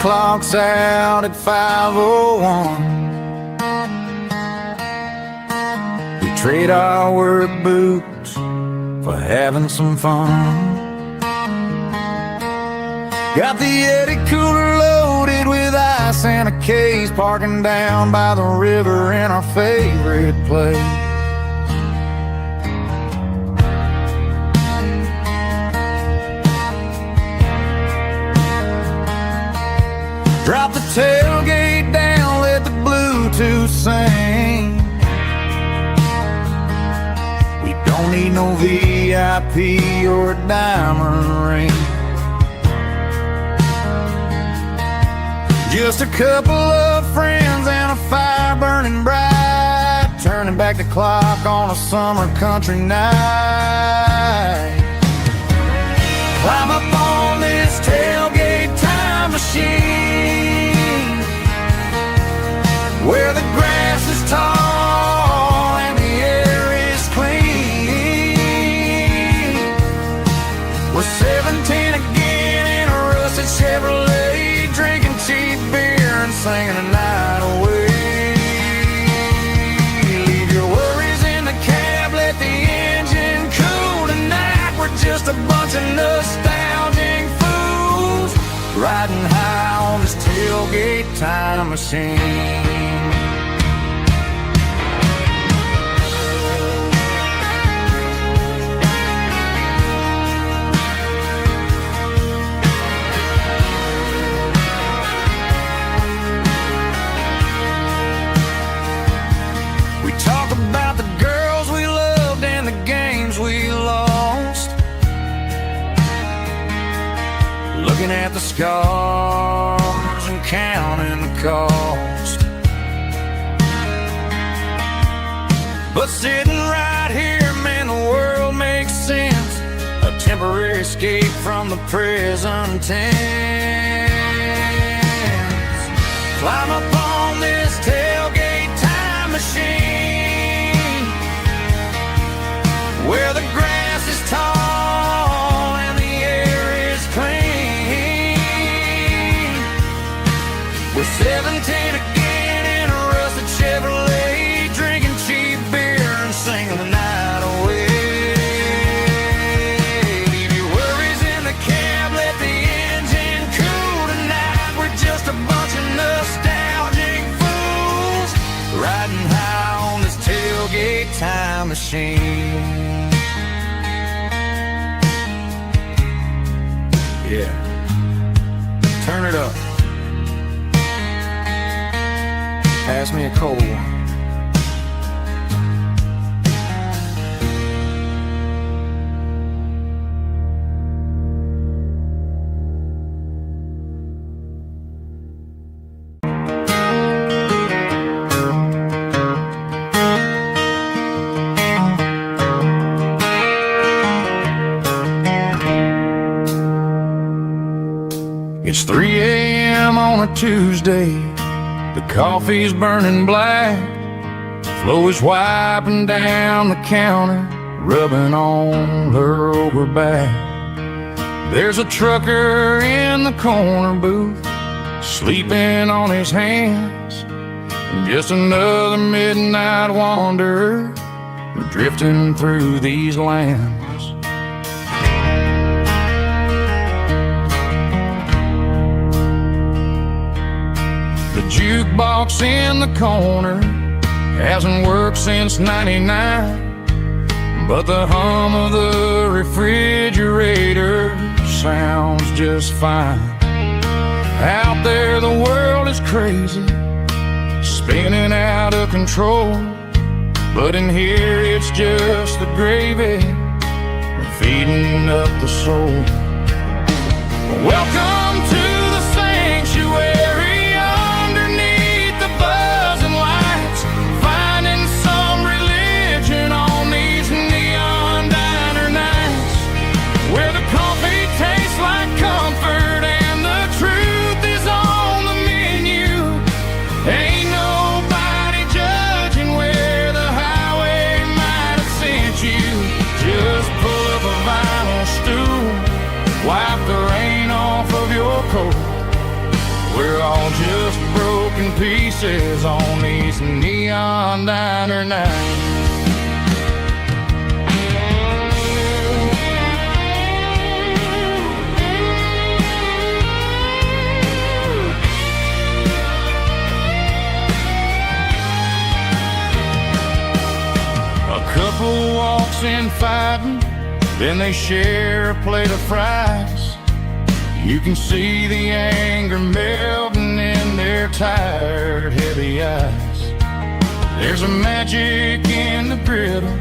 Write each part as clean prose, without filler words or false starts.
clock's out at 5:01. We trade our work boots for having some fun. Got the Yeti cooler loaded with ice and a case, parking down by the river in our favorite place. Drop the tailgate down, let the Bluetooth sing. We don't need no VIP or a diamond ring. Just a couple of friends and a fire burning bright, turning back the clock on a summer country night. Climb up on this tailgate time machine, where the grass is tall and the air is clean. We're 17 again in a rusted Chevrolet, drinking cheap beer and singing the night away. Leave your worries in the cab, let the engine cool tonight. We're just a bunch of nostalgic fools, riding high on this tailgate time machine. We talk about the girls we loved and the games we lost, looking at the scars and counting the cost. But sitting right here, man, the world makes sense. A temporary escape from the present tense. Climb up on this tailgate time machine, where the grass is tall and the air is clean. We're 17 again in a rusted Chevrolet, drinking cheap beer and singing the night away. Leave your worries in the cab, let the engine cool tonight. We're just a bunch of nostalgic fools, riding high on this tailgate time machine. Yeah, turn it up. Pass me a cold one. It's 3 a.m. on a Tuesday. The coffee's burning black. Flo is wiping down the counter, rubbing on her over back. There's a trucker in the corner booth, sleeping on his hands. And just another midnight wanderer, drifting through these lands. The jukebox in the corner hasn't worked since '99, but the hum of the refrigerator sounds just fine. Out there the world is crazy, spinning out of control, but in here it's just the gravy feeding up the soul. Welcome to the sanctuary, underneath the buzzing lights, finding some religion on these neon diner nights, where the coffee tastes like comfort and the truth is on the menu. Ain't nobody judging where the highway might have sent you. Just pull up a vinyl stool, wipe the rain off of your pieces on these neon diner nights. Couple walks in fighting, then they share a plate of fries. You can see the anger melting in their tired, heavy eyes. There's a magic in the griddle,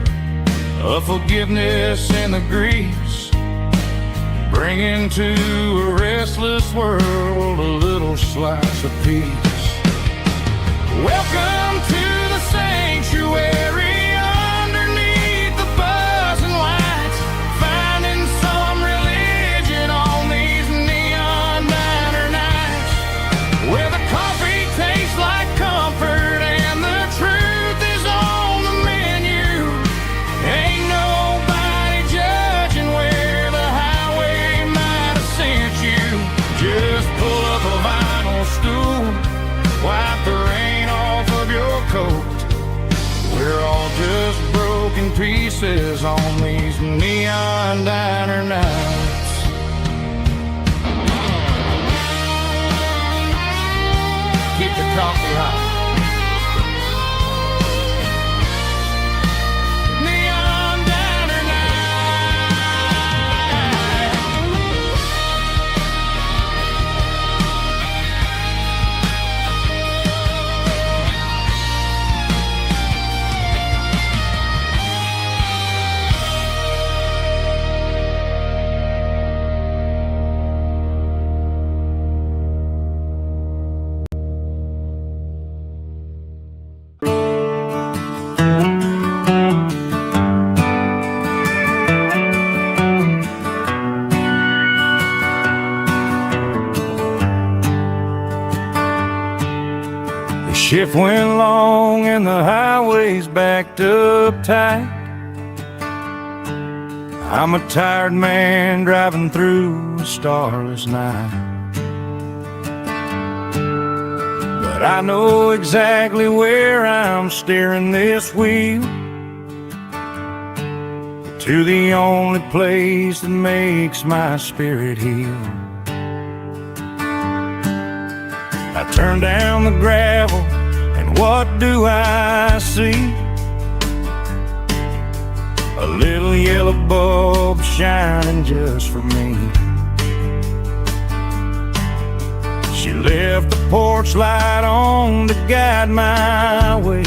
a forgiveness in the grease, bringing to a restless world a little slice of peace. Welcome to the sanctuary. Pieces on these neon diner nights. Keep the coffee hot. Shift went long and the highway's backed up tight. I'm a tired man driving through a starless night, but I know exactly where I'm steering this wheel, to the only place that makes my spirit heal. I turn down the gravel, and what do I see? A little yellow bulb shining just for me. She left the porch light on to guide my way,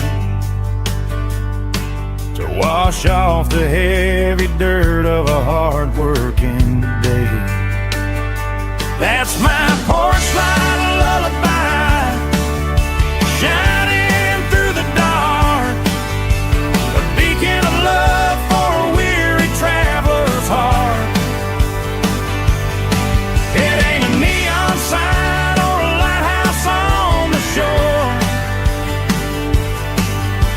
to wash off the heavy dirt of a hard-working day. That's my porch light lullaby, shining through the dark, a beacon of love for a weary traveler's heart. It ain't a neon sign or a lighthouse on the shore,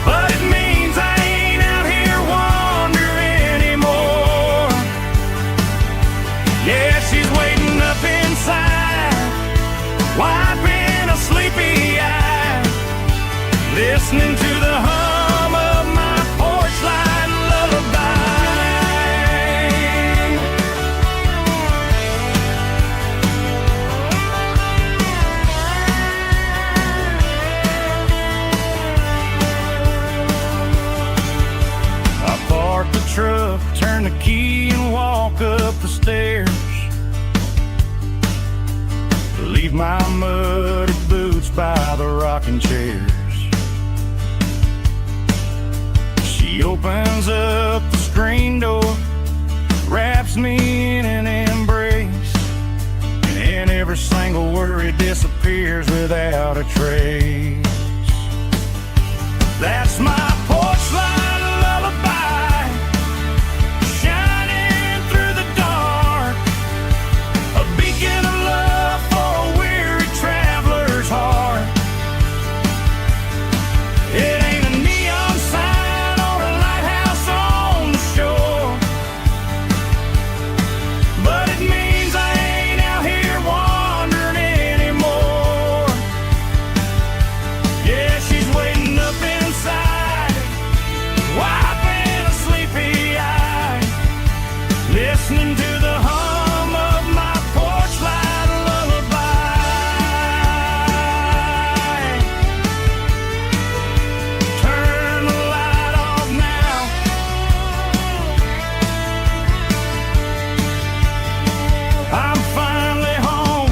but it means I ain't out here wandering anymore. Yeah, she's waiting up inside, wiping a sleepy eye, listening to the hum of my porch light lullaby. I park the truck, turn the key and walk up the stairs, leave my muddy boots by the rocking chairs. She opens up the screen door, wraps me in an embrace, and every single worry disappears without a trace. That's my porch light lullaby, shining through the dark, a beacon of love for a weary traveler's heart. It ain't a neon sign or a lighthouse on the shore, but it means I ain't out here wandering anymore. listening to the hum of my porch light lullaby. Turn the light off now. I'm finally home.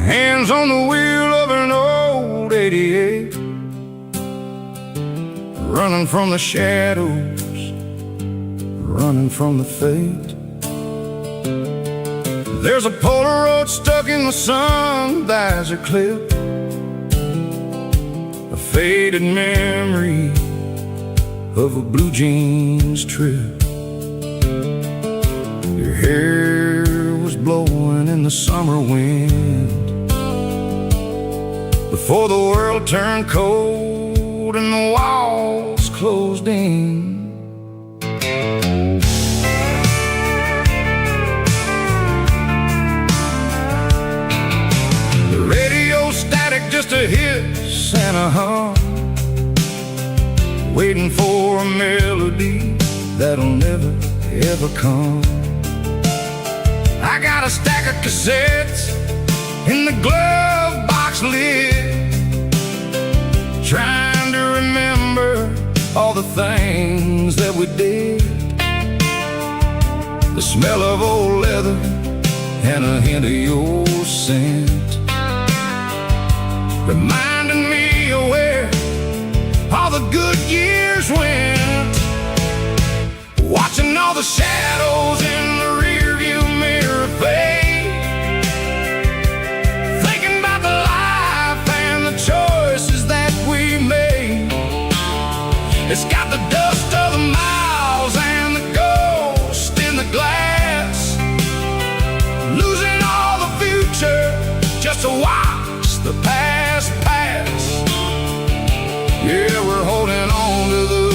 Hands on the wheel of an old 88, running from the shadows, running from the fate. There's a Polaroid stuck in the sun, there's a clip, a faded memory of a blue jeans trip. Your hair was blowing in the summer wind before the world turned cold and the walls closed in. The radio static, just a hiss and a hum, waiting for a melody that'll never ever come. I got a stack of cassettes in the glove box lid, trying to remember all the things that we did. The smell of old leather and a hint of your scent, reminding me of where all the good years went. Watching all the shadows in the rearview mirror fade, thinking about the life and the choices that we made. It's got the dust of the miles and the ghost in the glass, losing all the future just to watch the past pass. Yeah, we're holding on to the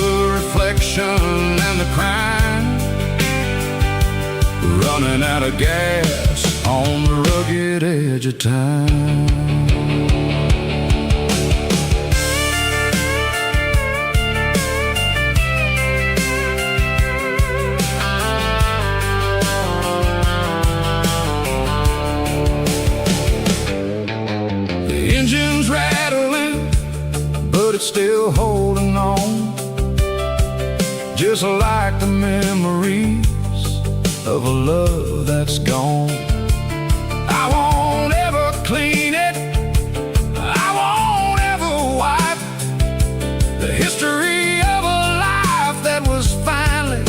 reflection and the crime, running out of gas on the rugged edge of time. The engine's rattling, but it's still holding on, just like the memories of a love that's gone. I won't ever clean it, I won't ever wipe the history of a life that was finally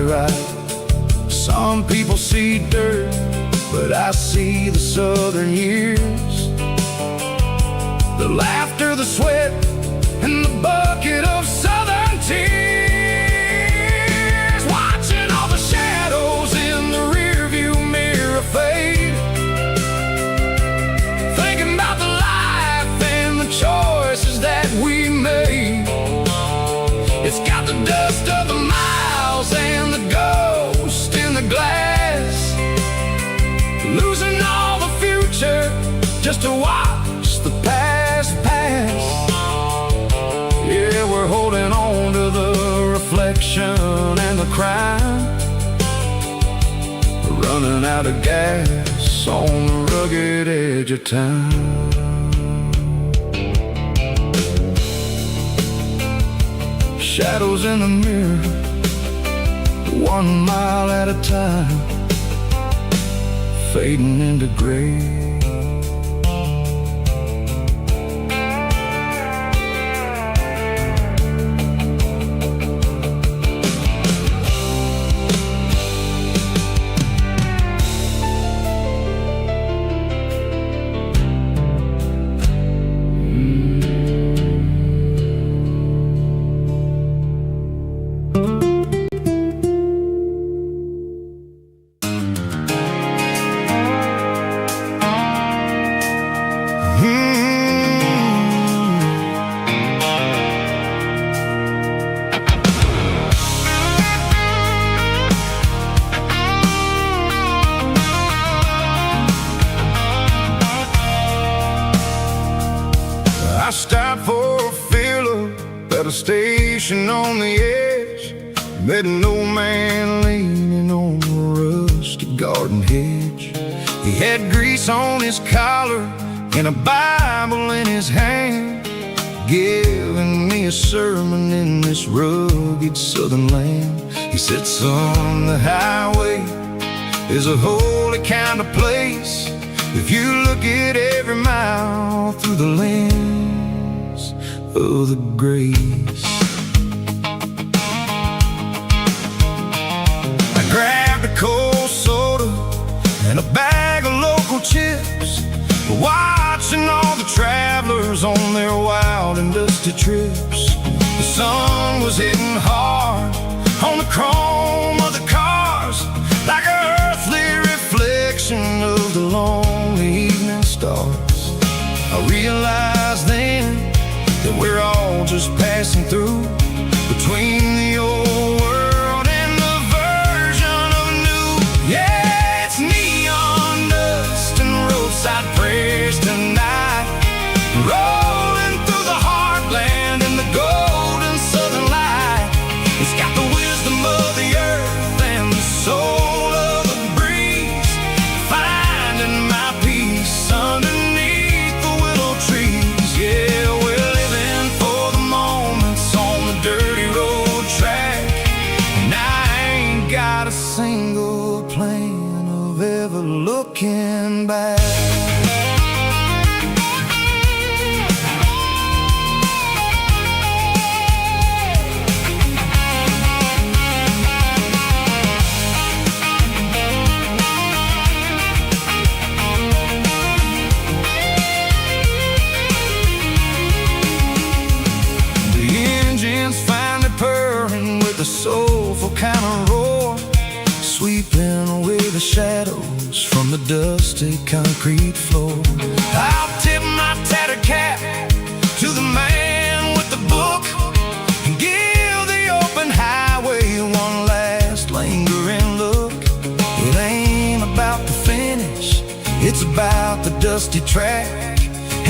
right. Some people see dirt, but I see the southern years, the laughter, the sweat, and the bucket of southern tears. Watching all the shadows in the rearview mirror fade, thinking about the life and the choices that we made. It's got the dust of the miles and the ghost in the glass, losing all the future just to watch the past pass. Yeah, we're holding on to the reflection and the crime, running out of gas on the rugged edge of time. Shadows in the mirror, 1 mile at a time, fading into gray. station on the edge, met an old man leaning on a rusty garden hedge. He had grease on his collar and a Bible in his hand, giving me a sermon in this rugged southern land. He said, son, the highway is a holy kind of place if you look at every mile through the lens of the grace. I grabbed a cold soda and a bag of local chips, watching all the travelers on their wild and dusty trips. The sun was hitting hard on the chrome of the cars, like an earthly reflection of the lonely evening stars. I realized then that we're all just passing through between the old world and the version of new. Yeah, it's neon dust and roadside prayers tonight, rolling through the heartland in the golden southern light. It's got the wisdom of the earth and the soul of the breeze, finding my peace underneath the willow trees. Yeah, we're living for the moments on the dirty road track, and I ain't got a single plan of ever looking back. The soulful kind of roar, sweeping away the shadows from the dusty concrete floor. I'll tip my tattered cap to the man with the book and give the open highway one last lingering look. It ain't about the finish, it's about the dusty track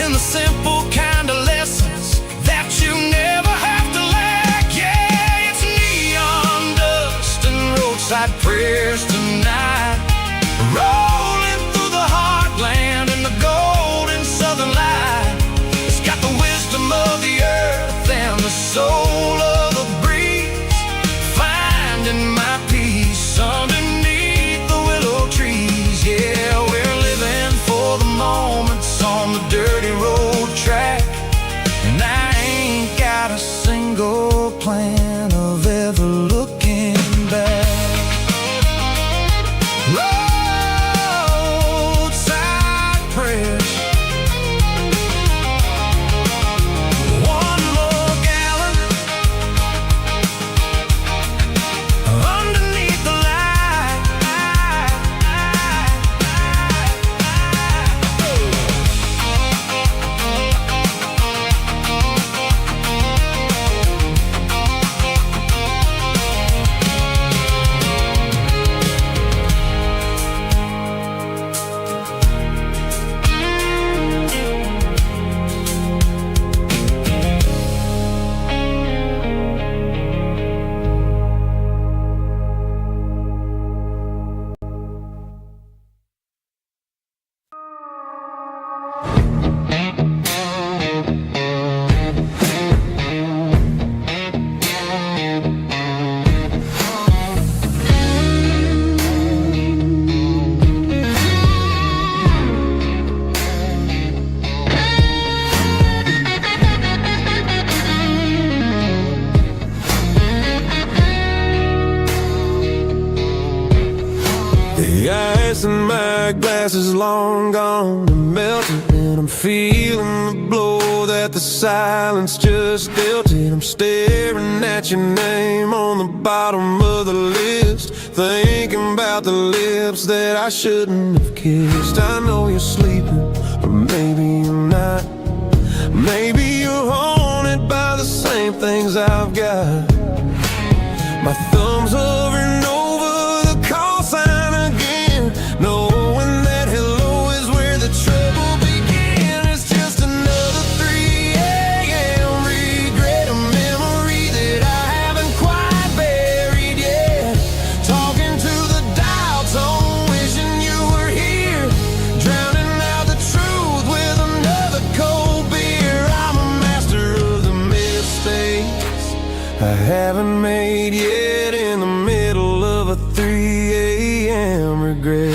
and the simple kind of lessons that you never have to lack. Yeah, it's neon dust and roadside prayers tonight, rolling through the heartland in the golden southern light. It's got the wisdom of the earth and the soul of the breeze, finding my peace underneath the willow trees. Yeah, we're living for the moments on the dirty road track, and I ain't got a single plan of ever looking back. Roadside prayers, one more gallon underneath the light. The ice in my glass is long gone and melted, and I'm feeling the blow that the silence just dealt it. I'm staring at your name on the bottom of the list, thinking about the lips that I shouldn't have kissed. I know you're sleeping, or maybe you're not. Maybe you're haunted by the same things I've got. My thumb's hovering over the call sign again, knowing that hello is where the trouble began. It's just another 3 a.m. regret, a memory that made yet, in the middle of a 3 a.m. regret.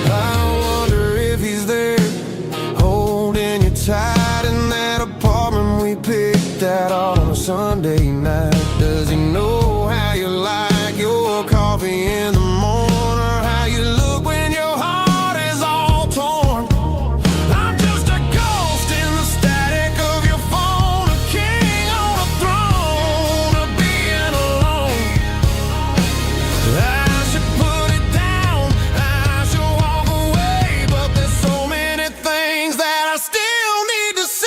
I wonder if he's there, holding you tight in that apartment we picked out on a Sunday night. Does he know how you like your coffee in the morning, or how you look when your heart is all torn? I'm just a ghost in the static of your phone, a king on a throne of being alone. I should put it down, I should walk away, but there's so many things that I still need to say.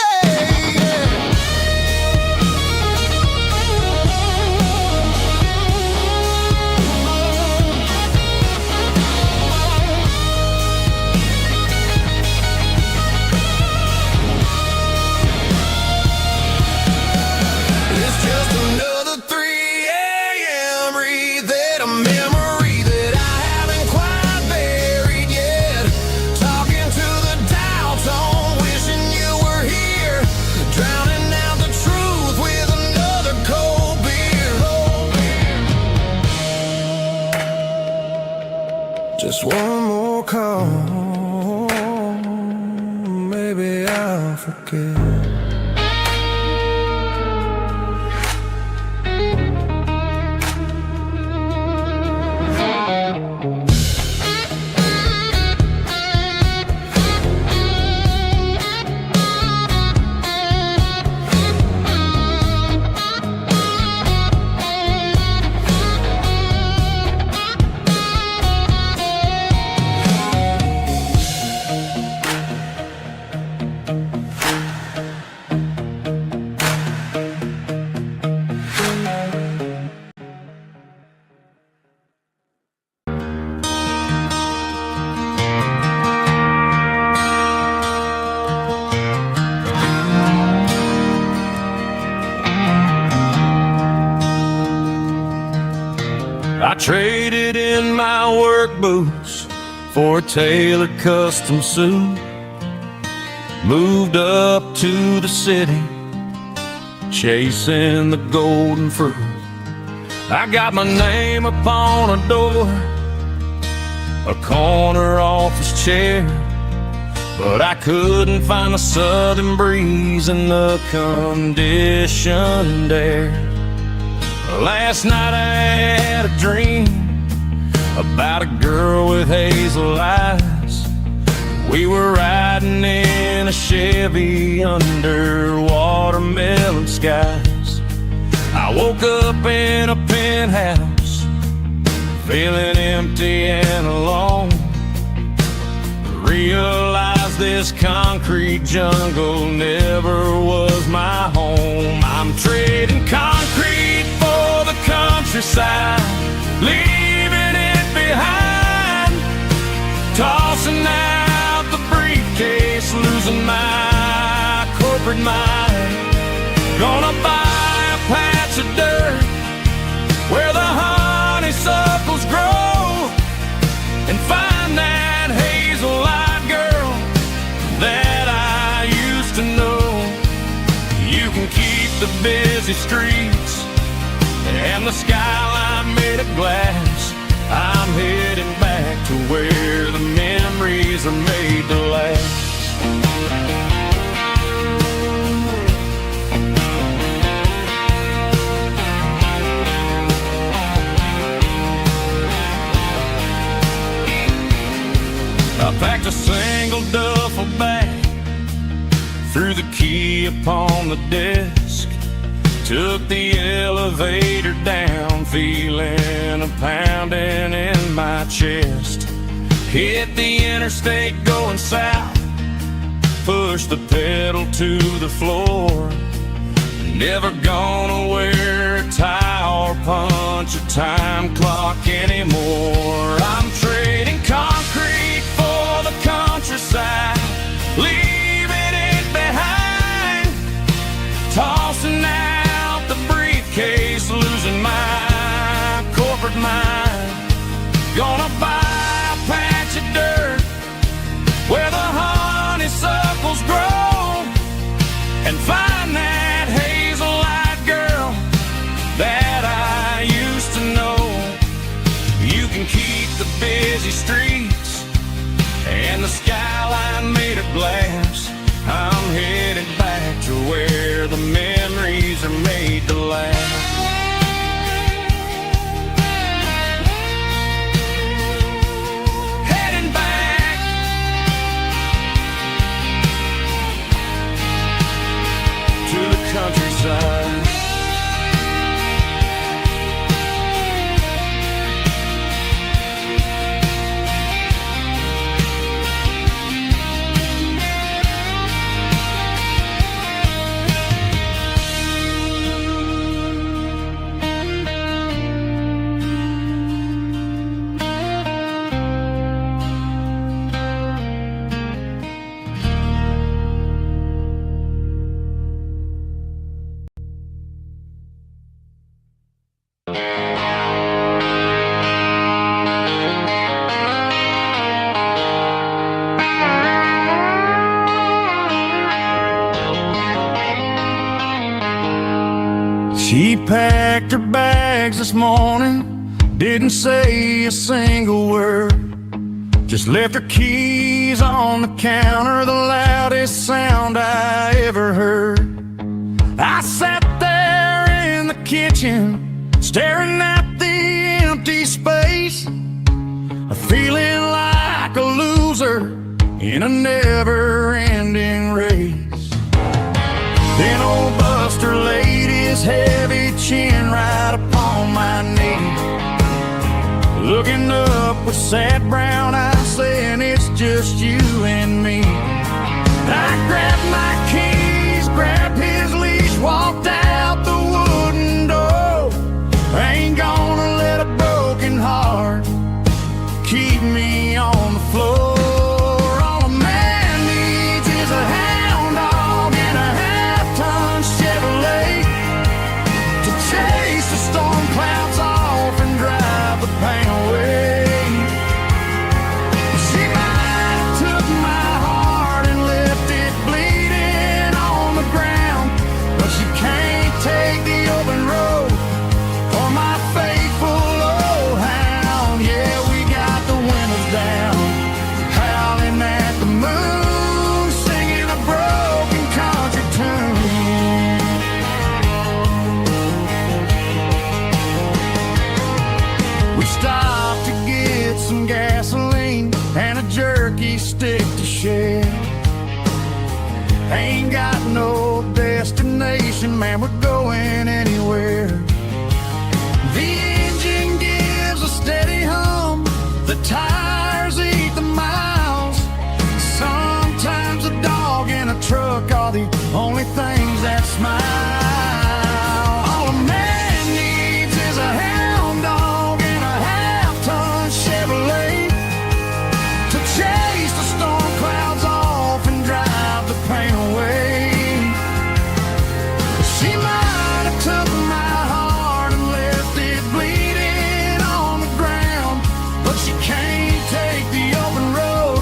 It's just another 3 a.m. read that, a memory that I haven't quite buried yet. Talking to the dial tone, wishing you were here, drowning out the truth with another cold beer. Just one more call, maybe I'll forget. I traded in my work boots for a tailored custom suit. Moved up to the city, chasing the golden fruit. I got my name upon a door, a corner office chair, but I couldn't find the southern breeze in the conditioned air. Last night I had a dream about a girl with hazel eyes. We were riding in a Chevy under watermelon skies. I woke up in a penthouse, feeling empty and alone. Realized this concrete jungle never was my home. I'm trading concrete for the countryside, leaving it behind, tossing out the briefcase, losing my corporate mind. Gonna buy a patch of dirt where the honeysuckles grow, and find that hazel-eyed girl that I used to know. You can keep the busy streets and the skyline made of glass. I'm heading back to where the memories are made to last. I packed a single duffel bag, threw the key upon the desk, took the elevator down, feeling a pounding in my chest. Hit the interstate going south, pushed the pedal to the floor. Never gonna wear a tie or punch a time clock anymore. I'm trading concrete for the countryside, leaving it behind, tossing out the briefcase, losing my corporate mind. Gonna buy a patch of dirt where She packed her bags this morning, didn't say a single word, just left her keys on the counter, the loudest sound I ever heard. I sat there in the kitchen, staring at the empty space, feeling like a loser in a never-ending race. Then old Buster laid his heavy chin right upon my knee, looking up with sad brown eyes, saying it's just you and me. I grabbed my keys, grabbed his leash, walked out the wooden door. I ain't gonna let a broken heart keep me on the floor. All a man needs is a hound dog and a half-ton Chevrolet to chase the storm clouds off and drive the pain away. She might have took my heart and left it bleeding on the ground, but she can't take the open road or my faithful old hound. Yeah, we got the windows down, howling at the moon, singing a broken country tune. We stopped to get some gasoline and a jerky stick to share. Ain't got no destination, man, we're going anywhere. The engine gives a steady hum, the tires eat the miles. Sometimes a dog and a truck are the only things that smile. All a man needs is a hound dog and a half-ton Chevrolet to chase the storm clouds off and drive the pain away. She might have took my heart and left it bleeding on the ground, but she can't take the open road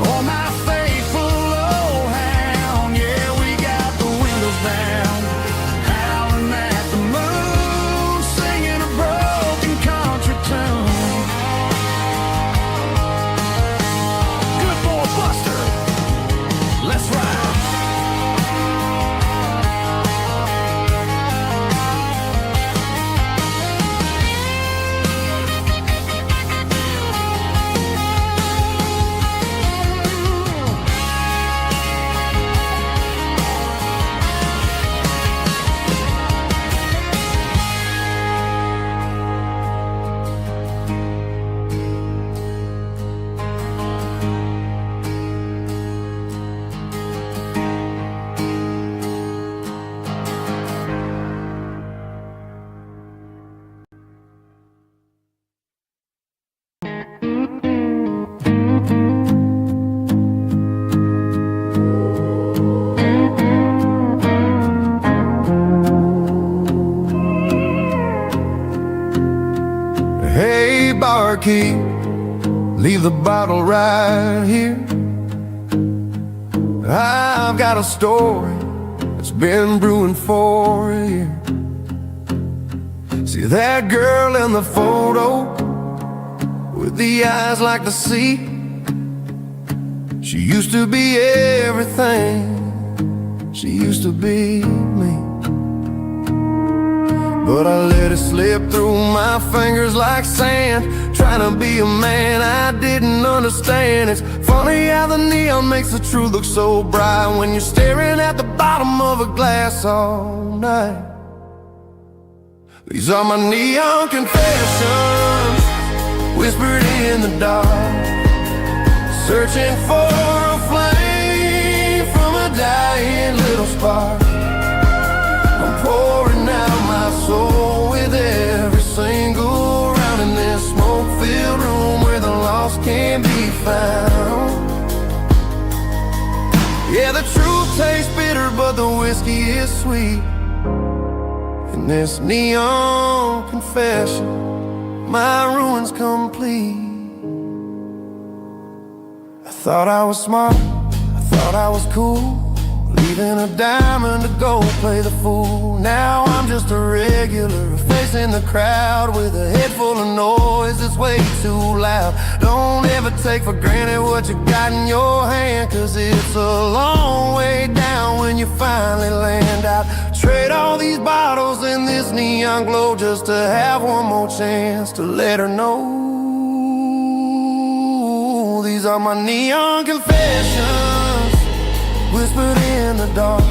or my faithful old hound. Yeah, we got the windows down, howling at the moon, singing a broken country tune. Good boy Buster, let's ride. Hey, barkeep, leave the bottle right here. I've got a story that's been brewing for a year. See that girl in the photo with the eyes like the sea? She used to be everything, she used to be me. But I let it slip through my fingers like sand, trying to be a man I didn't understand. It's funny how the neon makes the truth look so bright when you're staring at the bottom of a glass all night. These are my neon confessions, whispered in the dark, searching for a flame from a dying little spark. I'm pouring out my soul with every single round in this smoke-filled room where the lost can't be found. Yeah, the truth tastes bitter, but the whiskey is sweet. In this neon confession, my ruin's complete. I thought I was smart, I thought I was cool, leaving a diamond to go play the fool. Now I'm just a regular, facing the crowd with a head full of noise that's way too loud. Don't ever take for granted what you got in your hand, 'cause it's a long way down when you finally land out. Trade all these bottles and this neon glow just to have one more chance to let her know. These are my neon confessions, whispered in the dark,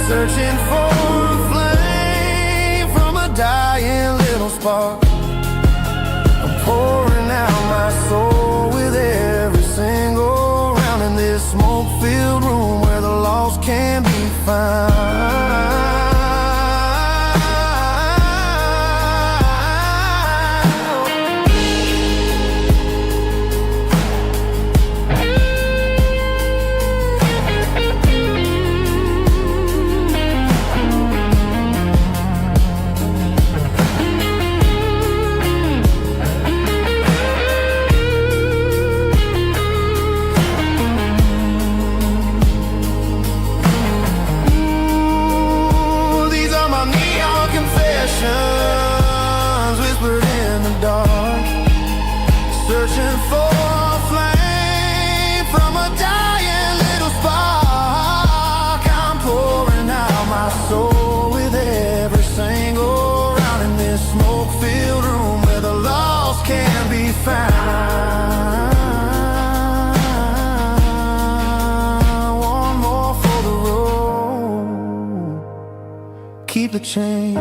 searching for a flame from a dying little spark. I'm pouring out my soul with every single round in this smoke-filled room where the lost can be found. Whispered in the dark, searching for a flame from a dying little spark. I'm pouring out my soul with every single round in this smoke-filled room where the lost can be found. One more for the road, keep the change.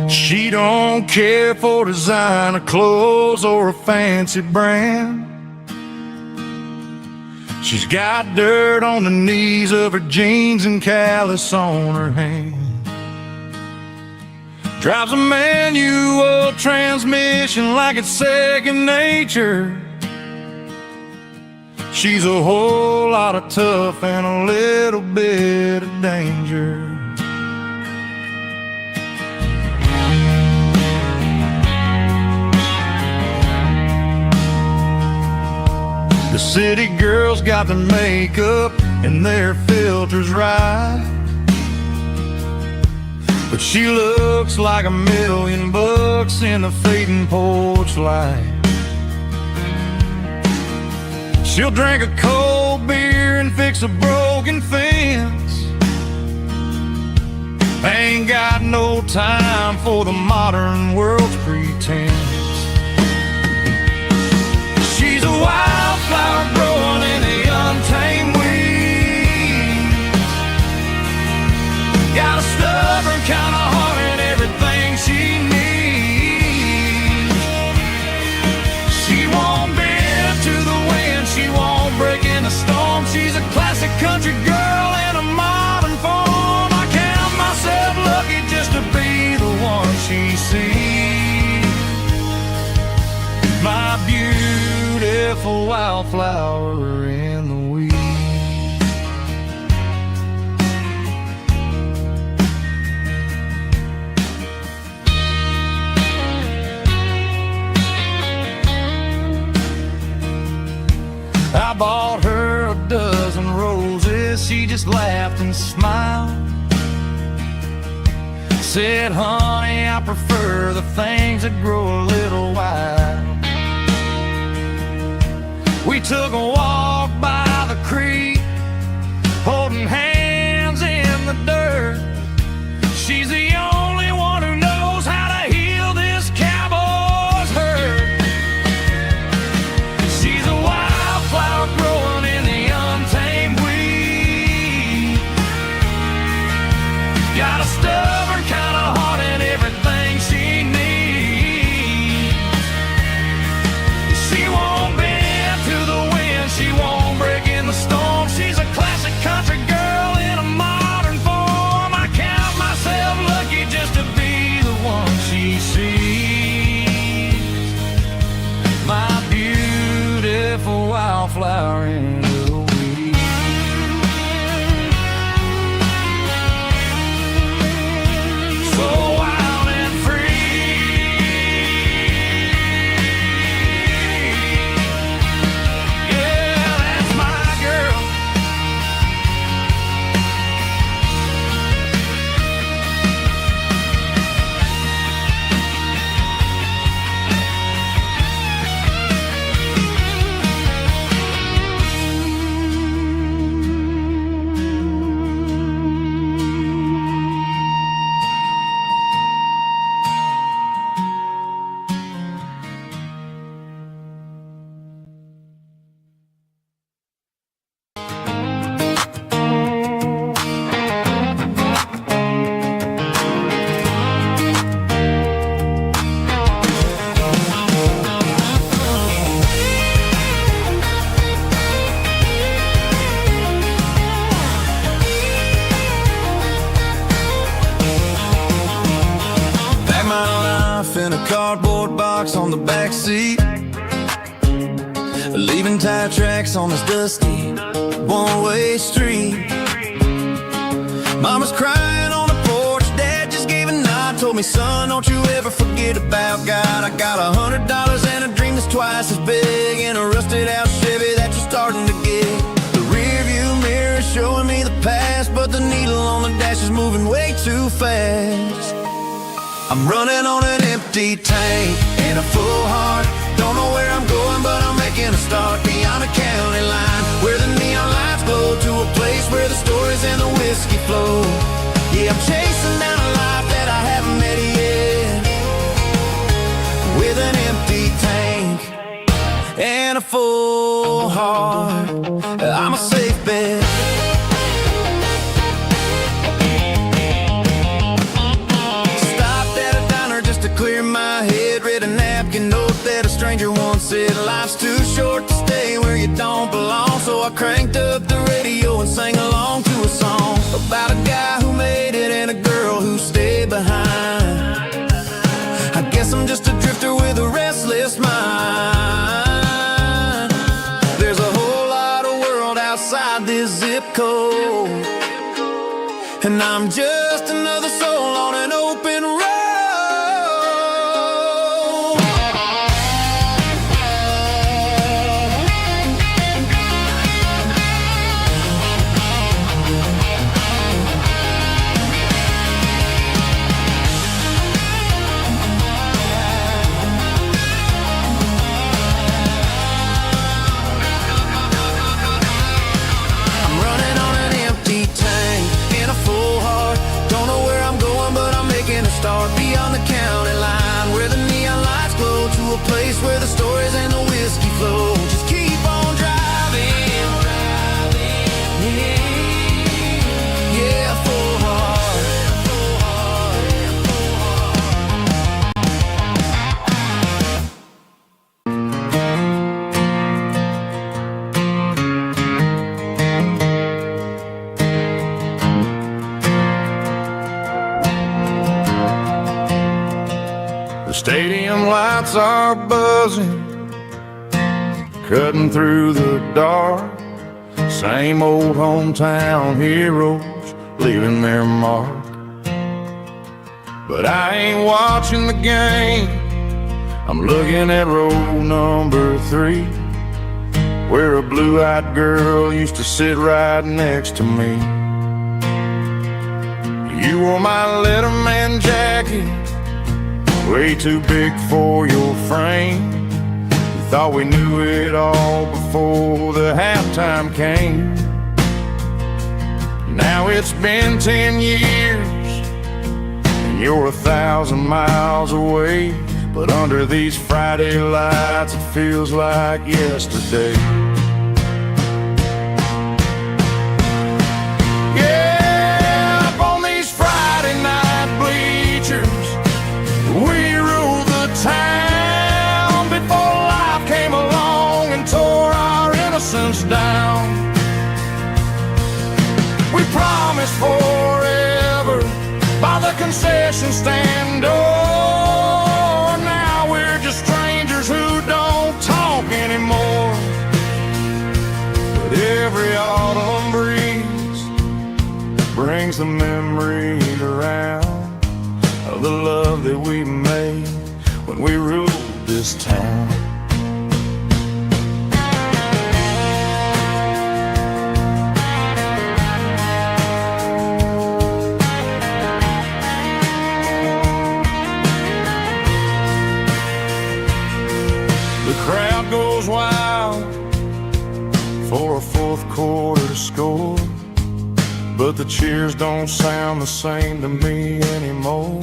She don't care for designer clothes or a fancy brand. She's got dirt on the knees of her jeans and callus on her hand. Drives a manual transmission like it's second nature. She's a whole lot of tough and a little bit of danger. The city girls got their makeup and their filters right, but she looks like $1,000,000 in the fading porch light. She'll drink a cold beer and fix a broken fence. Ain't got no time for the modern world's pretense. She's a wildflower growing in the untamed weeds. Got a stubborn kind of heart and everything she needs. She won't bend to the wind, she won't break in the storm. She's a classic country girl in a modern form. I count myself lucky just to be the one she sees. My beautiful wildflower in the weeds. I bought her a dozen roses, she just laughed and smiled. Said, honey, I prefer the things that grow a little wild. We took a walk by the creek, holding hands in the dirt. She's the only one who knows how to heal this cowboy's hurt. She's a wildflower growing in the untamed weed. Got a stuff cardboard box on the back seat, leaving tire tracks on this dusty one-way street. Mama's crying on the porch, Dad just gave a nod, told me, son, don't you ever forget about God. I got $100 and a dream that's twice as big, and a rusted out Chevy that you're starting to get. The rear view mirror is showing me the past, but the needle on the dash is moving way too fast. I'm running on an empty tank and a full heart. Don't know where I'm going, but I'm making a start beyond the county line, where the neon lights glow, to a place where the stories and the whiskey flow. Yeah, I'm chasing down a life that I haven't met yet, with an empty tank and a full heart. I'm a safe bet. Clear my head, read a napkin note that a stranger once said, life's too short to stay where you don't belong. So I cranked up the radio and sang along to a song about a guy who made it and a girl who stayed behind. I guess I'm just a drifter with a restless mind. There's a whole lot of world outside this zip code, and I'm just another soul on an open road. Start beyond the county line, where the neon lights glow, to a place where the stories and the whiskey flow. Just keep on driving, yeah, full heart. Stadium lights are buzzing, cutting through the dark. Same old hometown heroes leaving their mark. But I ain't watching the game, I'm looking at row number 3, where a blue-eyed girl used to sit right next to me. You wore my Letterman jacket, way too big for your frame. We thought we knew it all before the halftime came. Now it's been 10 years and you're 1,000 miles away, but under these Friday lights it feels like yesterday. Yeah, up on these Friday night bleachers, we ruled the town before life came along and tore our innocence down. We promised forever by the concession stand door. Now we're just strangers who don't talk anymore. But every autumn breeze brings the memories around of the love that we made when we ruled this town. The crowd goes wild for a fourth quarter score, but the cheers don't sound the same to me anymore.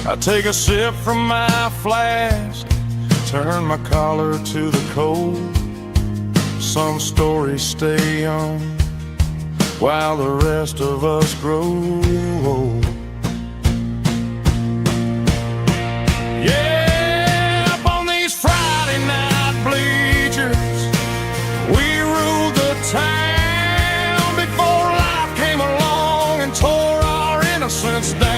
I take a sip from my flask, turn my collar to the cold. Some stories stay young while the rest of us grow old. Yeah, up on these Friday night bleachers, we ruled the town before life came along and tore our innocence down.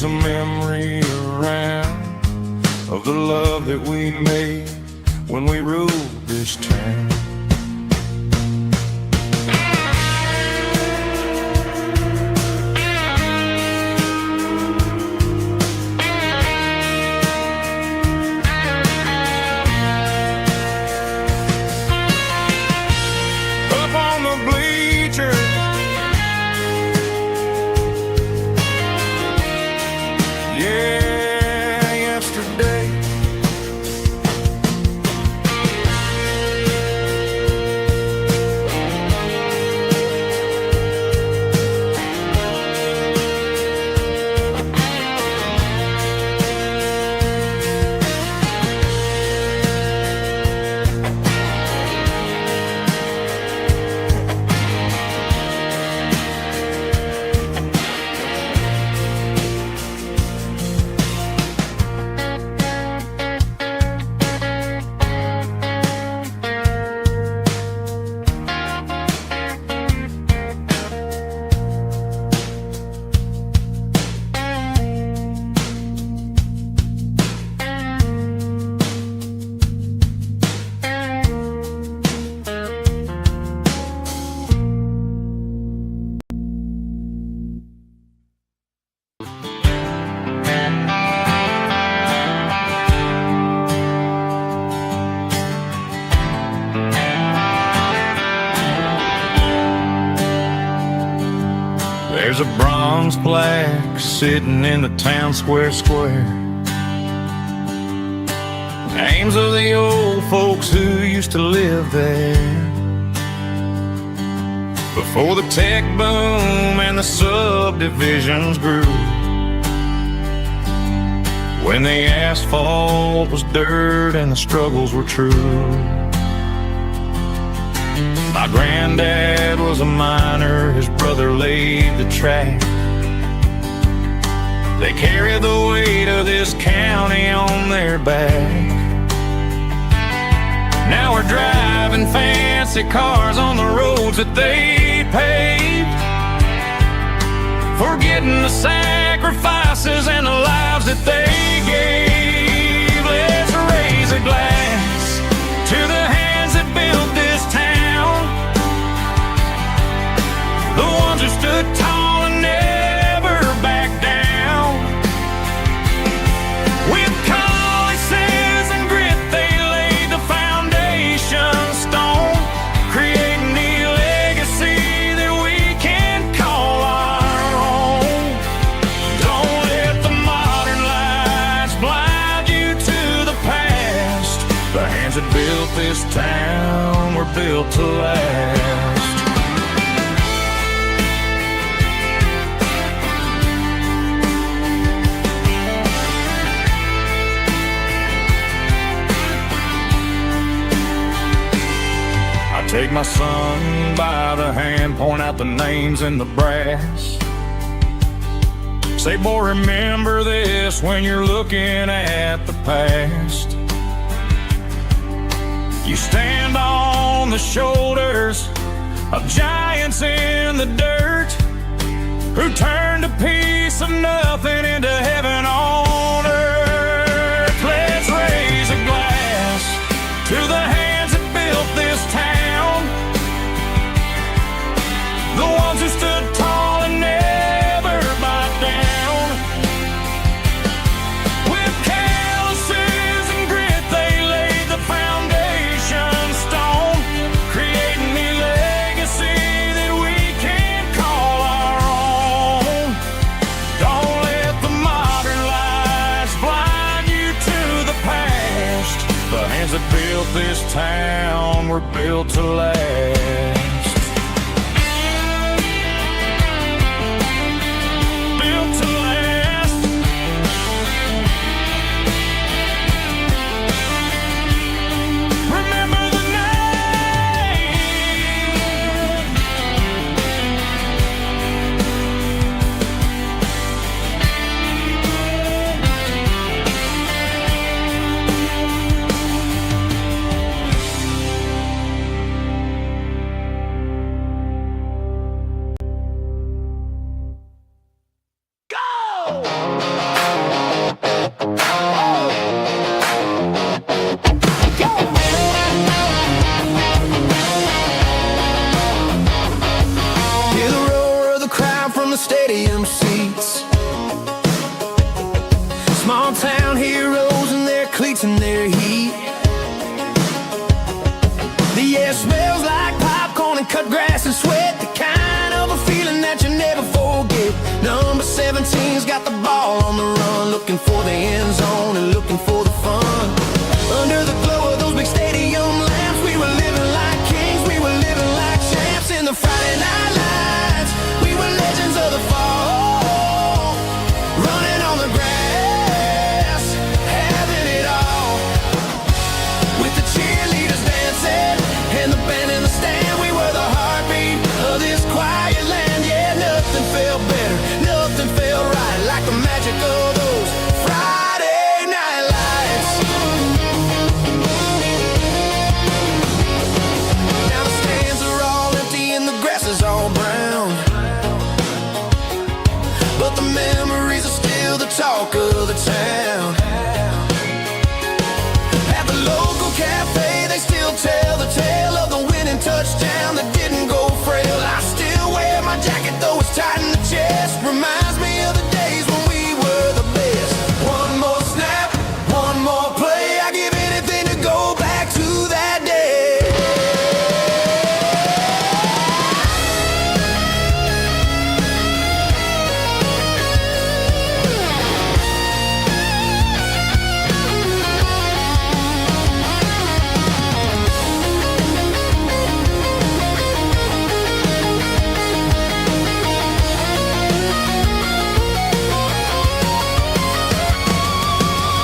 brings a memory around of the love that we made when we ruled this town. Up on the bleachers, yeah, yesterday. There's a bronze plaque sitting in the town square. Names of the old folks who used to live there before the tech boom and the subdivisions grew, when the asphalt was dirt and the struggles were true. My granddad was a miner, his brother laid the track. They carried the weight of this county on their back. Now we're driving fancy cars on the roads that they paved, forgetting the sacrifices and the lives that they gave. Let's raise a glass to the hands that built this town, the ones who stood tall and never backed down. With calluses and grit they laid the foundation stone, creating the legacy that we can call our own. Don't let the modern lights blind you to the past. The hands that built this town were built to last. Take my son by the hand, point out the names in the brass. Say, boy, remember this when you're looking at the past. You stand on the shoulders of giants in the dirt, who turned a piece of nothing into heaven on earth. Let's raise a glass to the hands that built this town, the ones who stood tall and never backed down. With calluses and grit they laid the foundation stone, creating the legacy that we can call our own. Don't let the modern lights blind you to the past. The hands that built this town were built to last. smells like popcorn and cut grass and sweat. The kind of a feeling that you never forget. Number 17's got the ball on the run, looking for the end zone and looking for the fun. Under the glow of those big stadium lamps, we were living like kings, we were living like champs. In the Friday night lights, we were legends of the fall, running on the grass, having it all. With the cheerleaders dancing and the band in the stand, we were the heartbeat of this quiet land. Yeah, nothing felt better, nothing felt right like the magic of those Friday night lights. Now the stands are all empty and the grass is all brown, but the memories are still the talk of the town. At the local cafe, they still tell the tale of the winning touchdown that didn't go frail. I still wear my jacket though it's tight in the chest. Reminds me of the days when we were the best. One more snap, one more play. I give anything to go back to that day.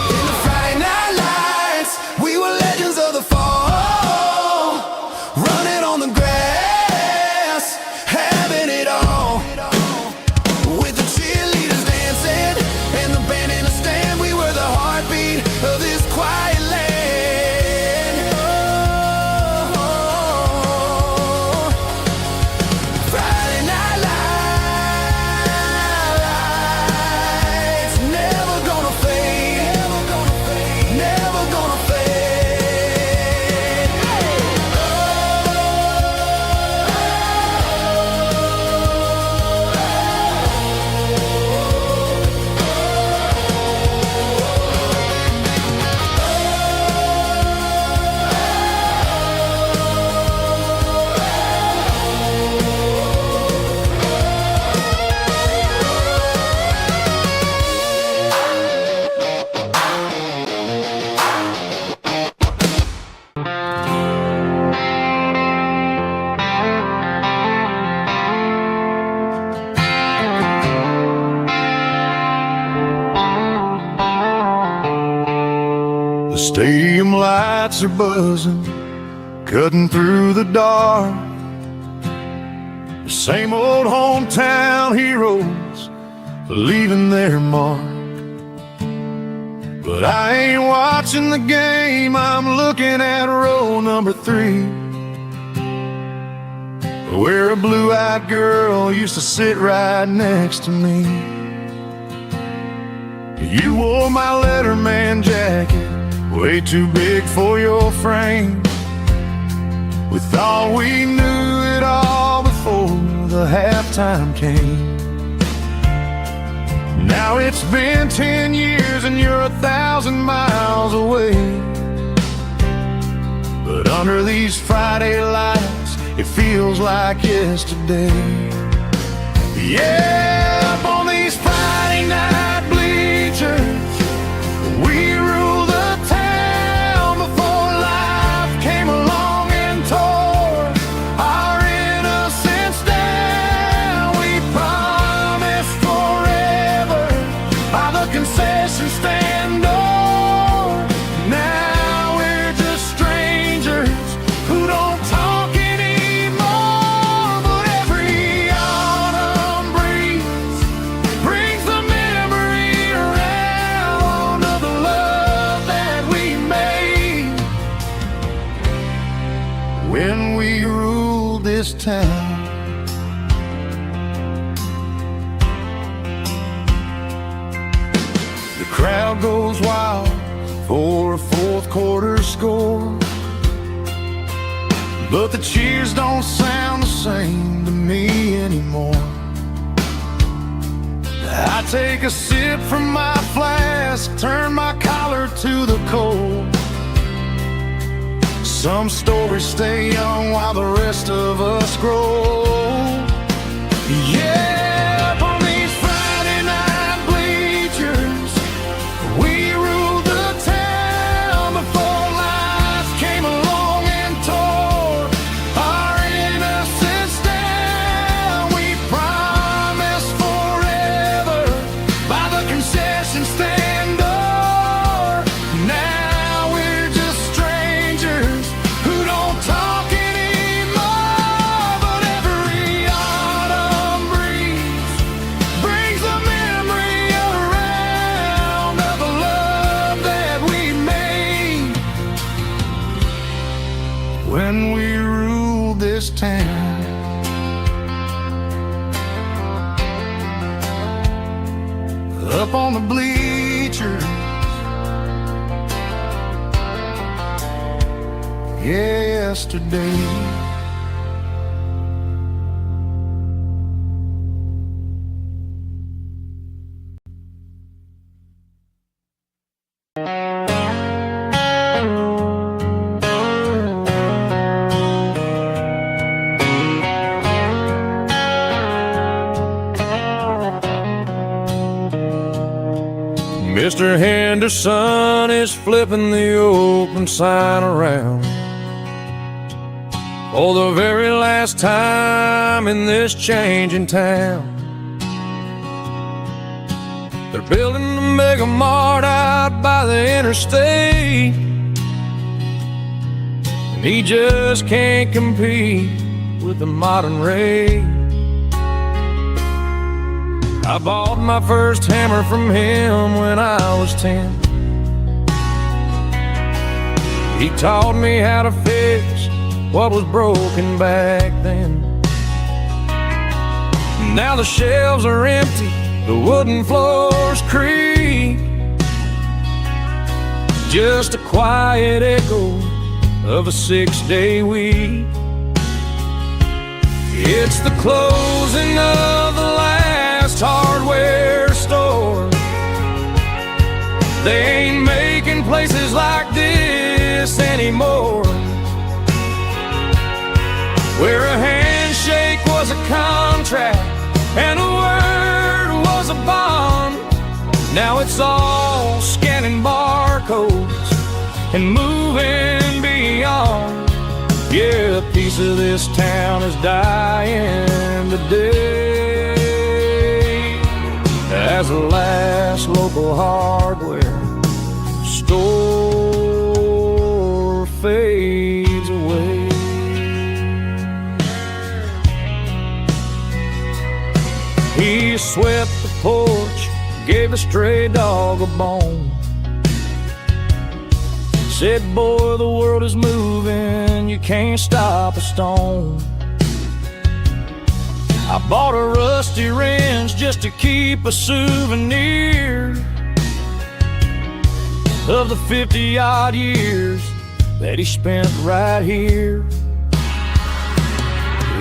In the Friday night lights, we were legends of the fall, running on the grass, having it all. With the cheerleaders dancing and the band in the stand, we were the heartbeat of this quiet land. Oh, Friday night lights, never gonna fade, never gonna fade, never gonna fade. The stadium lights are buzzing, cutting through the dark. The same old hometown heroes leaving their mark. But I ain't watching the game, I'm looking at row number 3, where a blue-eyed girl used to sit right next to me. You wore my Letterman jacket, way too big for your frame. We thought we knew it all before the halftime came. Now it's been 10 years and you're 1,000 miles away. But under these Friday lights, it feels like yesterday. Yeah, up on these Friday night bleachers, we rule the town before life came along and tore our innocence down. We promised forever by the concession stand door. Now we're just strangers who don't talk anymore. But every autumn breeze brings the memory around of the love that we made when we ruled this town. The crowd goes wild for a fourth quarter score, but the cheers don't sound the same to me anymore. I take a sip from my flask, turn my collar to the cold. Some stories stay young while the rest of us grow. Yeah, up on these Friday night bleachers, we ruled the town before life came along and tore our innocence down. We promised forever by the concession stand door. Now we're just strangers who don't talk anymore. But every autumn breeze brings a memory around of the love that we made when we ruled this town. Up on the bleachers, yesterday. Mr. Henderson is flipping the open sign around for the very last time in this changing town. They're building a mega mart out by the interstate, and he just can't compete with the modern rate. I bought my first hammer from him when I was 10. He taught me how to fix what was broken back then. Now the shelves are empty, the wooden floors creak, just a quiet echo of a 6-day week. It's the closing of the last hardware store. They ain't making places like this anymore, where a handshake was a contract and a word was a bond. Now it's all scanning barcodes and moving beyond. Yeah, a piece of this town is dying today as the last local hardware store fades away. He swept the porch, gave a stray dog a bone, said, boy, the world is moving, you can't stop a stone. I bought a rusty wrench just to keep a souvenir of the 50-odd years that he spent right here.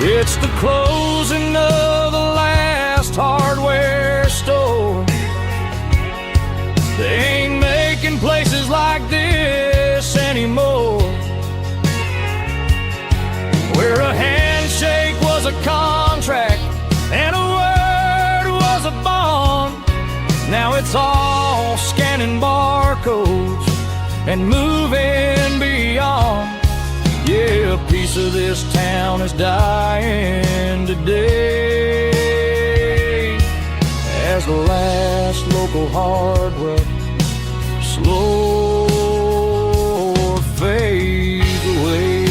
It's the closing of the last hardware store. They ain't making places like this anymore, where a handshake was a contract and a word was a bond. Now it's all scanning barcodes and moving beyond. Yeah, a piece of this town is dying today as the last local hardware slow fades away.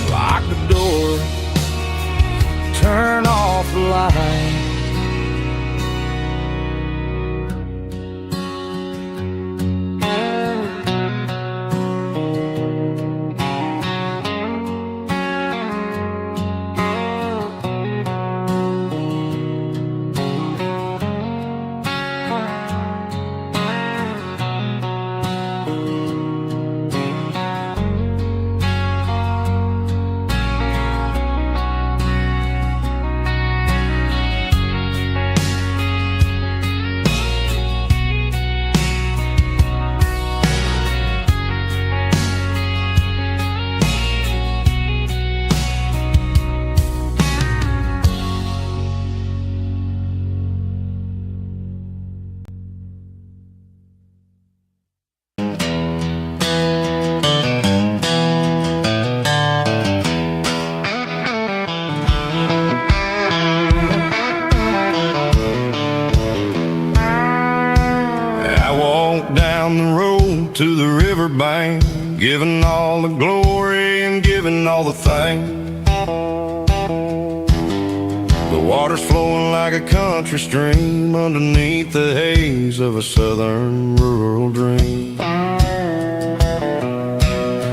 Lock the door, turn off the light. riverbank, giving all the glory and giving all the thanks. The water's flowing like a country stream underneath the haze of a southern rural dream.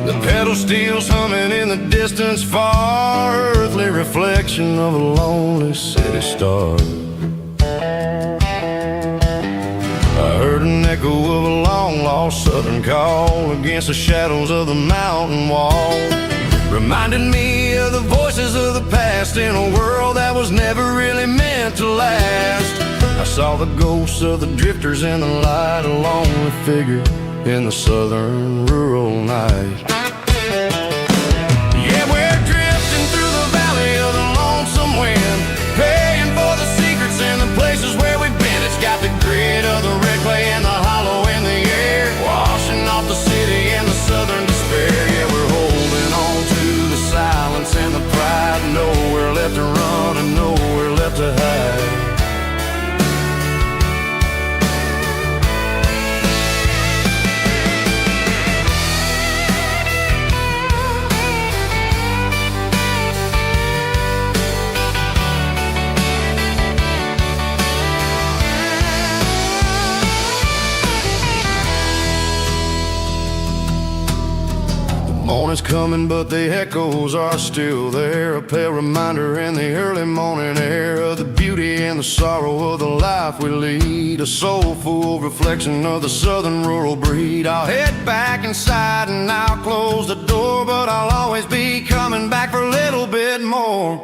The pedal steel's humming in the distance far, earthly reflection of a lonely city star. I heard an echo of a long-lost southern call against the shadows of the mountain wall, reminded me of the voices of the past in a world that was never really meant to last. I saw the ghosts of the drifters in the light, a lonely figure in the southern rural night. Yeah, we're drifting through the valley of the lonesome wind, paying for the secrets and the places where we've been. It's got the grit of the red clay and the hollow in the air, washing off the city and the southern despair. Yeah, we're holding on to the silence and the pride, nowhere left to run and nowhere left to hide. Morning's coming, but the echoes are still there, a pale reminder in the early morning air of the beauty and the sorrow of the life we lead, a soulful reflection of the southern rural breed. I'll head back inside and I'll close the door, but I'll always be coming back for a little bit more.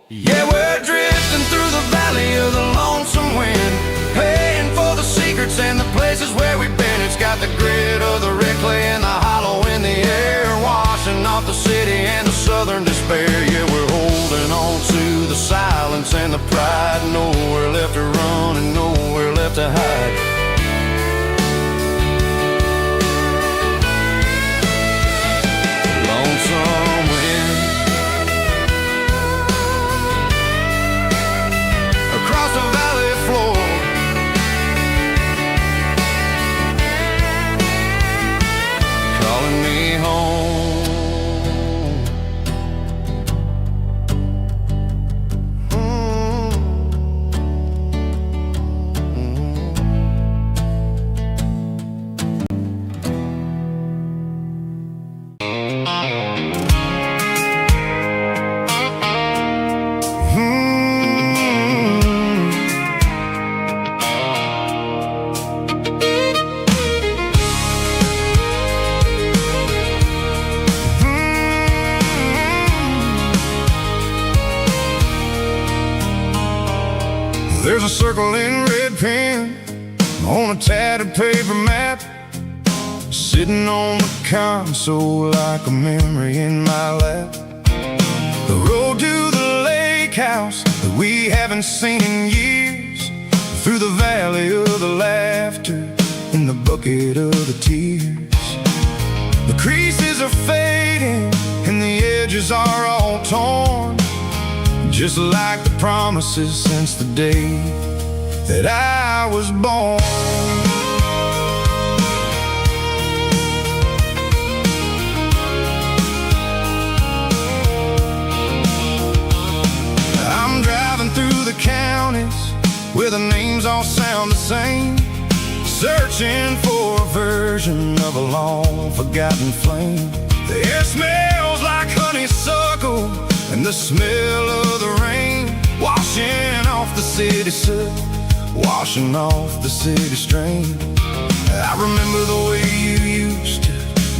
Yeah, we're drifting through the valley of the lonesome wind, paying for the secrets and the places where we've been. It's got the grit of the red clay and the hollow in the air, washing off the city and the southern despair. Yeah, we're holding on to the silence and the pride, nowhere left to run and nowhere left to hide. Lonesome wind across the valley floor, calling me home. There's a circle in red pen on a tattered paper map, sitting on the console like a memory in my lap. The road to the lake house that we haven't seen in years, through the valley of the laughter in the bucket of the tears. The creases are fading and the edges are all torn, just like the promises since the day that I was born. I'm driving through the counties where the names all sound the same, searching for a version of a long forgotten flame. The air smells like honeysuckle and the smell of the rain, washing off the city soot, washing off the city strain. I remember the way you used to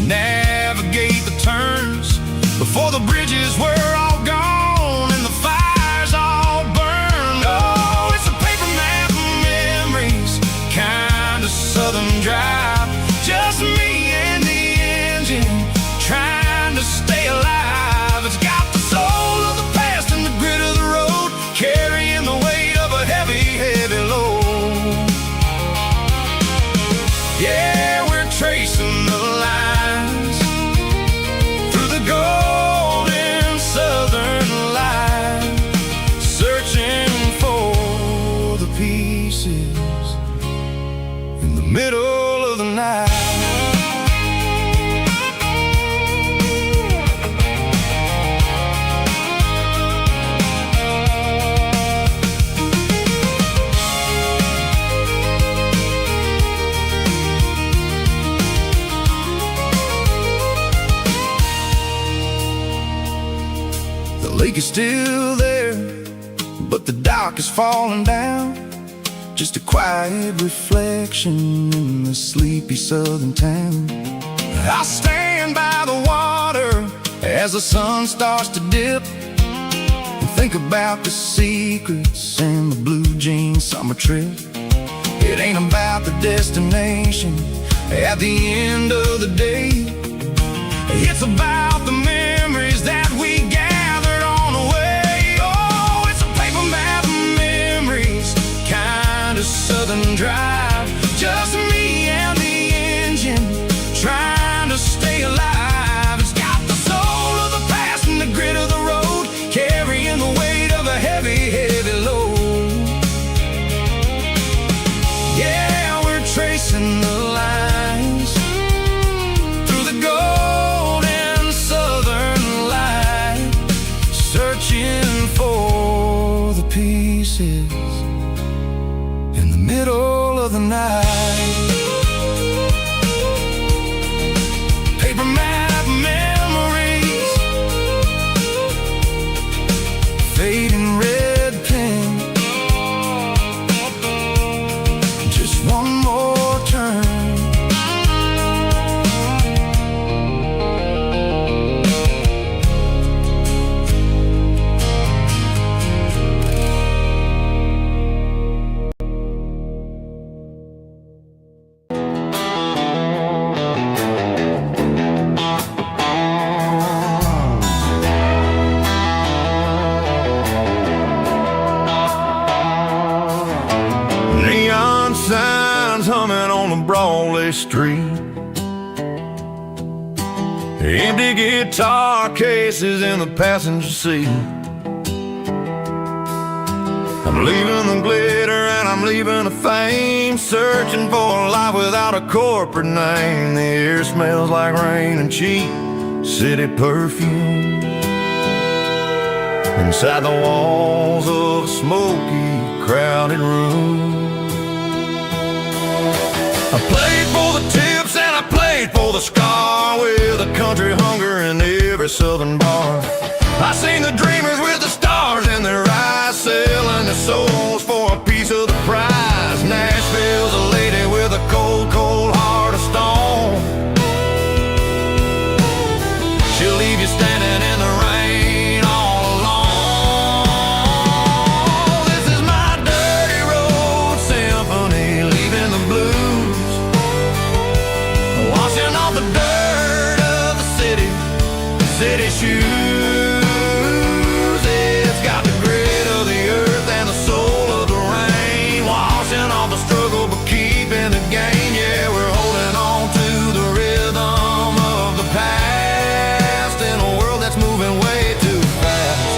navigate the turns before the bridges were all gone and the fires all burned. Oh, it's a paper map of memories, kind of southern drive, just me and the engine trying to stay alive. It's got the soul of the past and the grit of the road, carrying the weight of a heavy, heavy load. Yeah, we're tracing the line peak is still there, but the dock is falling down. Just a quiet reflection in the sleepy southern town. I stand by the water as the sun starts to dip, and think about the secrets and the blue jean summer trip. It ain't about the destination at the end of the day. It's about the memories that we gathered on the way. Oh, it's a paper map of memories, kind of southern drive. Just me and the engine, trying to stay alive. It's got the soul of the past and the grit of the road, carrying the weight of a heavy, heavy load. Yeah, we're tracing the lines through the golden southern light, searching for the pieces in the middle of the night. Paper map memories, fading red pen, just one more turn. Neon signs humming on the Broadway street, empty guitar cases in the passenger seat. I'm leaving the glitter and I'm leaving the fame, searching for a life without a corporate name. The air smells like rain and cheap city perfume inside the walls of a smoky, crowded room. I played for the tips and I played for the scar, with a country hunger in every southern bar. I seen the dreamers with the stars in their eyes, selling their souls for a piece of the prize. Nashville's a lady with a cold, cold heart of stone. She'll leave you standing in the rain all alone. This is my dirty road symphony, leaving the blues, washing off the dirt of the city shoes. It's got the grit of the earth and the soul of the rain, washing off the struggle but keeping the gain. Yeah, we're holding on to the rhythm of the past in a world that's moving way too fast.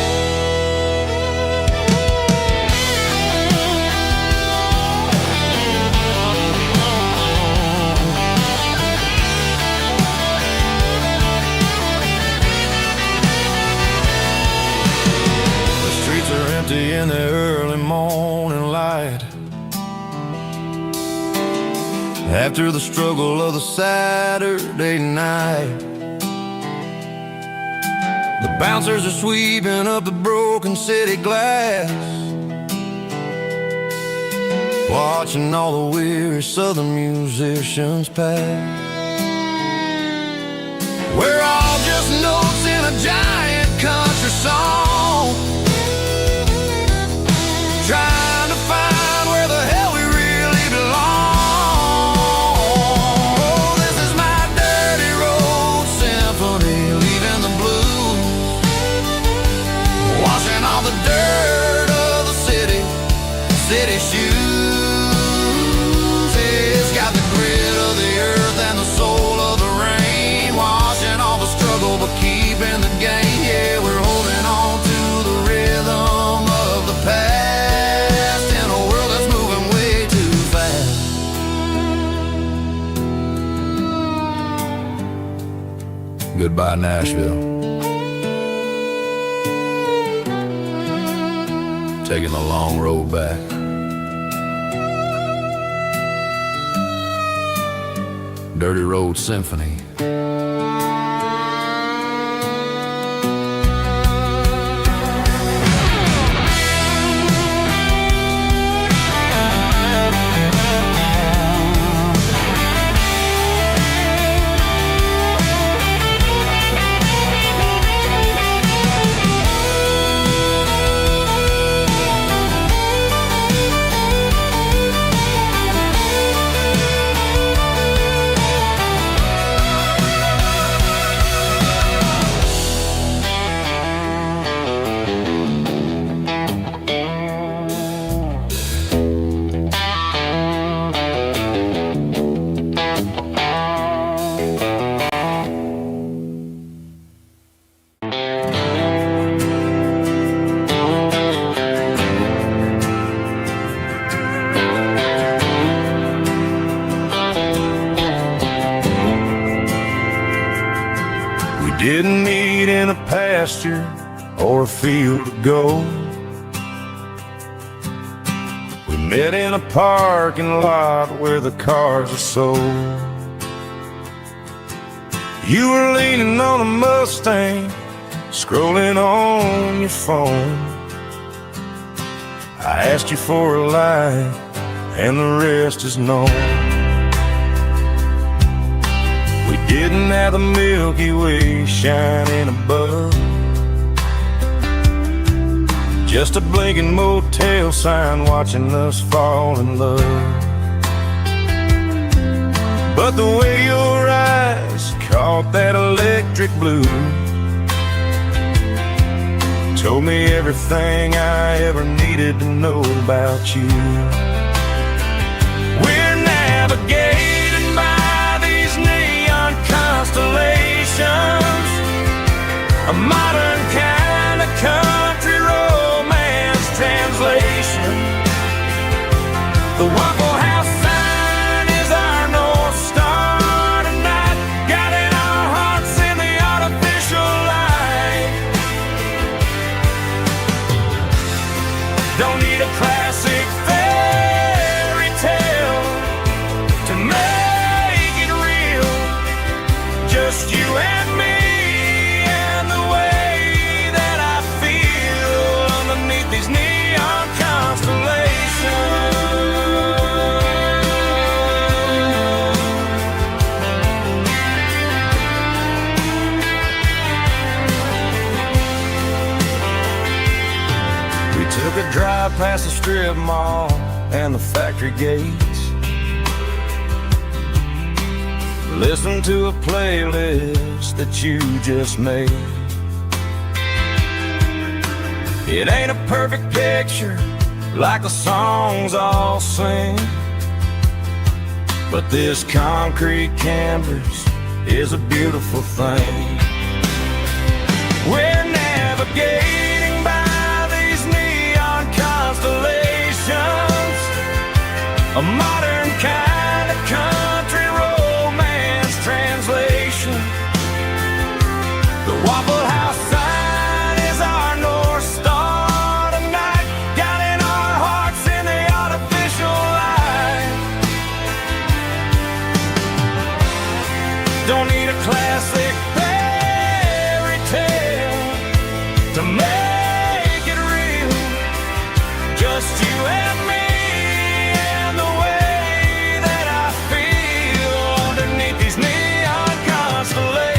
Empty in the early morning light, after the struggle of the Saturday night. The bouncers are sweeping up the broken city glass, watching all the weary southern musicians pass. We're all just notes in a giant country song, trying to find where the hell we really belong. Oh, this is my dirty road symphony, leaving the blues, washing all the dirt of the city shoes. It's got the grit of the earth and the soul of the rain, washing all the struggle but keeping the gain. Yeah, we're holding on to the rhythm of the past. Goodbye, Nashville. Taking the long road back. Dirty Road Symphony. Didn't meet in a pasture or a field of gold. We met in a parking lot where the cars are sold. You were leaning on a Mustang, scrolling on your phone. I asked you for a light, and the rest is known. We didn't have the Milky Way shining above, just a blinking motel sign watching us fall in love. But the way your eyes caught that electric blue told me everything I ever needed to know about you. We're navigating by these neon constellations, a modern kind of country romance translation. The Waffle House sign is our North Star tonight, guiding our hearts in the artificial light. Don't need a classic fairy tale to make it real, just you and me and the way that I feel underneath these neon constellations. We took a drive past the strip mall and the factory gates, listened to a playlist that you just made. It ain't a perfect picture like the songs all sing, but this concrete canvas is a beautiful thing. We're navigating by these neon constellations, a modern kind of country romance translation. The Waffle House sign is our North Star tonight, guiding our hearts in the artificial light. Don't need a classic fairy tale to make it real, just you and me and the way that I feel underneath these neon constellations.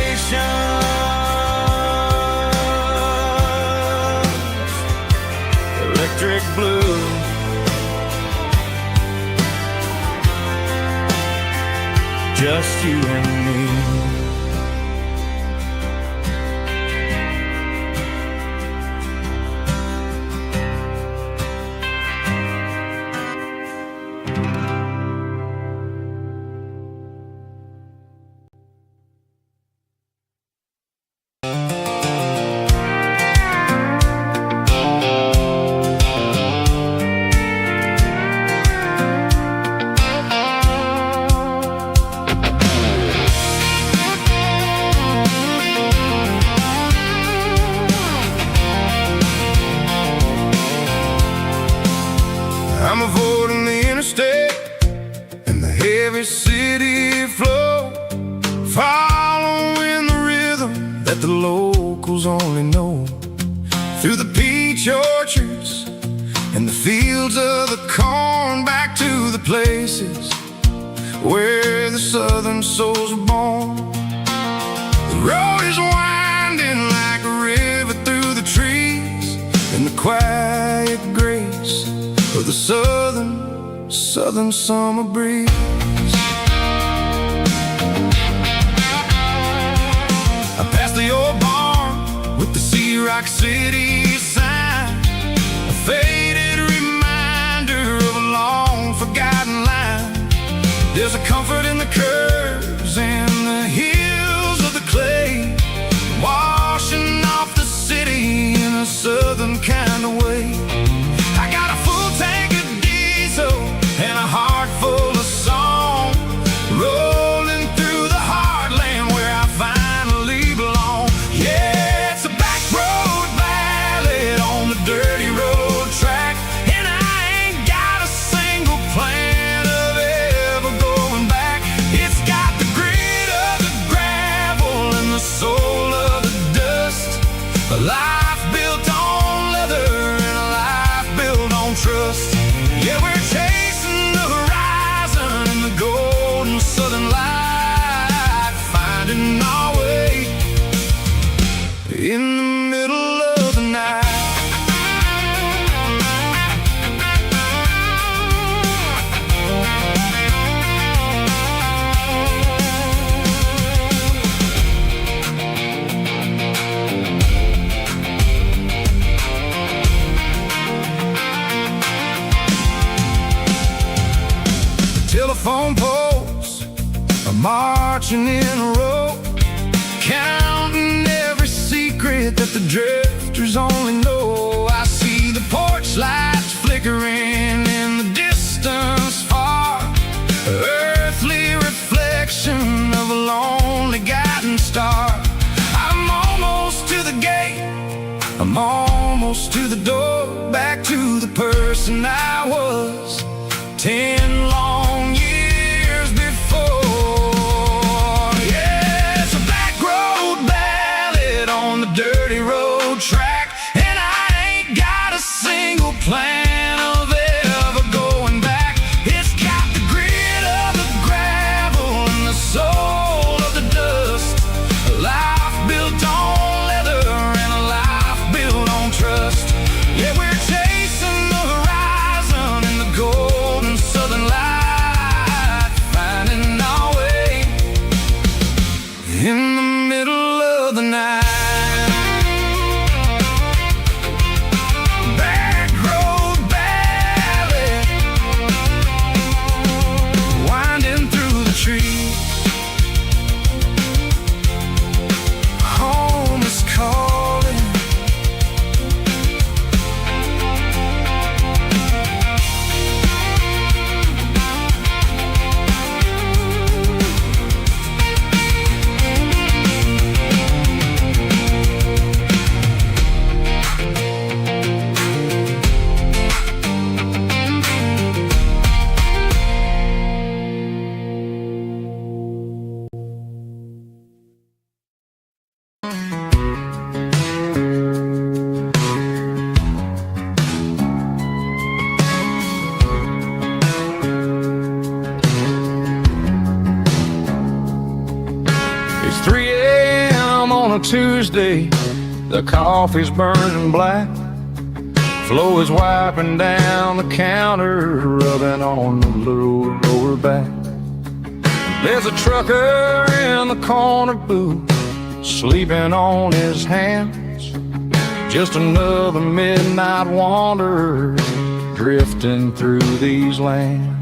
Electric blue, just you and me. I'm avoiding the interstate and the heavy city flow, following the rhythm that the locals only know. Through the peach orchards and the fields of the corn, back to the places where the southern souls were born. The road is winding like a river through the trees, and the quiet grace of the southern summer breeze. I passed the old barn with the Sea Rock City sign, a faded reminder of a long forgotten line. There's a comfort in the curves and the hills of the clay, washing off the city in a southern kind of way. I got a full tank of diesel and a heart full of song, rolling through the heartland where I finally belong. the drifters only know. I see the porch lights flickering in the distance far, earthly reflection of a lonely guiding star. I'm almost to the gate, I'm almost to the door, back to the person I was 10 long years before. Yeah, it's a backroad ballad on the dirty road track, and I ain't got a single plan of ever going back. It's got the grit of the gravel and the soul of the dust, a life built on leather and a life built on trust. Yeah, we're chasing the horizon in the golden southern light, finding our way in the middle of the night. Backroad ballad, winding through the trees. Home is calling. It's 3 a.m. on a Tuesday, the coffee's burning black, Flo is wiping down the counter, rubbing on the little lower back. There's a trucker in the corner booth, sleeping on his hands, just another midnight wanderer drifting through these lands.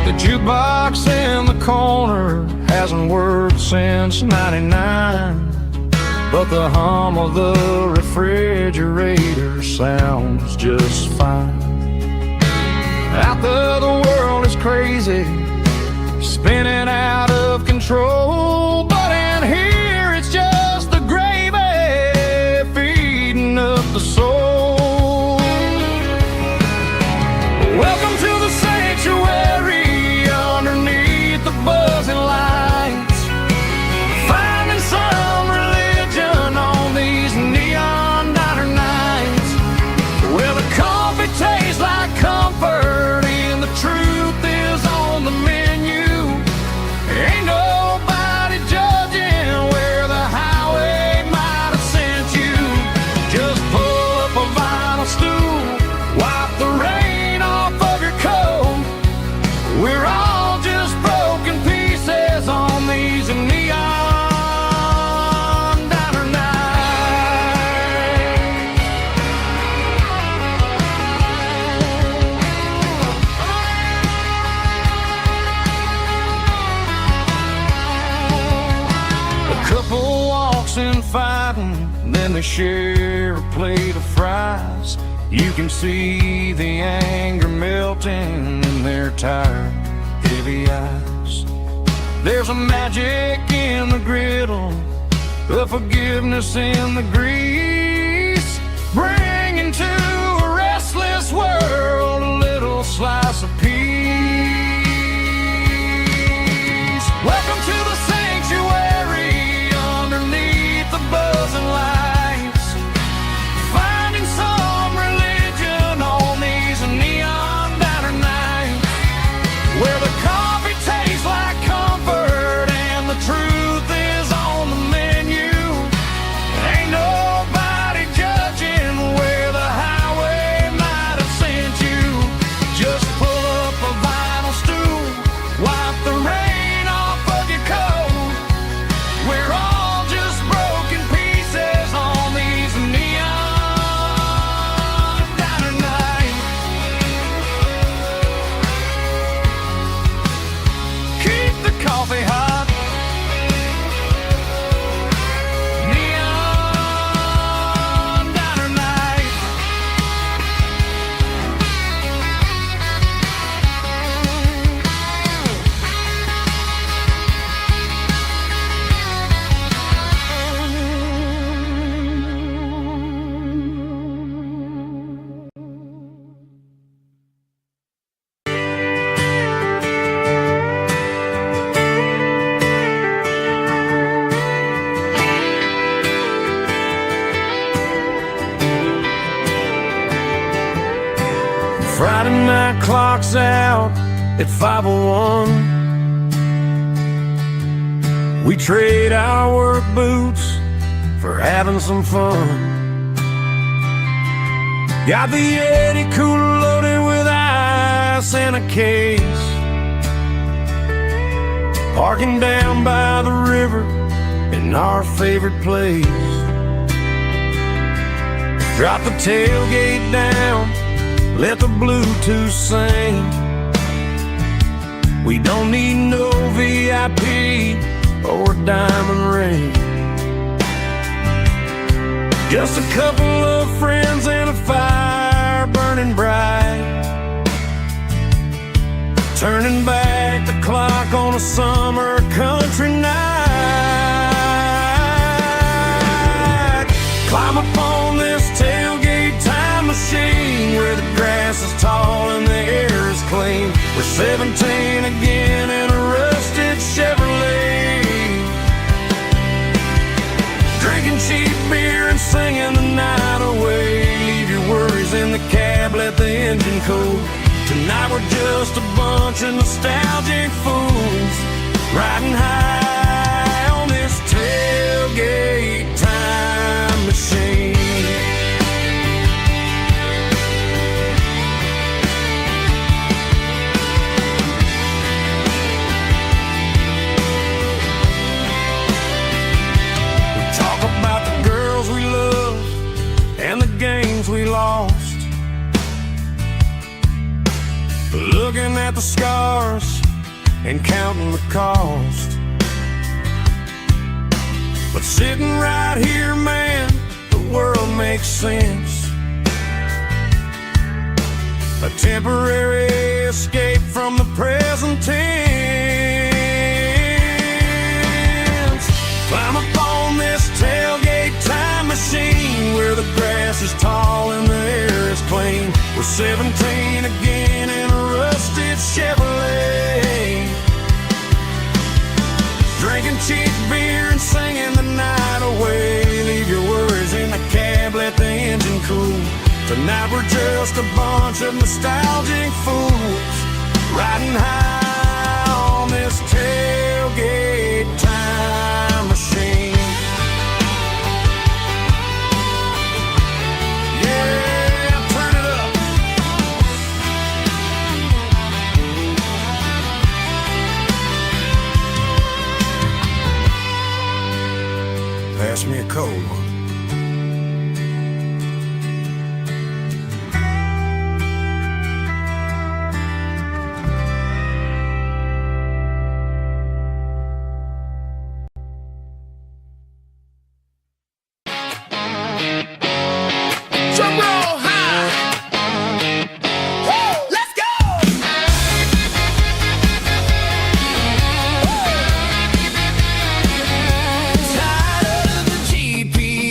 The jukebox in the corner hasn't worked since '99, but the hum of the refrigerator sounds just fine. Out there the world is crazy, spinning out of control, but in here it's just the gravy feeding up the soul. Welcome to the sanctuary underneath the buzzing lights, finding some religion on these neon diner nights, where the coffee tastes like comfort and the truth is on the menu. Ain't nobody judging where the highway might have sent you. Just pull up a vinyl stool, wipe the rain off of your coat. We're all just broken pieces on these neon diner nights. A couple walks in fighting, then they share a plate of fries. You can see the anger melting in their tired, heavy eyes. There's a magic in the griddle, a forgiveness in the grease, bringing to a restless world a little slice of peace. Welcome to the sanctuary underneath the buzzing lights, finding some religion on these neon diner nights, where the coffee tastes like comfort and the truth is on the menu. Ain't nobody judging where the highway might have sent you. Just pull clock's out at 5:01. We trade our work boots for having some fun. Got the Yeti cooler loaded with ice and a case, parking down by the river in our favorite place. Drop the tailgate down, let the Bluetooth sing. We don't need no VIP or a diamond ring. Just a couple of friends and a fire burning bright, turning back the clock on a summer country night. Climb up on this tailgate time machine where the grass is tall and the air is clean. We're 17 again in a rusted Chevrolet, drinking cheap beer and singing the night away. Leave your worries in the cab, let the engine cool. Tonight we're just a bunch of nostalgic fools, riding high on this tailgate time machine. We talk about the girls we love and the games we lost, looking at the scars and counting the cost. But sitting right here, man, the world makes sense. A temporary escape from the present tense. Climb up on this tailgate time machine where the grass is tall and the air is clean. We're 17 again in a rusted Chevrolet, drinking cheap beer and singing the night away. Leave your worries in the cab, let the engine cool. Tonight we're just a bunch of nostalgic fools, riding high on this tailgate time machine. Pass me a cold one. Drum roll high. Woo, let's go. Tired of the GPS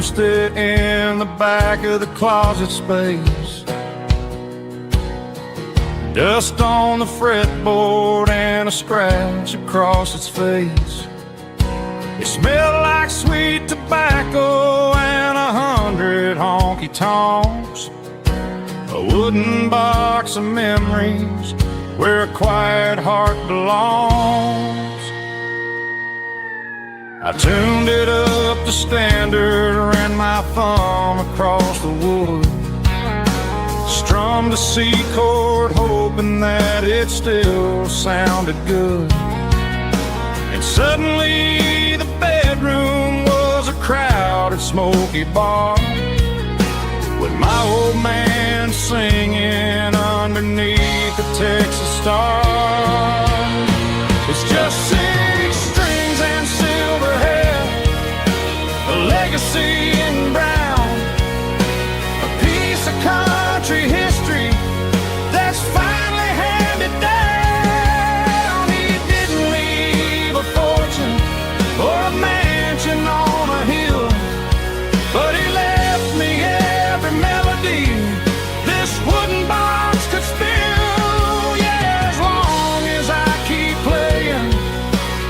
roosted in the back of the closet space. Dust on the fretboard and a scratch across its face. It smelled like sweet tobacco and 100 honky-tonks. A wooden box of memories where a quiet heart belongs. I tuned it up to standard, ran my thumb across the wood, strummed a C chord hoping that it still sounded good. And suddenly the bedroom was a crowded smoky bar, with my old man singing underneath the Texas star. It's just 6 strings and silver hair, a legacy in brown, a piece of country history that's finally handed down. He didn't leave a fortune or a mansion on a hill, but he left me every melody this wooden box could spill. Yeah, as long as I keep playing,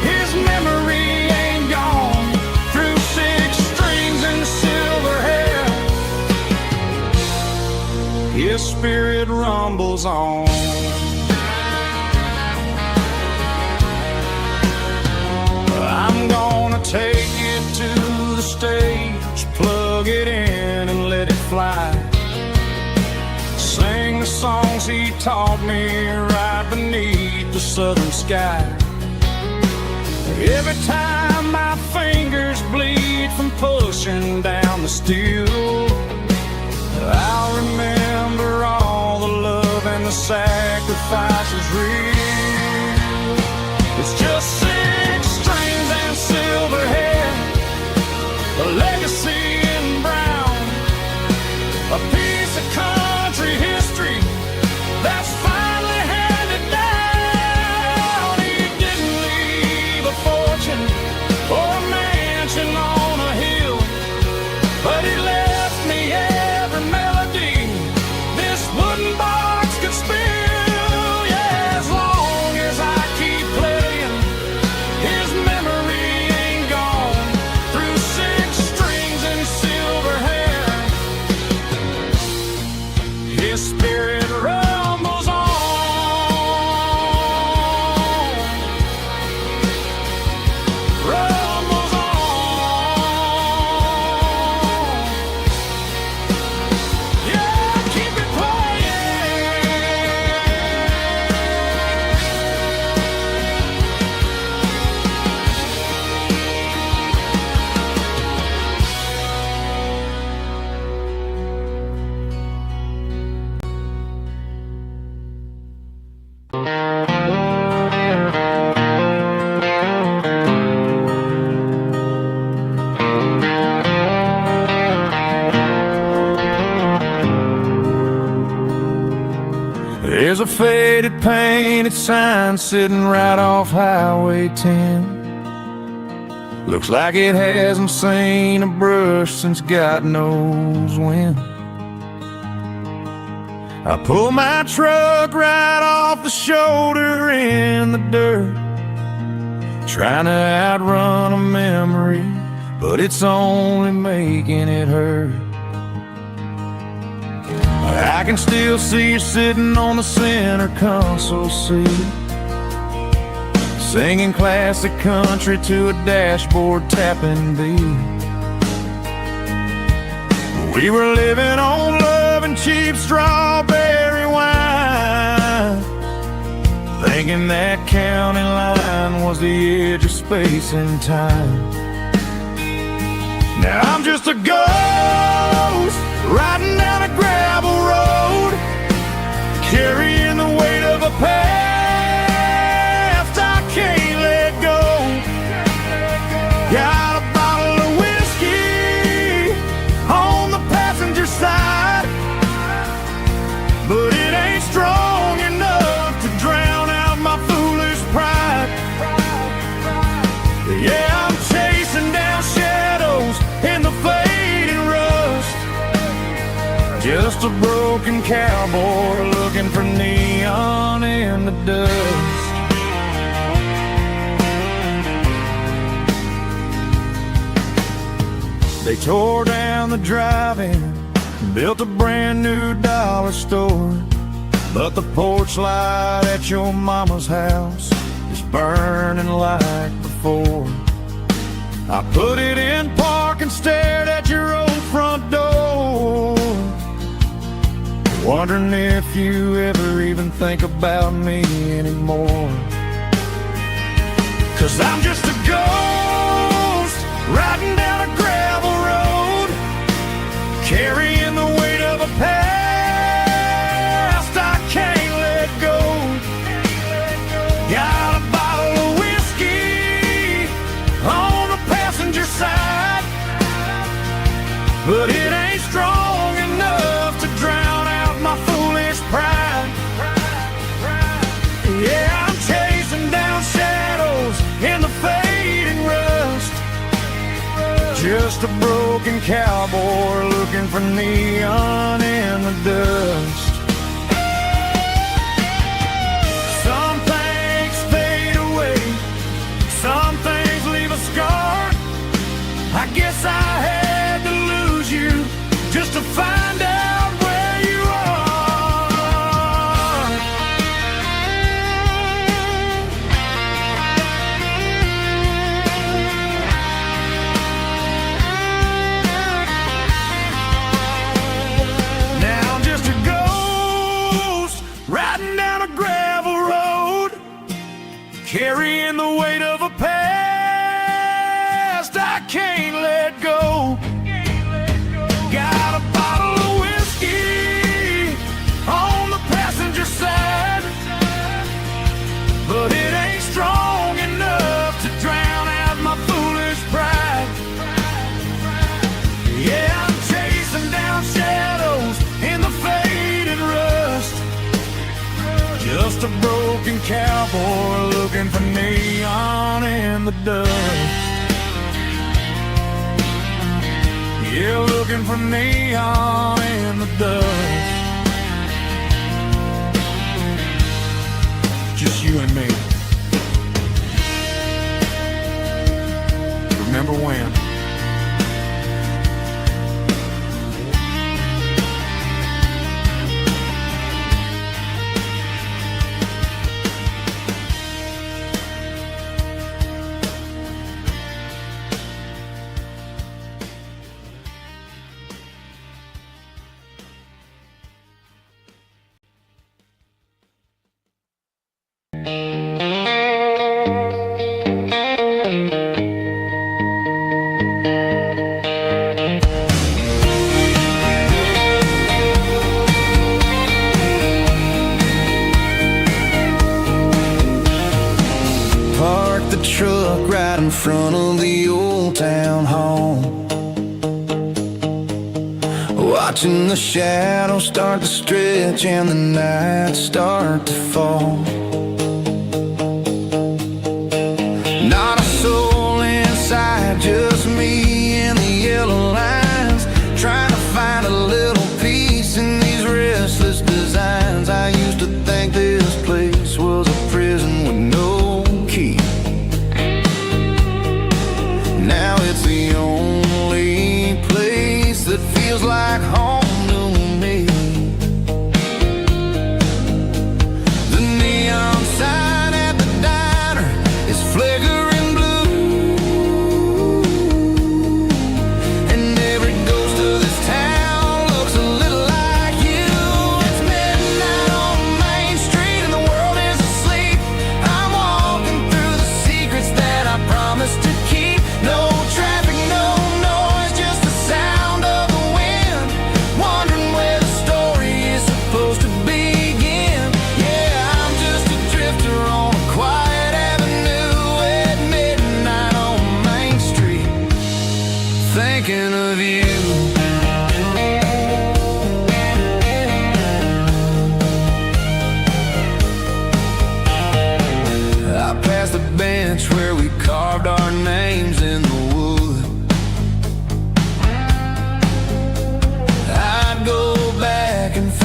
his memory ain't gone. Through 6 strings and silver hair, his spirit rumbles on. I'm gonna take it to the stage, plug it in and let it fly. Sing the songs he taught me right beneath the southern sky. Every time my fingers bleed from pushing down the steel, I'll remember all the love and the sacrifices real. It's just 6 strings and silver hair, a legacy in brown, a piece of country history that's finally handed down. He didn't leave a fortune or a mansion on a hill, but he left me every melody this wooden box could spill. Yeah, as long as I keep playing, his memory ain't gone. Through 6 strings and silver hair, his spirit rumbles on. Rumbles on. Yeah, keep it playing. There's a faded painted sign sitting right off Highway 10. Looks like it hasn't seen a brush since God knows when. I pull my truck right off the shoulder in the dirt, trying to outrun a memory, but it's only making it hurt. I can still see you sitting on the center console seat, singing classic country to a dashboard tapping beat. We were living on love and cheap strawberry wine, thinking that county line was the edge of space and time. Now I'm just a ghost riding down a gravel road, carrying the weight of a past I can't let go. Got a bottle of whiskey on the passenger side, but it ain't strong enough to drown out my foolish pride. Yeah, I'm chasing down shadows in the faded Just a broken cowboy looking for neon in the dust. They tore down the drive-in, built a brand new dollar store, but the porch light at your mama's house is burning like before. I put it in park and stared at your old front door, wondering if you ever even think about me anymore. 'Cause I'm just a ghost riding down a gravel road, carrying the weight of a past I can't let go. Got a bottle of whiskey on the passenger side, but it ain't strong enough to drown out my foolish pride. Yeah, I'm chasing down shadows in the fading rust, just a broken cowboy looking for neon in the dust. Some things fade away, some things leave a scar. I guess I had to lose you just to find out where you are. Now I'm just a ghost riding down a gravel road, carrying the weight of a past I can't let go. Got a bottle of whiskey on the passenger side, but it ain't strong enough to drown out my foolish pride. Yeah, I'm chasing down shadows in the fading rust, just a broken cowboy looking for neon in the dust. Yeah, looking for neon in the dust. Just you and me. Remember when? Parked the truck right in front of the old town hall, watching the shadows start to stretch and the night start to fall. Not a soul inside, just me and the yellow lines, trying to find a little peace in these restless designs. I used to think this place was a prison with no key. Now it's the only place that feels like home to me. The neon sign at the diner is flickering blue, and every ghost of this town looks a little like you. It's midnight on Main Street and the world is asleep. I'm walking through the secrets that I promised to keep. No traffic, no noise, just the sound of the wind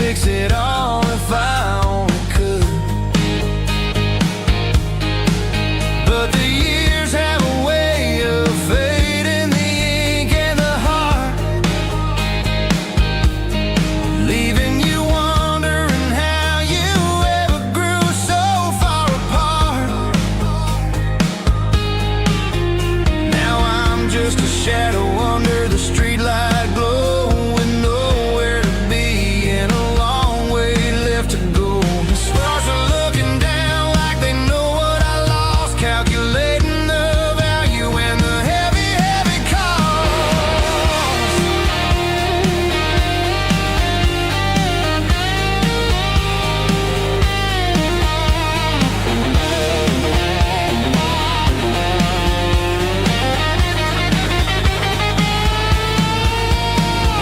fix it all if I only could. But the years have a way of fading the ink and the heart, leaving you wondering how you ever grew so far apart. Now I'm just a shadow under the streetlight glow, with nowhere to be and a long way left to go. The stars are looking down like they know what I lost, calculating the value and the heavy, heavy cost.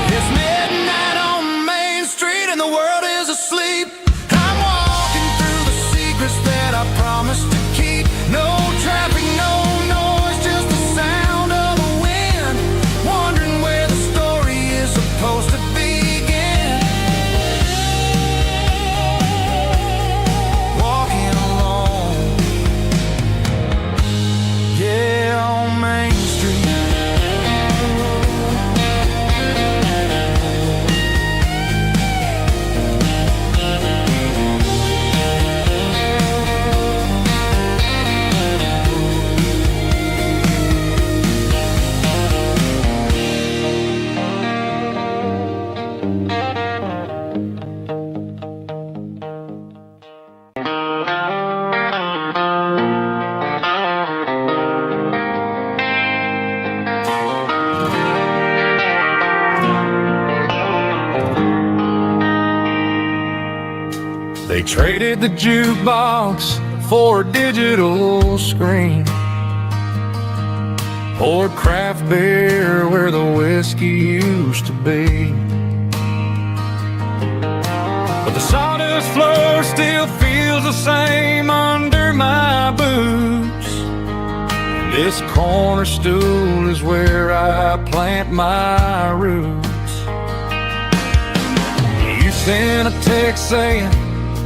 It's midnight on Main Street and the world is asleep. I'm walking through the secrets that I promised to keep. No traffic, no noise, just the sound of the wind. Wondering where the story is supposed to begin. Walking alone, yeah, on Main Street. They traded the jukebox for a digital screen, poured craft beer where the whiskey used to be. But the sawdust floor still feels the same under my boots. This corner stool is where I plant my roots. You sent a text saying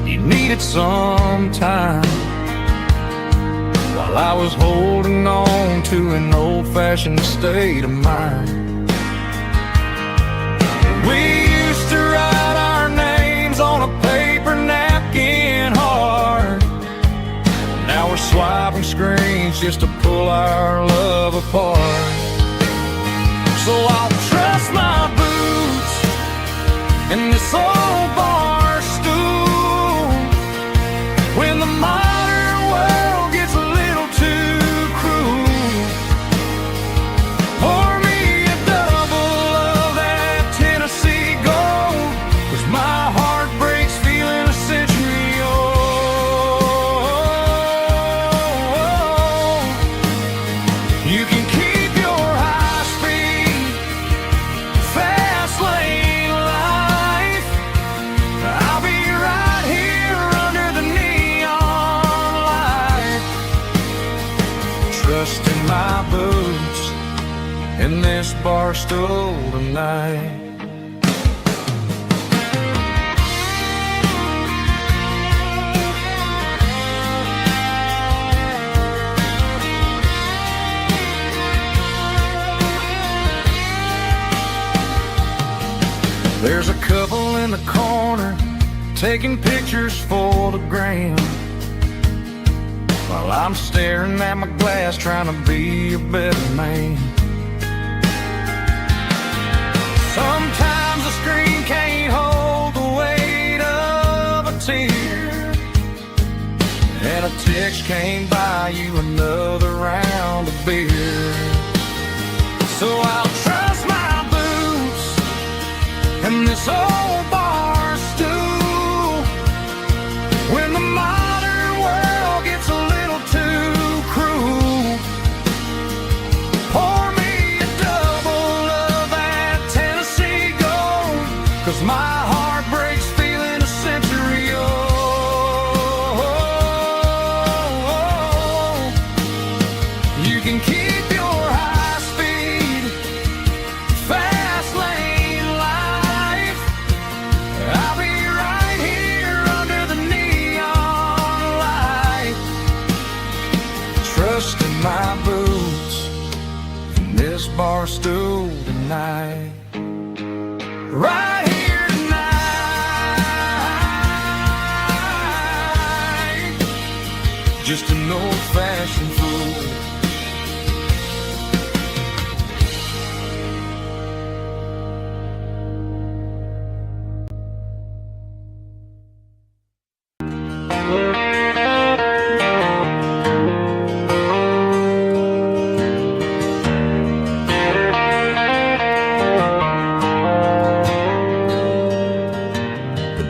you needed some time, while I was holding on to an old-fashioned state of mind. We used to write our names on a paper napkin hard. Now we're swiping screens just to pull our love apart. So I'll trust my boots and this old bar stool when the modern world gets a little too cruel. Pour me a double of that Tennessee Gold, 'cause my heart breaks feeling a century old. You can keep your high-speed, fast lane life. I'll be right here under the neon light, trusting my boots in this bar stool tonight. There's a couple in the corner taking pictures for the gram, while I'm staring at my glass trying to be a better man. Sometimes the screen can't hold the weight of a tear, and a text can't buy you another round of beer. So I'll trust my boots and this old bar stool when the modern world gets a little too cruel. Pour me a double of that Tennessee Gold, 'cause my heart breaks feeling a century old. You can keep your high-speed, fast lane life. I'll be right here tonight. Just an old-fashioned fool.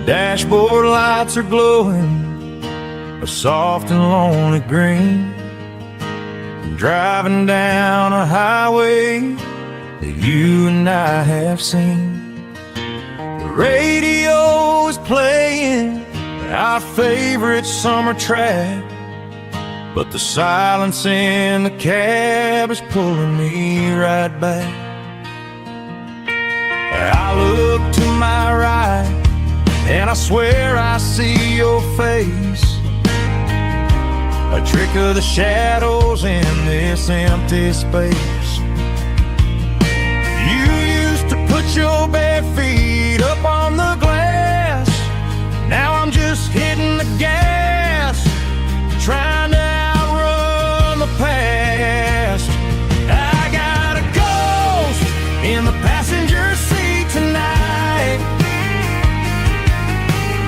Dashboard lights are glowing a soft and lonely green. I'm driving down a highway that you and I have seen. The radio is playing our favorite summer track, but the silence in the cab is pulling me right back. I look to my right and I swear I see your face, a trick of the shadows in this empty space. You used to put your bare feet up on the glass. Now I'm just hitting the gas, trying to outrun the past. I got a ghost in the passenger seat tonight,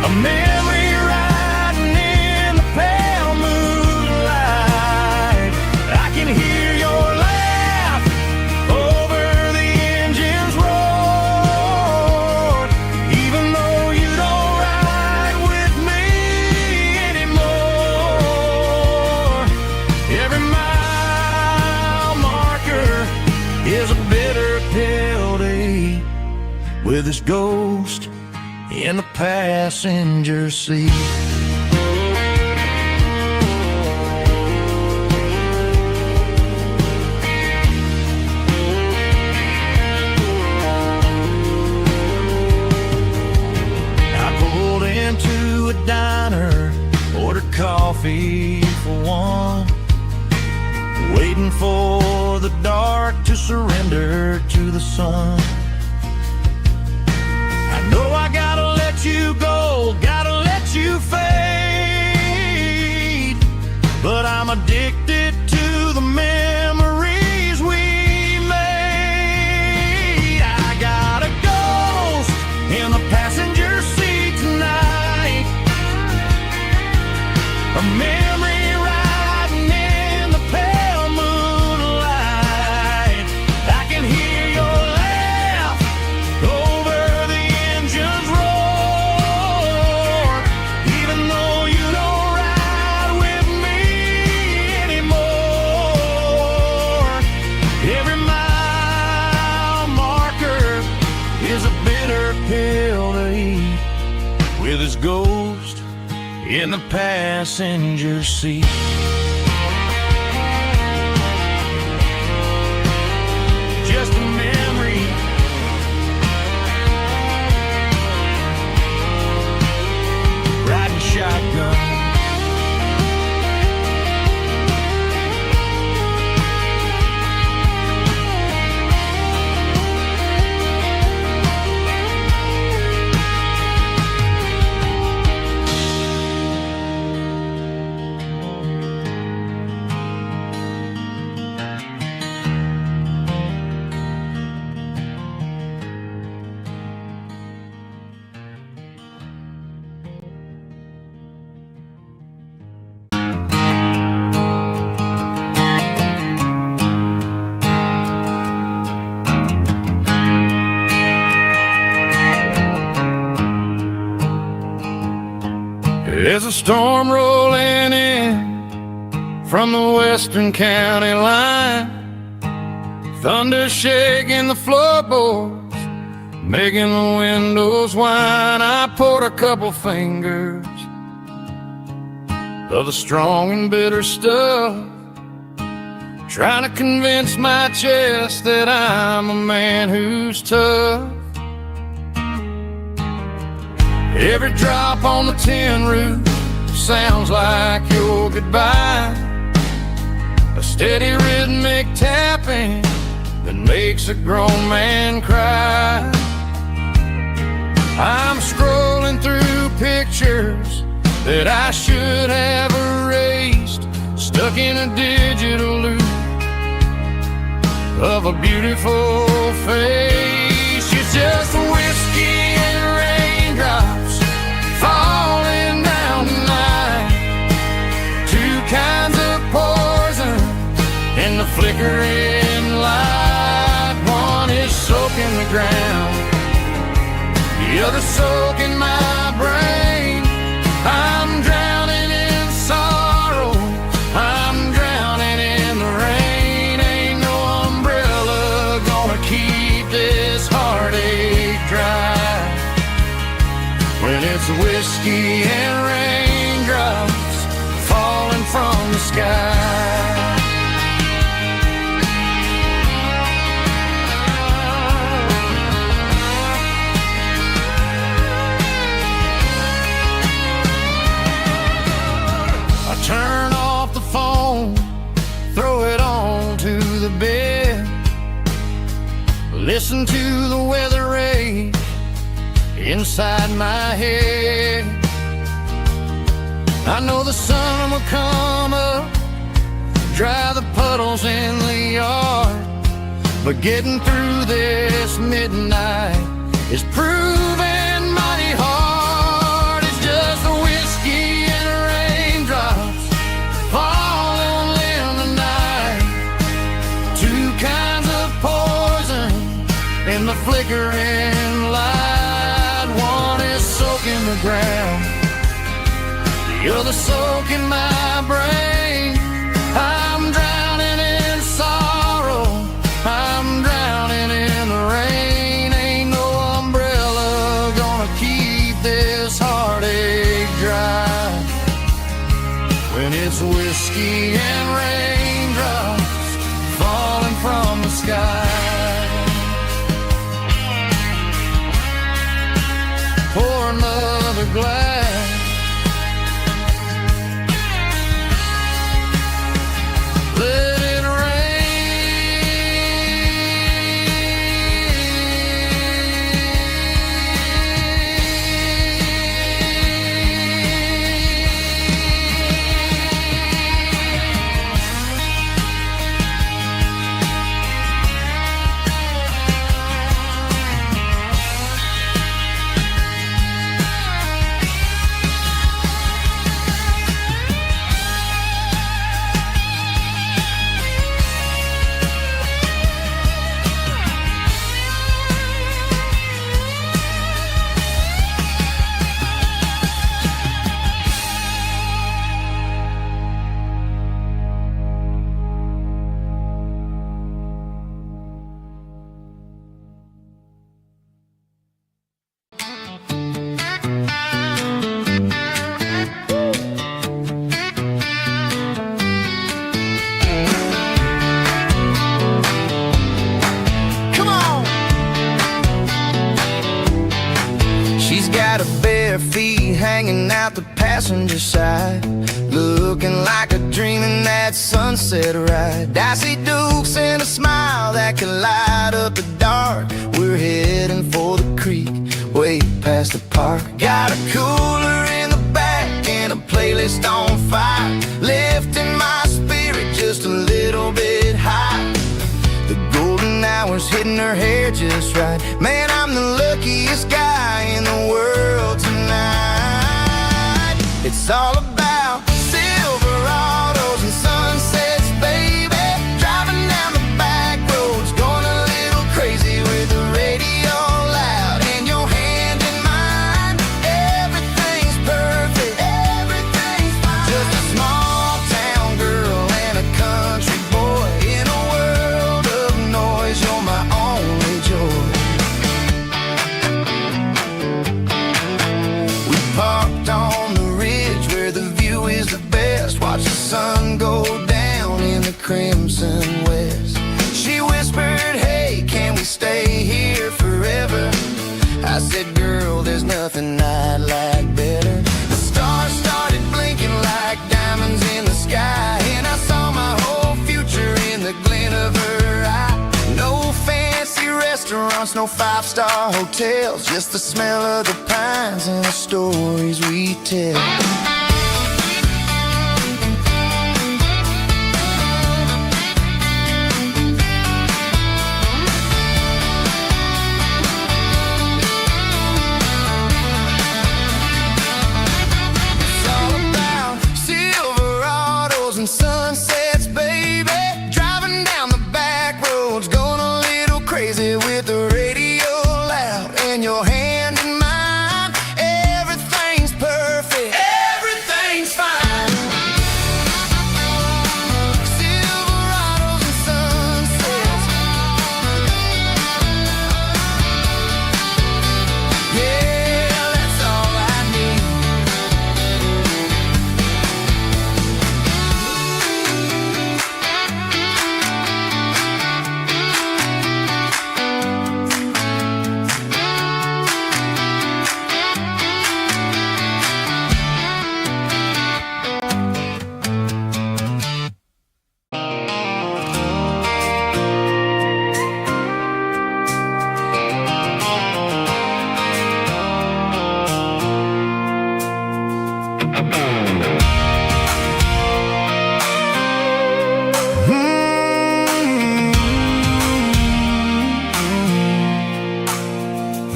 a memory riding in the pale moonlight. I can hear your laugh over the engine's roar, even though you don't ride with me anymore. Every mile marker is a bitter pill to eat with this ghost in the passenger seat. I pulled into a diner, ordered coffee for one, waiting for the dark to surrender to the sun. I gotta let you go, gotta let you fade, but I'm addicted to the memories we made. I got a ghost in the passenger seat tonight, a memory riding in the pale moonlight. I can hear your laugh over the engine's roar, even though you don't ride with me anymore. Every mile marker is a bitter pill to eat with his ghost in the passenger seat. Just a memory, riding shotgun. There's a storm rolling in from the western county line, thunder shaking the floorboards, making the windows whine. I poured a couple fingers of the strong and bitter stuff, trying to convince my chest that I'm a man who's tough. Every drop on the tin roof sounds like your goodbye, a steady rhythmic tapping that makes a grown man cry. pictures that I should have erased, stuck in a digital loop of a beautiful face. It's just whiskey and raindrops falling down tonight, two kinds of poison in the flickering light. One is soaking the ground, the other soaking my brain. I'm drowning in sorrow, I'm drowning in the rain. Ain't no umbrella gonna keep this heartache dry when it's whiskey and raindrops falling from the sky. Turn off the phone, throw it on to the bed, listen to the weather rage inside my head. I know the sun will come up, dry the puddles in the yard, but getting through this midnight is proving mighty hard. It's just a whiskey and raindrops falling in the night, two kinds of poison in the flickering light. One is soaking the ground, the other soaking my brain. I'm drowning in sorrow, I'm drowning in the rain. Ain't no umbrella gonna keep this heartache dry when it's whiskey and raindrops falling from the sky. Pour another glass, let it hanging out the passenger side, looking like a dream in that sunset ride. I see Dukes and a smile that can light up the dark. We're heading for the creek, way past the park. Got a cooler in the back and a playlist on fire, lifting my spirit just a little bit high. The golden hour's hitting her hair just right. Man, I'm the luckiest guy in the world tonight. It's all about Silverados and sunsets, baby. Driving down the back roads, going a little crazy with the radio loud and your hand in mine. Everything's perfect, everything's fine. Just a small town girl and a country boy in a world of noise. You're my only joy. no five-star hotels, just the smell of the pines and the stories we tell. It's all about Silverados and sunsets, baby. Driving down the back roads, going a little crazy with the radio loud and your hand in mine. Everything's perfect, everything's fine. Silverados and sunsets, yeah, that's all I need.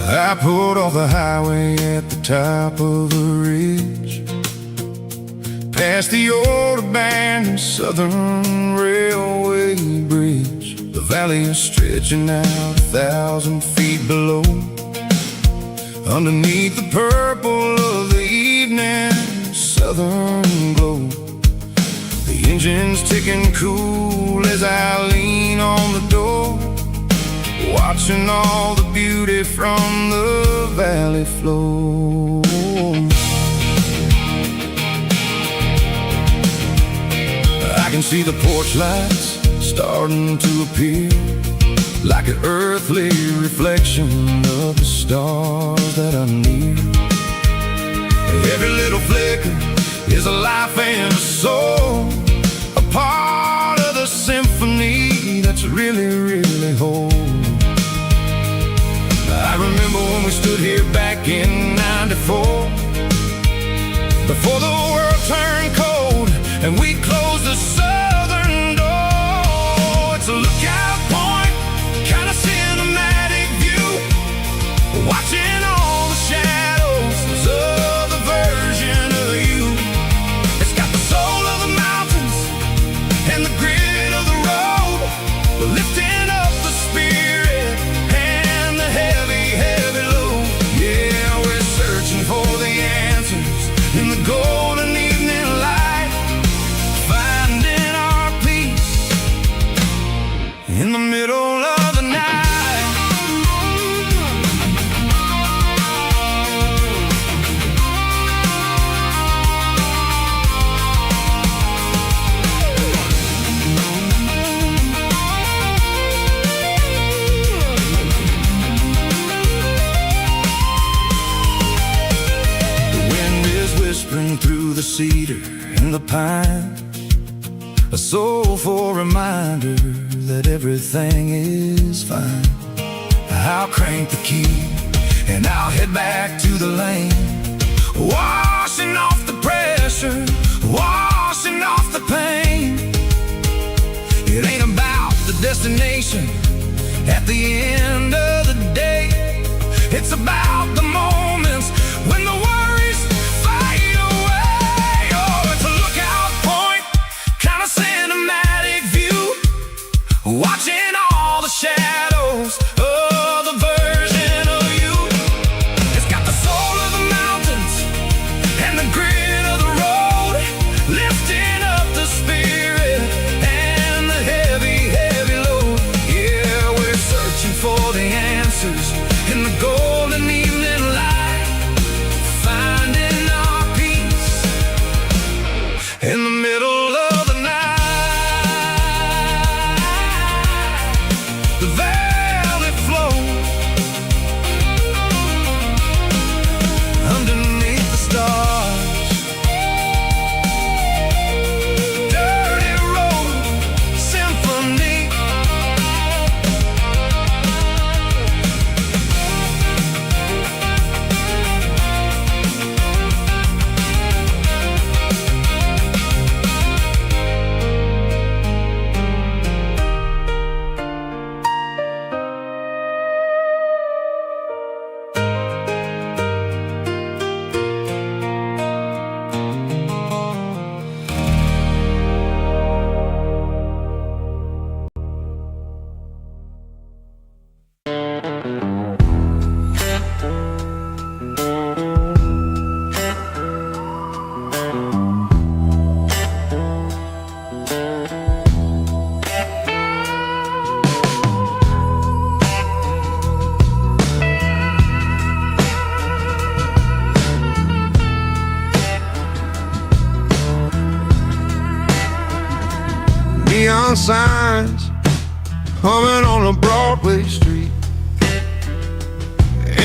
I pulled off the highway at the top of the ridge, past the old abandoned Southern Railway bridge. The valley is stretching out 1,000 feet below. Underneath the purple of the evening southern glow, the engine's ticking cool as I lean on the door, watching all the beauty from the valley flow. I can see the porch lights starting to appear, like an earthly reflection of the stars that are near. Every little flicker is a life and a soul, a part of the symphony that's really, really whole. I remember when we stood here back in '94, before the world turned cold and we closed the southern door. It's a lookout point, kind of cinematic view, watching all the shadows of the version of you. It's got the soul of the mountains and the grit of the road, lifting up the spirit and the heavy, heavy load. Yeah, we're searching for the answers in the golden evening light, finding our peace in the middle of the night. Whispering through the cedar and the pine, a soulful reminder that everything is fine. I'll crank the key and I'll head back to the lane, washing off the pressure, washing off the pain. It ain't about the destination at the end of the day, it's about the moments when the worries fade away. Oh, it's a lookout point, kind of cinematic view, watching all the shadows of the version of you. It's got the soul of the mountains and the grit of the road, lifting up the spirit and the heavy, heavy load. Yeah, we're searching for the answers in the golden evening humming on a Broadway street.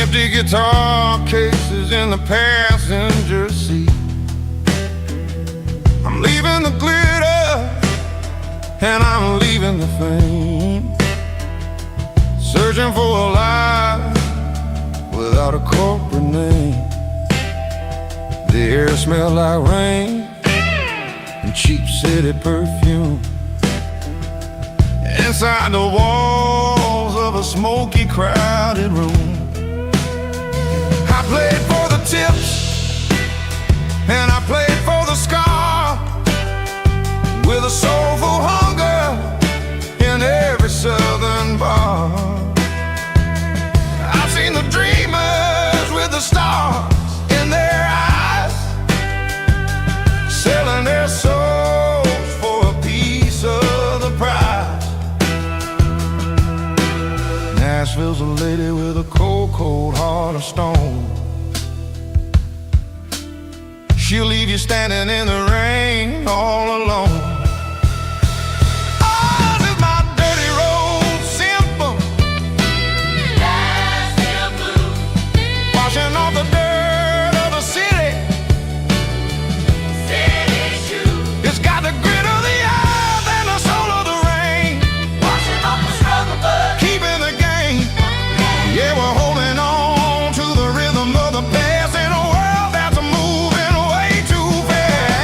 Empty guitar cases in the passenger seat. I'm leaving the glitter and I'm leaving the fame, searching for a life without a corporate name. The air smelled like rain and cheap city perfume. Inside the walls of a smoky, crowded room, I played for the tips and I played for the scar, with a soulful hunger in every southern bar. I've seen the dreamers with the stars in their eyes, selling their souls for a piece of the prize. Nashville's a lady with a cold, cold heart of stone. She'll leave you standing in the rain all alone. Oh, this is my dirty road symphony. Nashville blues, washing off the dirt of the city. City shoes. It's got the grit of the earth and the soul of the rain, washing off the struggle, but keeping the game. Yeah, we're holding on to the rhythm of the past in a world that's moving way too fast.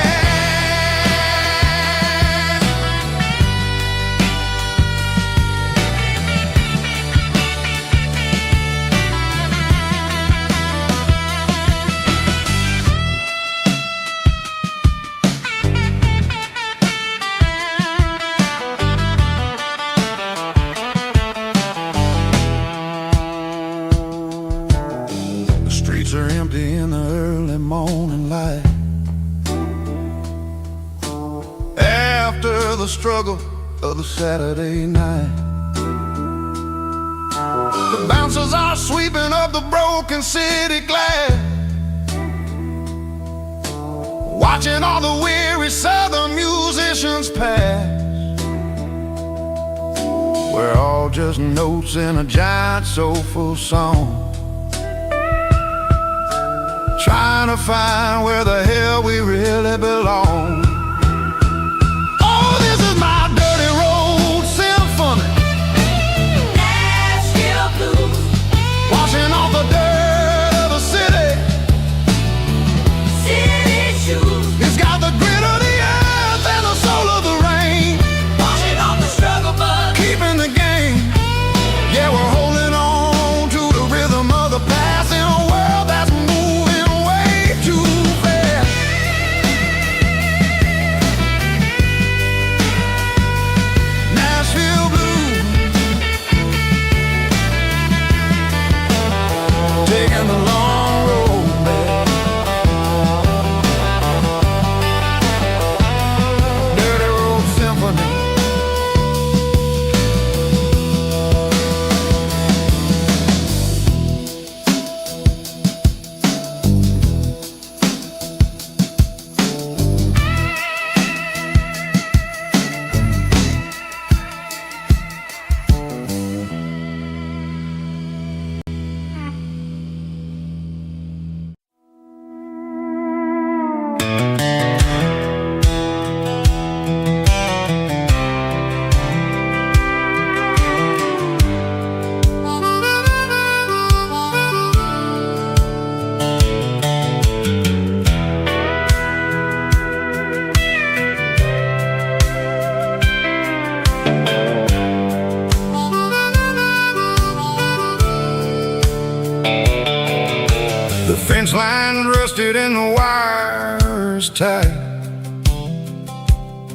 The streets are empty in the early morning light, after the struggle of the Saturday night. The bouncers are sweeping up the broken city glass, watching all the weary southern musicians pass. We're all just notes in a giant soulful song, trying to find where the hell we really belong. Oh, this is my dirty road symphony. Nashville blues, washing off the dirt of the city. City shoes. It's got the grit of the earth and the soul of the rain, washing off the struggle, but keeping the game. Yeah, we're holding on to the rhythm of the past in a world that's moving way too fast. Nashville blues, taking the long road back. Dirty road symphony. The fence line rusted and the wires tight,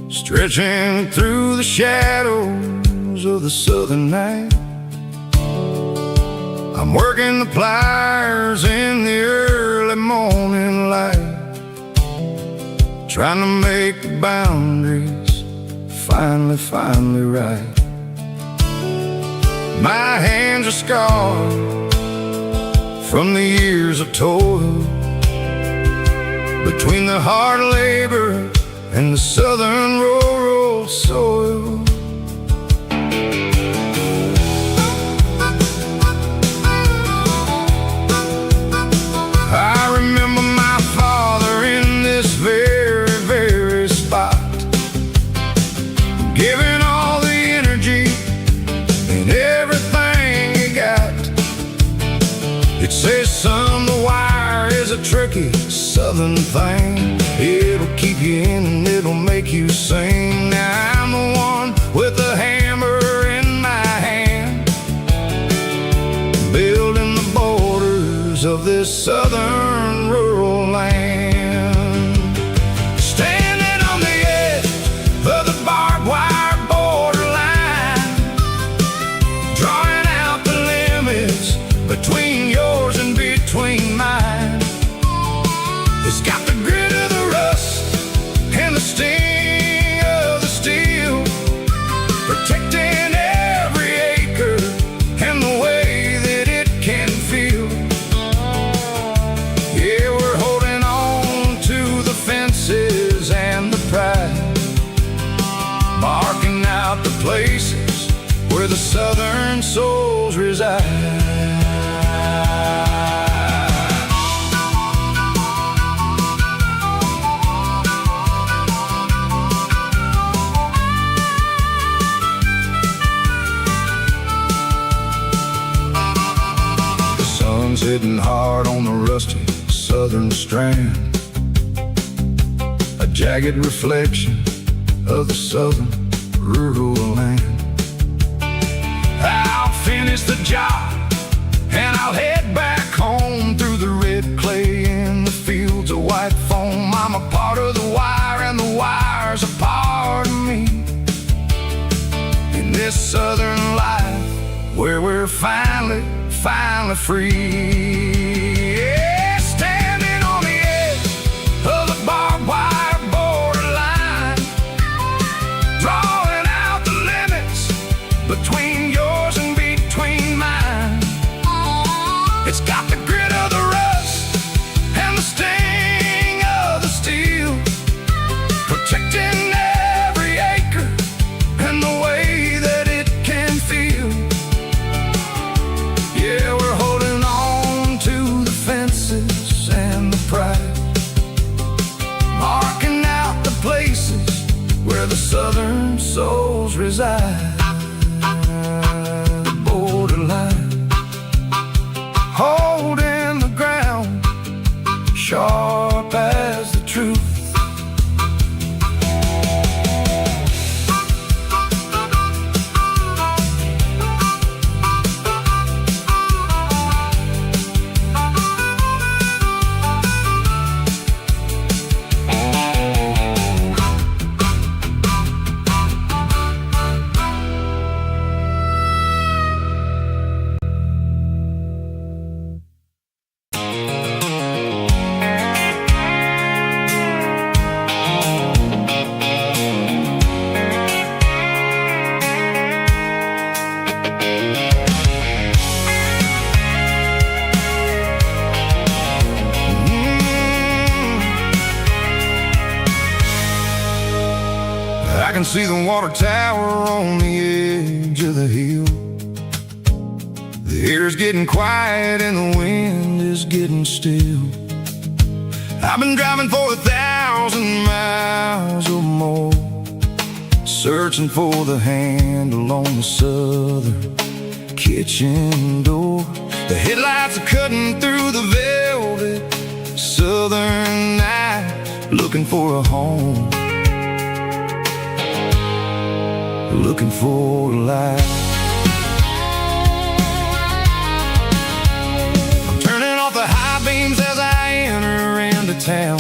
stretching through the shadows of the southern night. I'm working the pliers in the early morning light, trying to make the boundaries finally right. My hands are scarred from the years of toil, between the hard labor and the southern rural soil. It says, son, the wire is a tricky southern thing. It'll keep you in and it'll make you sing. Now I'm the one with the hammer in my hand, building the borders of this southern rural land. Standing on the edge of the barbed wire borderline, drawing out the limits between yours and between mine. It's got the grit of the rust and the sting of the steel, protecting every acre and the way that it can feel. Yeah, we're holding on to the fences and the pride, marking out the places where the southern souls reside. Hitting hard on the rusty southern strand, a jagged reflection of the southern rural land. I'll finish the job and I'll head back home through the red clay in the fields of white foam. I'm a part of the wire and the wire's a part of me, in this southern life where we're finally free. Yeah, standing on the edge of the barbed wire borderline, drawing out the limits between yours and between mine. It's got the grit of the rust and the sting of the steel, protecting every acre and the way that it can feel. Yeah, we're holding on to the fences and the pride, marking out the places where the southern souls reside. Borderline, holding the ground, sharp as the truth. I can see the water tower on the edge of the hill. The air's getting quiet and the wind is getting still. I've been driving for 1,000 miles or more, searching for the handle on the southern kitchen door. The headlights are cutting through the velvet southern night, looking for a home, looking for a life. I'm turning off the high beams as I enter into town,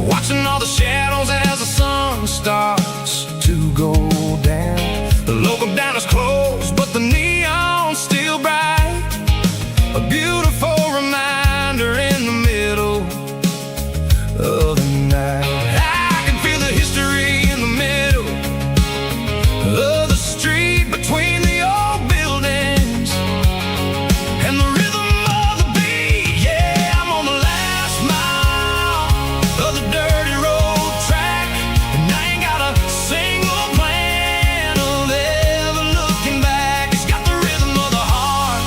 watching all the shadows as the sun starts to go down. The local diner's closed, but the neon's still bright, a beautiful reminder in the middle of the night. I can feel the history in the middle of the street, between the old buildings and the rhythm of the beat. Yeah, I'm on the last mile of the dirty road track, and I ain't got a single plan of ever looking back. It's got the rhythm of the heart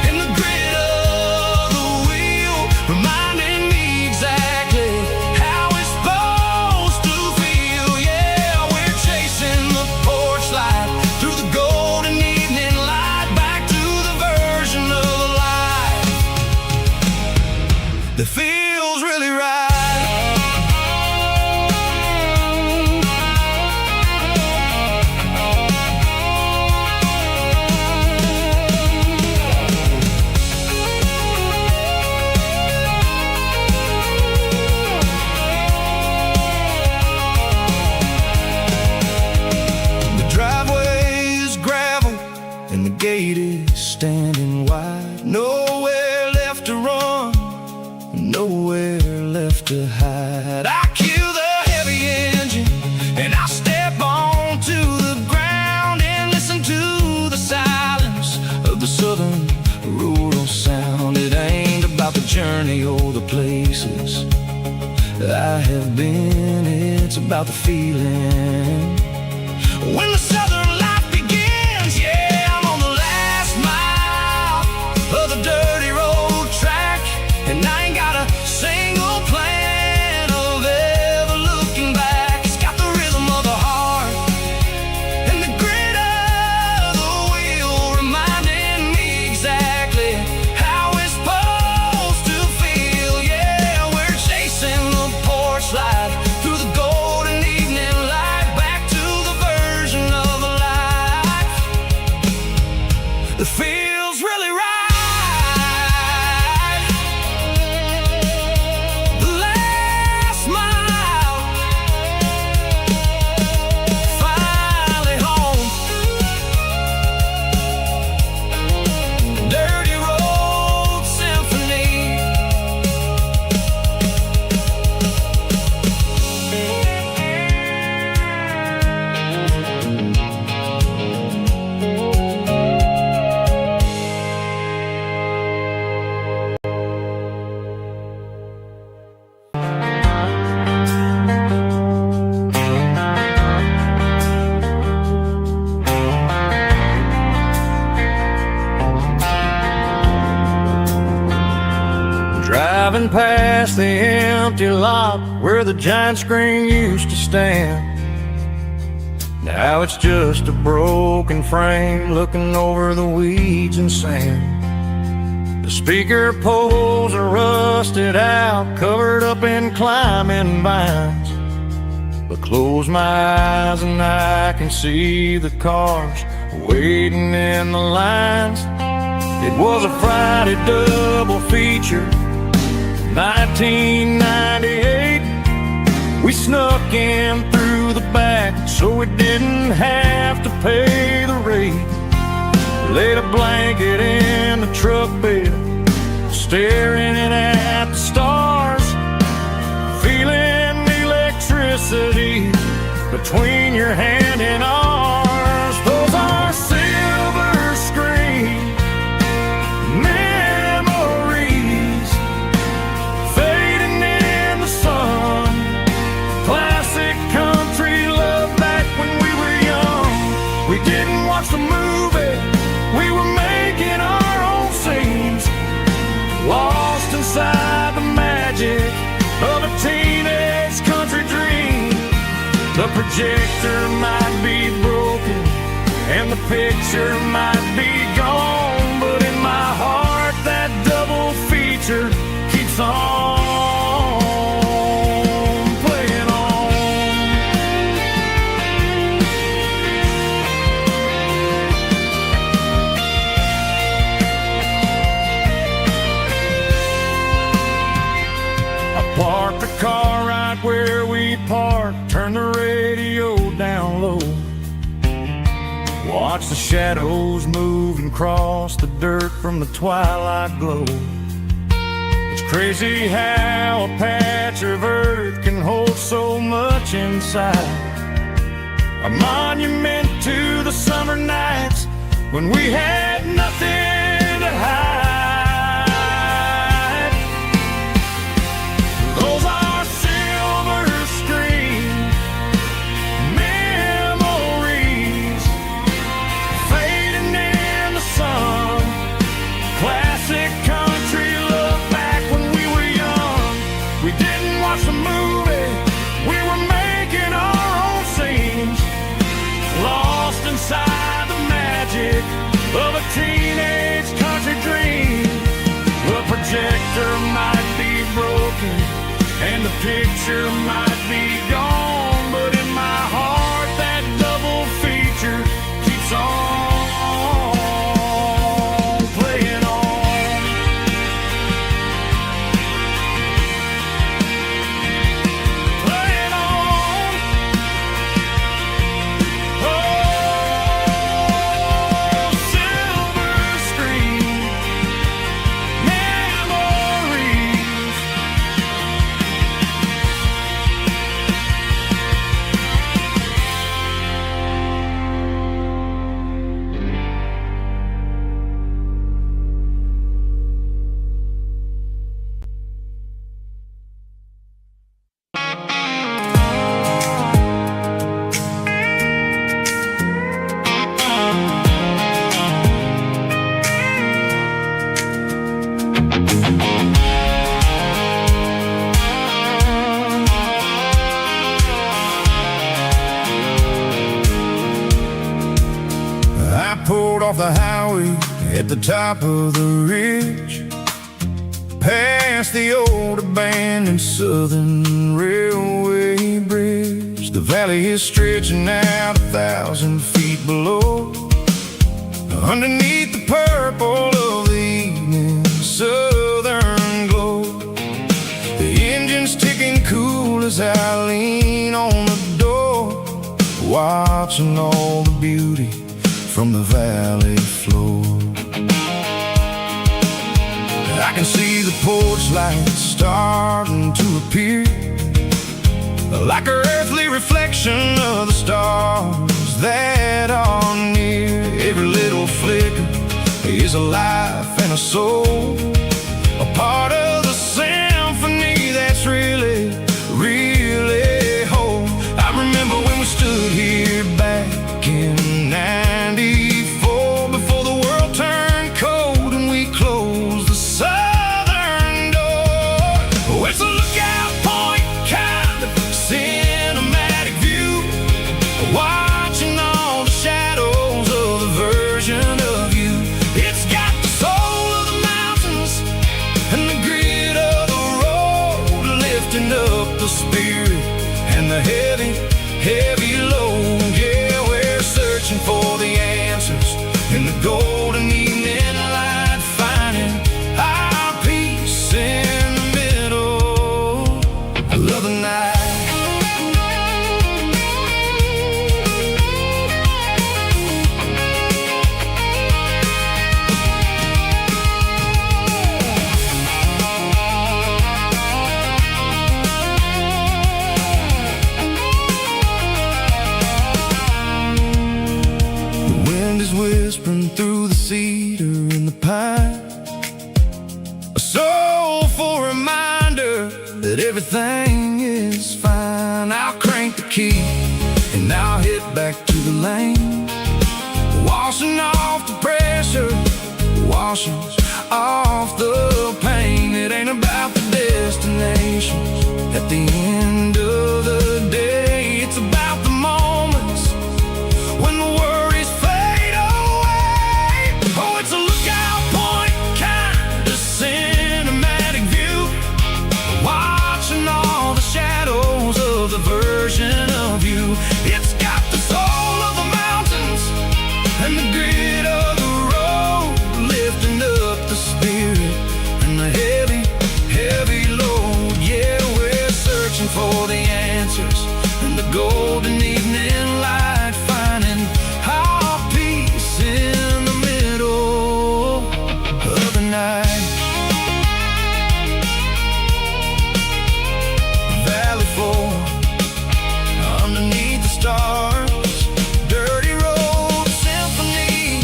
and the grit of that feels really right. The driveway is gravel and the gate is standing wide. Nowhere left to run, nowhere left to hide. I kill the heavy engine and I step onto the ground and listen to the silence of the southern rural sound. It ain't about the journey or the places I have been, it's about the feeling. When the southern life begins, yeah, I'm on the last mile of the dirty road track, and I ain't got a single plan of ever looking back. It's got the rhythm of the heart and the grit of the wheel, reminding me exactly how it's supposed to feel. Yeah, we're chasing the porch light through the golden evening light, back to the version of a life that feels really right. The last mile, finally home. Dirty road symphony. Driving past the empty lot where the giant screen used to stand. Now it's just a broken frame looking over the weeds and sand. The speaker poles are rusted out, covered up in climbing vines. But close my eyes and I can see the cars waiting in the lines. It was a Friday double feature, 1998. We snuck in through the back so we didn't have to pay the rate. Laid a blanket in the truck bed, staring at the stars, feeling the electricity between your hand and ours. Those are silver screen memories fading in the sun. Classic country love back when we were young. We didn't watch the movie, we were making our own scenes, lost inside the magic of a teenage country dream. The projector might be broken and the picture might be gone, but in my heart that double feature keeps on playing on. I parked the car right where we parked, turned the radio down low, watch the shadows move and cross the dirt from the twilight glow. It's crazy how a patch of earth can hold so much inside. A monument to the summer nights when we had nothing to hide. Those are silver screen memories fading in the sun. Classic country love back when we were young. We didn't watch the movie, we were making our own scenes, lost inside the magic of a teenage picture might be gone, but in my heart that double feature keeps on playing on. Playing on. Oh, silver screen memories. I pulled off the highway at the top of the ridge, past the old abandoned Southern Railway bridge. The valley is stretching out 1,000 feet below, underneath the purple of the evening southern glow. The engine's ticking cool as I lean on the door, watching all the beauty from the valley floor. I can see the porch lights starting to appear, like an earthly reflection of the stars that are near. Every little flicker is a life and a soul, a part of the symphony that's really, really whole. I remember when we stood here back in '94, before the world turned cold and we closed the southern door. Oh, it's a lookout point, kind of cinematic view, watching all the shadows of the version of you. It's got the soul of the mountains and the grit of the road, lifting up the spirit and the heavy, heavy load. Yeah, we're searching for the answers in the golden evening light, finding our peace in the middle of the night. The wind is whispering through the cedar and the pine, a soulful reminder that everything is fine. I'll crank the key and I'll hit back to the lane, washing off the pressure, washing off the pain. It ain't about the destinations at the end of the day, it's about the moments when the worries fade away. Oh, it's a lookout point, kind of cinematic view, watching all the shadows of the version of you. It's got the soul of the mountains and the grit of the road, lifting up the spirit and the heavy, heavy load. Yeah, we're searching for the answers in the golden evening light, finding our peace in the middle of the night. Valley floor, underneath the stars, dirty road symphony.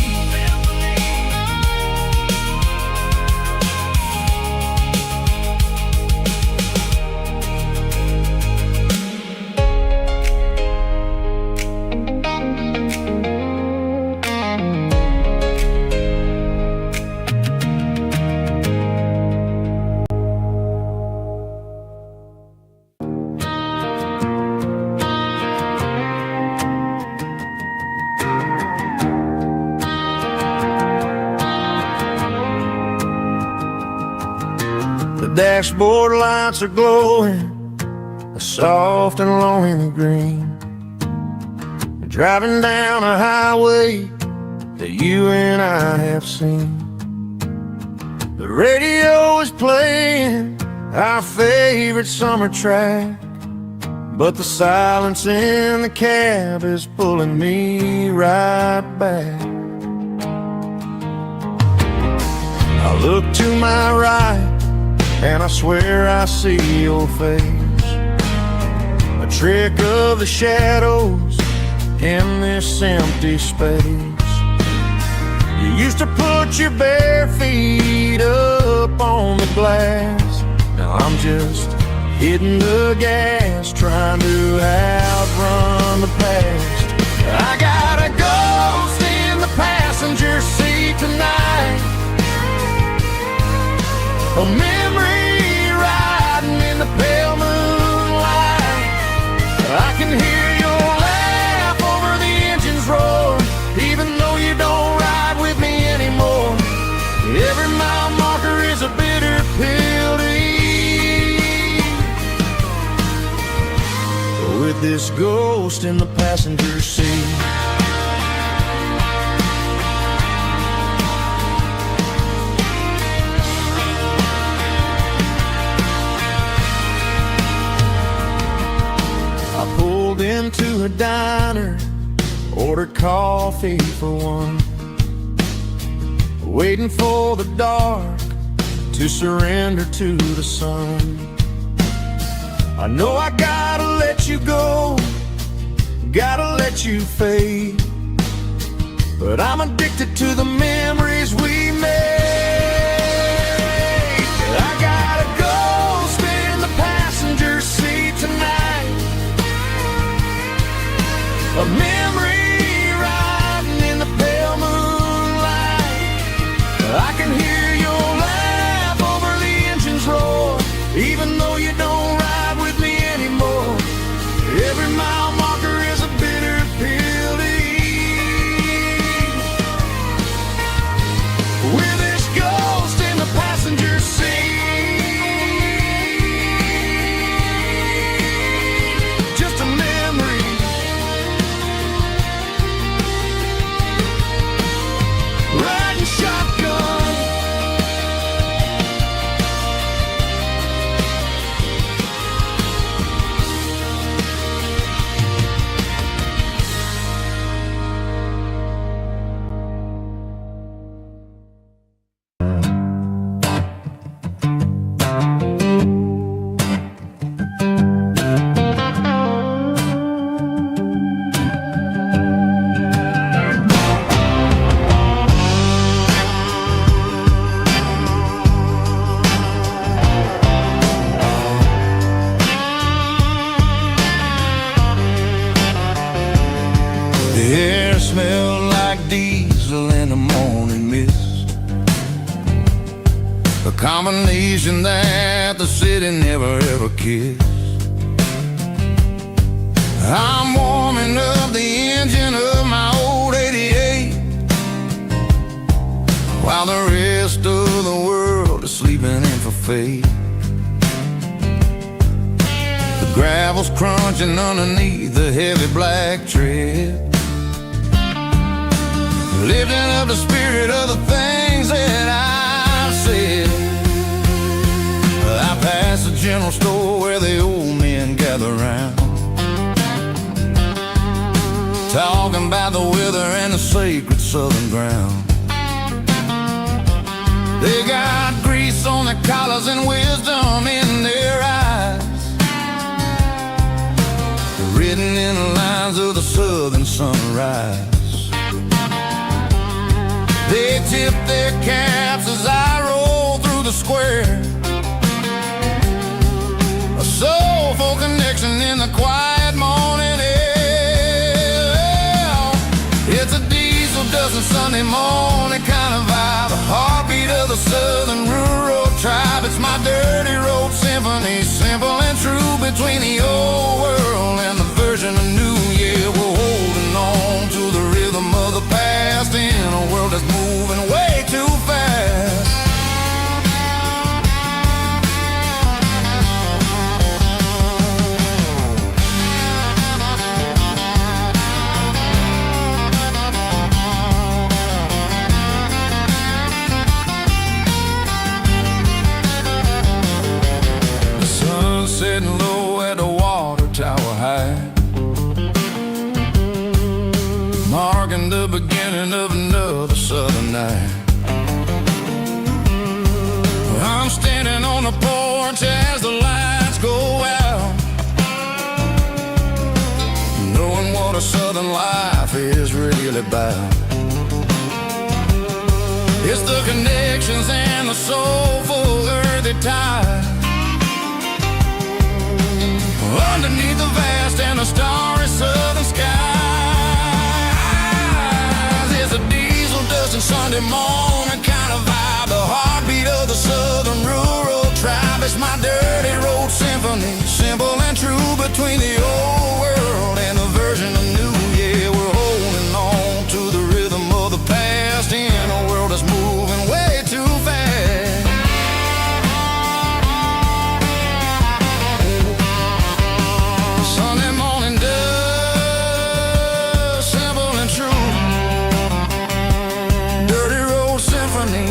The dashboard lights are glowing soft and along in the green, driving down a highway that you and I have seen. The radio is playing our favorite summer track, but the silence in the cab is pulling me right back. I look to my right and I swear I see your face, a trick of the shadows in this empty space. You used to put your bare feet up on the glass. Now I'm just hitting the gas, trying to outrun the past. I got a ghost in the passenger seat tonight, a memory riding in the pale moonlight. I can hear your laugh over the engine's roar, even though you don't ride with me anymore. Every mile marker is a bitter pill to eat, with this ghost in the passenger seat. I pulled into a diner, ordered coffee for one, waiting for the dark to surrender to the sun. I know I gotta let you go, gotta let you fade, but I'm addicted to the memories we made. I got a ghost in the passenger seat tonight, a memory riding in the pale moonlight. I can hear your laugh over the engine's roar, even though you don't ride with me anymore. Every mile marker is a bitter pill to eat, with this ghost in the passenger seat. Just a memory, riding shotgun. The air smelled like diesel in the morning mist, a combination that the city never ever kissed. I'm warming up the engine of my old 88, while the rest of the world is sleeping in for fate. The gravel's crunching underneath the heavy black tread, lifting up the spirit of the things that I said. I passed the general store where the old men gather round, talking about the weather and the sacred southern ground. They got grease on their collars and wisdom in their eyes, written in the lines of the southern sunrise. They tip their caps as I roll through the square, a soulful connection in the quiet morning air. It's a diesel dozen Sunday morning kind of vibe, the heartbeat of the southern rural tribe. It's my dirty road symphony, simple and true, between the old world and the version of new. Yeah, we're holding on to the rhythm of the past in a world that's moving way too fast. sitting low at the water tower high, marking the beginning of another southern night. I'm standing on the porch as the lights go out, knowing what a southern life is really about. It's the connections and the soulful earthy tide, underneath the vast and the starry southern skies. It's a diesel dusting Sunday morning kind of vibe, the heartbeat of the southern rural tribe. It's my dirty road symphony, simple and true, between the old world and the version of new. Yeah, we're holding on to the rhythm of the past in a world that's moving way too fast. Sunday morning dust, simple and true, dirty road symphony.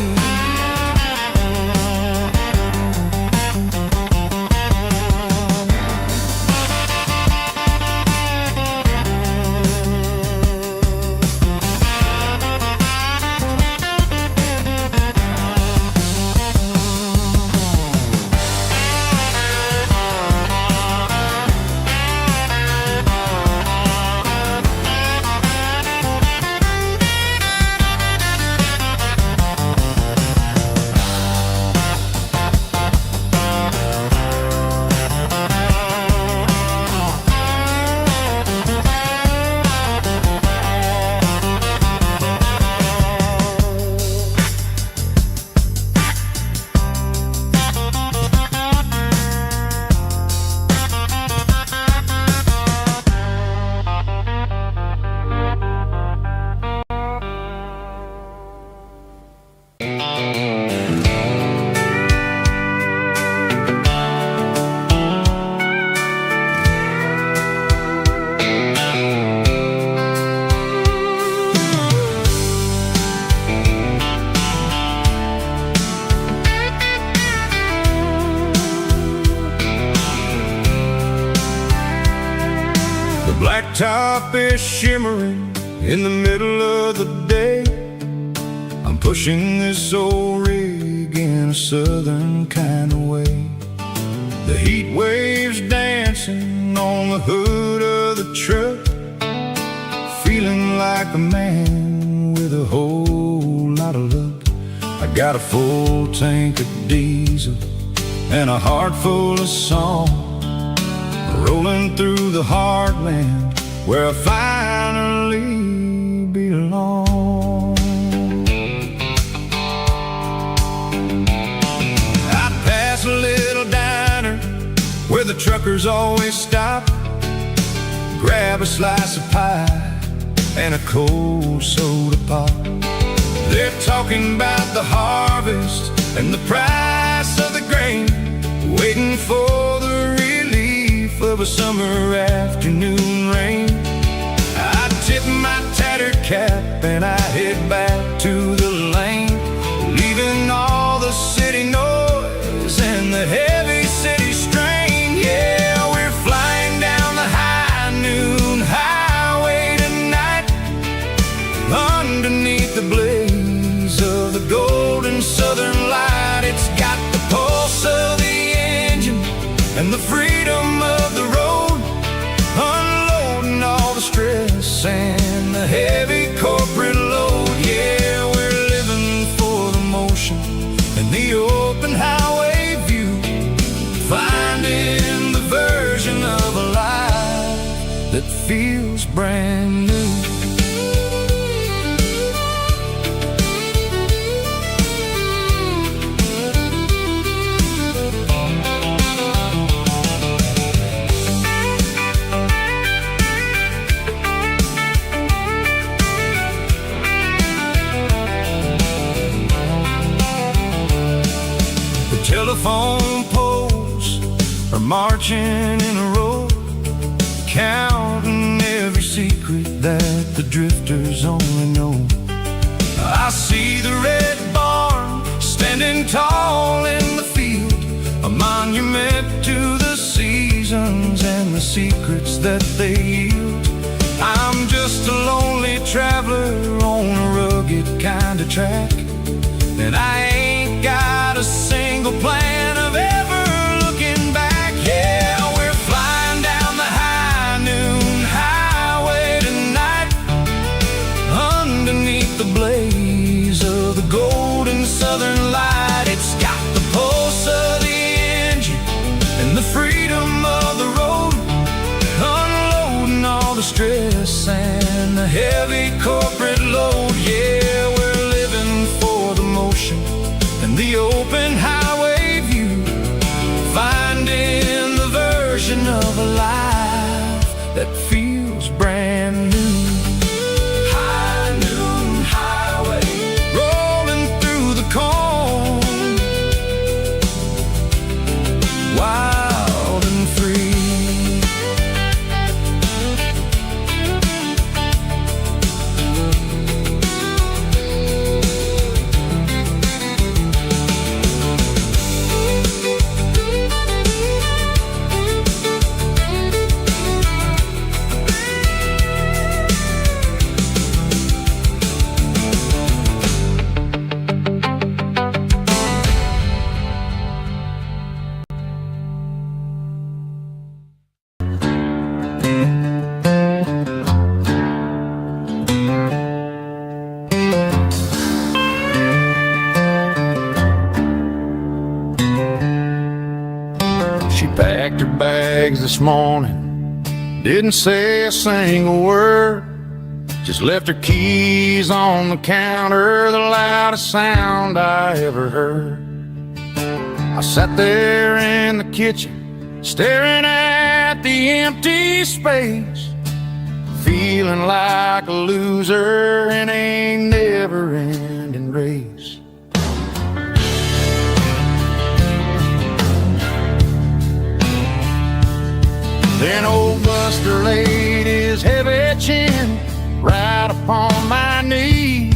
Blacktop is shimmering in the middle of the day. I'm pushing this old rig in a southern kind of way. The heat waves dancing on the hood of the truck, feeling like a man with a whole lot of luck. I got a full tank of diesel and a heart full of song, rolling through the heartland where I finally belong. I pass a little diner where the truckers always stop, grab a slice of pie and a cold soda pop. They're talking about the harvest and the price of the grain, waiting for the relief of a summer afternoon rain. I tip my tattered cap and I head back to the lane, leaving all the city noise and the heavy city strain. Yeah, we're flying down the high noon highway tonight, underneath the blaze of the golden southern light. It's got the pulse of the engine and the freedom of the road, unloading all the stress and the heavy corporate load. Yeah, we're living for the motion and the open highway view, finding the version of a life that feels brand new. Telephone poles are marching in a row, counting every secret that the drifters only know. I see the red barn standing tall in the field, a monument to the city. seasons and the secrets that they yield. I'm just a lonely traveler on a rugged kind of track, and I ain't got a single plan of ever looking back. Yeah, we're flying down the high noon highway tonight, underneath the blaze of the golden southern light. It's got the pulse of the engine and the freedom of the road, unloading all the stress and the heavy corporate load. Yeah, we're living for the motion and the open highway view, finding the version of a life that feels brand new. High noon highway, rolling through the corn, wild and free. She packed her bags this morning, didn't say a single word, just left her keys on the counter, the loudest sound I ever heard. I sat there in the kitchen, staring at the empty space, feeling like a loser in a never-ending race. Then old Buster laid his heavy chin right upon my knee,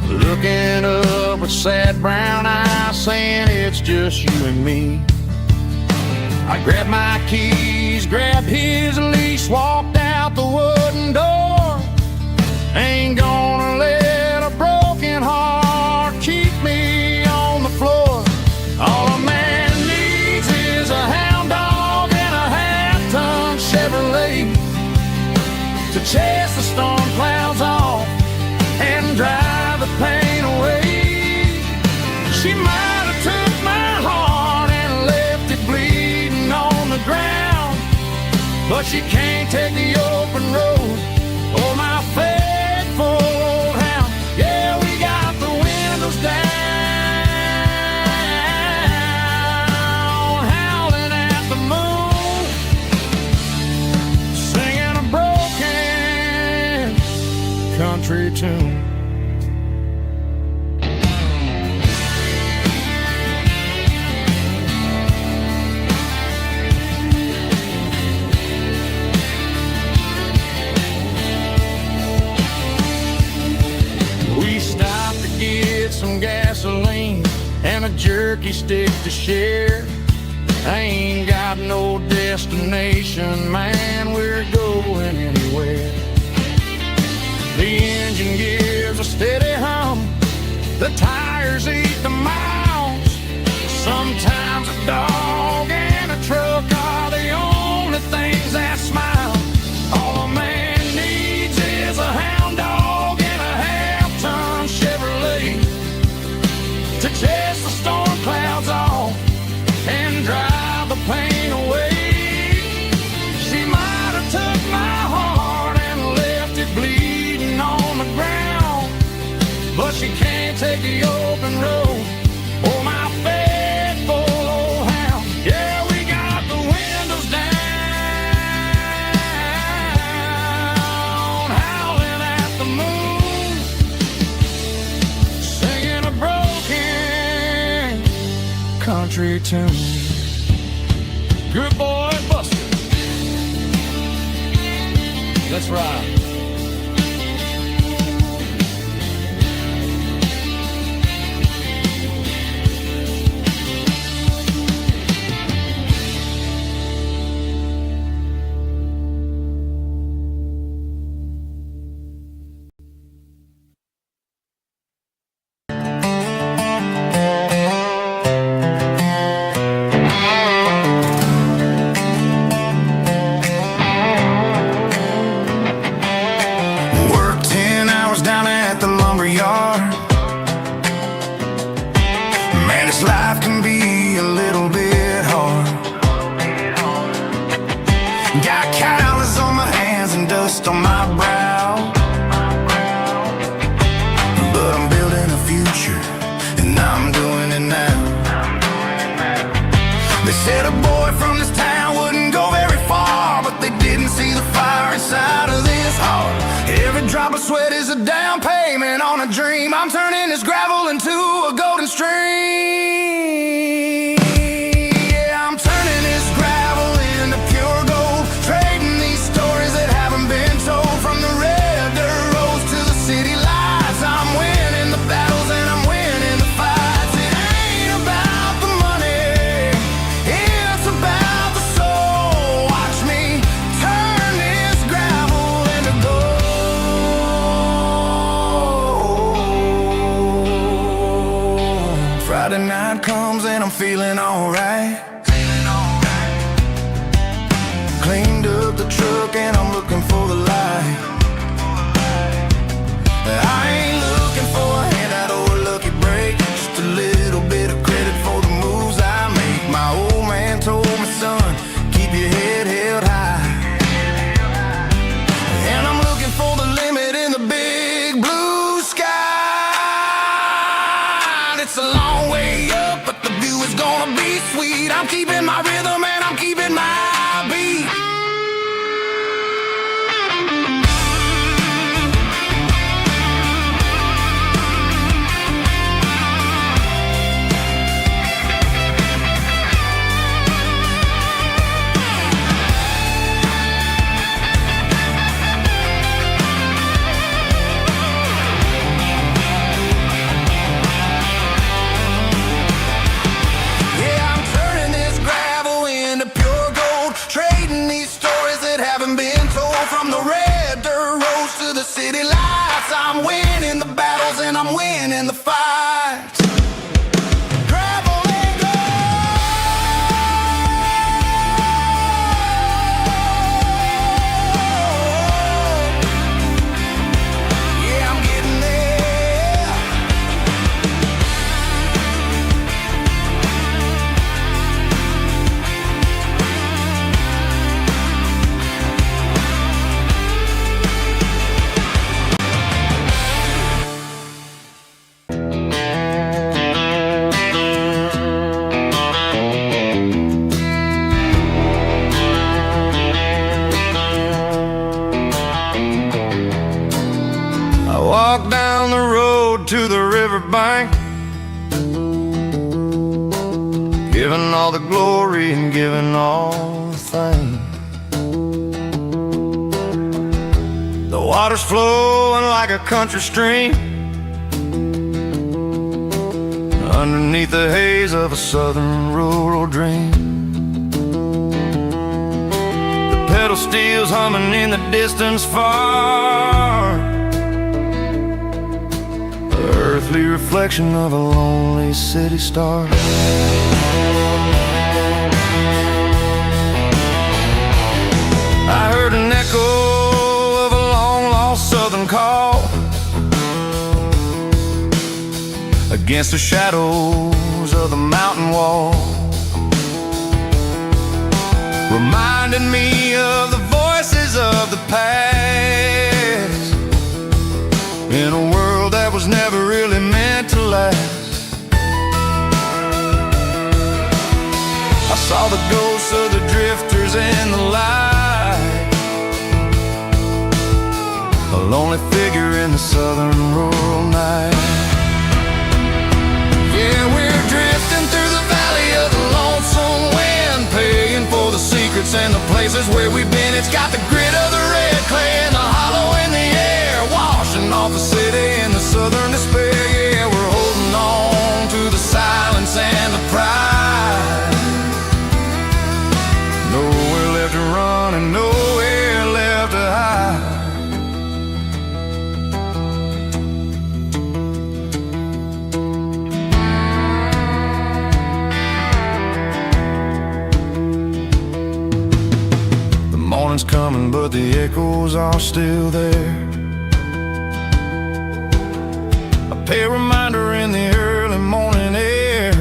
looking up with sad brown eyes, saying it's just you and me. I grabbed my keys, grabbed his leash, walked out the wooden door. Ain't gonna let a broken heart keep me on the floor. All a man needs is a hound dog and a half-ton Chevrolet to chase the storm clouds off and drive the pain away. She might have took my heart and left it bleeding on the ground, but she can't take the open road or my faithful old hound. Yeah, we got the windows down, howling at the moon, singing a broken country tune. We stopped to get some gasoline and a jerky stick to share. I ain't got no destination, man, we're going anywhere. The engine gives a steady hum, the tires eat the miles. Sometimes a dog and a truck are the only things that smile. All a man needs is a hound dog and a half-ton Chevrolet to chase the storm clouds off and drive the pain away. She might have took my heart and left it bleeding on the ground, but she can't take the open road or my faithful old hound. Yeah, we got the windows down, howling at the moon, singing a broken country tune. Good boy, Buster. Let's ride. a little bit hard. Got calluses on my hands and dust on my brow, but I'm building a future, and I'm doing it now. They said a boy from this town wouldn't go very far, but they didn't see the fire inside of this heart. Every drop of sweat is a down payment on a dream. I'm turning this gravel into a golden stream. Yeah, I'm turning this gravel into pure gold, trading these stories that haven't been told. From the red dirt roads to the city lights, I'm winning the battles and I'm winning the fights. It ain't about the money, it's about the soul. Watch me turn this gravel into gold. Friday night comes and I'm feeling alright. Cleaned up the truck and I'm looking for the light. I ain't looking for a handout or a lucky break, just a little bit of credit for the moves I make. My old man told me, son, keep your head held high. And I'm looking for the limit in the big blue sky. It's a long way up, but the view is gonna be sweet. I'm keeping my rhythm and I'm keeping my beat. Yeah, I'm turning this gravel into pure gold, trading these stories that haven't been told. From the red dirt roads to the city lights, I'm winning the battles and I'm winning the fights. Gravel and gold. Yeah, I'm getting there. I walk down the road to the riverbank, giving all the glory and giving all the thanks. The water's flowing like a country stream, underneath the haze of a southern rural dream. The pedal steel's humming in the distance far, the earthly reflection of a lonely city star. I heard an echo of a long-lost southern call against the shadows of the mountain wall, reminding me of the voices of the past, in a world that was never really meant to last. I saw the ghosts of the drifters in the light, a lonely figure in the southern rural night. Yeah, we're drifting through the valley of the lonesome wind, paying for the secrets and the places where we've been. It's got the grit of the red clay and the hollow in the air, washing off the city and the southern despair. Yeah, we're holding on to the silence and the pride. Nowhere left to run and nowhere left to hide. The morning's coming, but the echoes are still there. A pale reminder in the early morning air,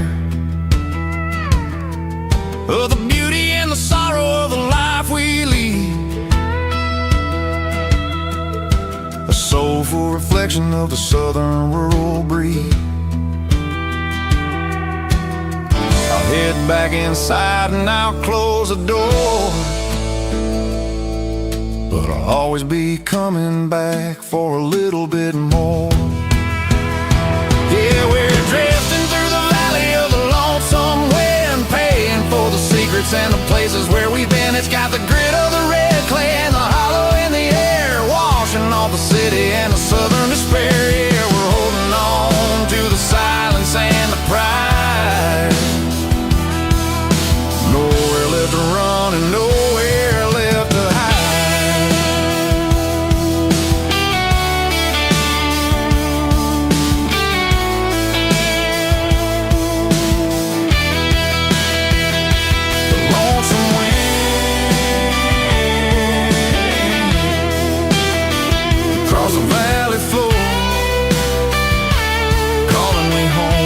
of the beauty and the sorrow of the life we lead. A soulful reflection of the southern rural breed. I'll head back inside and I'll close the door, but I'll always be coming back for a little bit more. Yeah, we're drifting through the valley of the lonesome wind, paying for the secrets and the places where we've been. It's got the grit of the red clay and the hollow in the air, washing off the city and the southern despair. Yeah, we're holding on to the silence and the pride. Nowhere left to run and nowhere left to hide. Across the valley floor, calling me home.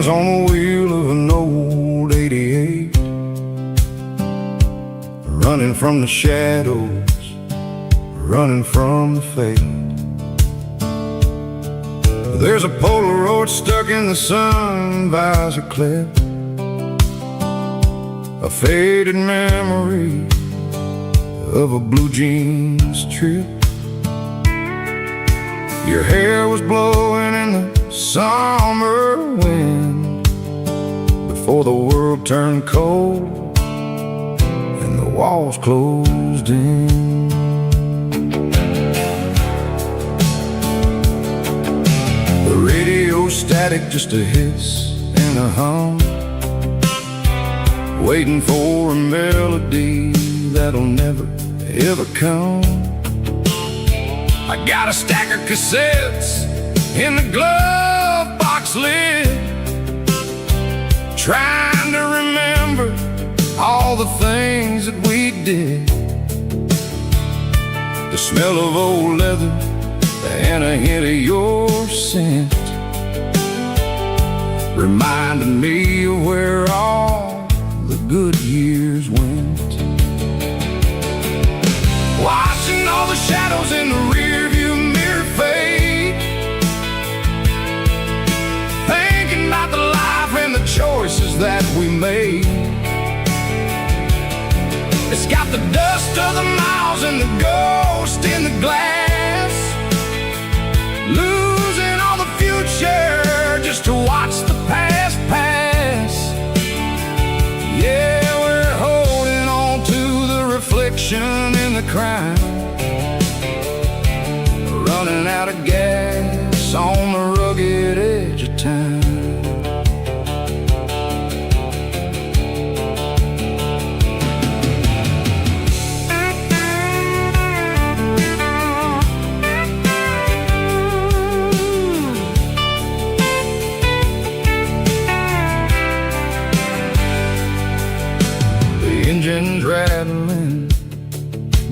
On the wheel of an old 88, running from the shadows, running from the fate. There's a Polaroid stuck in the sun visor clip, a faded memory of a blue jeans trip. Your hair was blowing in the summer wind before the world turned cold and the walls closed in. The radio static, just a hiss and a hum, waiting for a melody that'll never ever come. I got a stack of cassettes in the glove box lid, trying to remember all the things that we did. The smell of old leather and a hint of your scent reminded me of where all the good years went. Watching all the shadows in the rearview mirror fade, thinking about the life and the choices that we made. It's got the dust of the miles and the ghost in the glass, losing all the future just to watch the past pass. Yeah, we're holding on to the reflection in the crime, running out of gas on the rugged edge of time. The engine's rattling,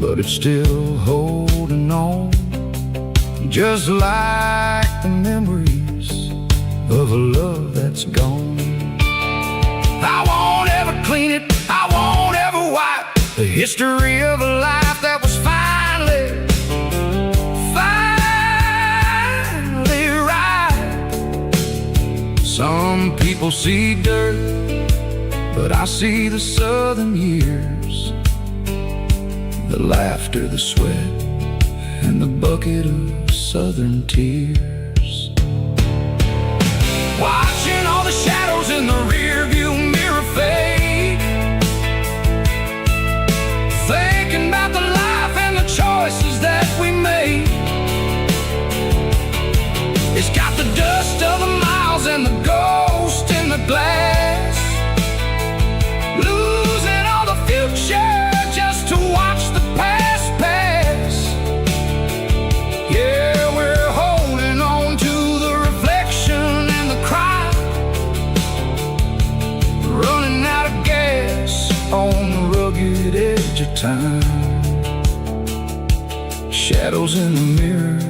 but it's still holding on, just like the memories of a love that's gone. I won't ever clean it, I won't ever wipe the history of a life that was finally right. Some people see dirt, but I see the southern years, the laughter, the sweat, and the bucket of southern tears. Watching all the shadows in the rearview mirror fade, thinking about the life and the choices that we made. It's got the dust of the miles and the ghost in the glass, losing all the future time. Shadows in the mirror,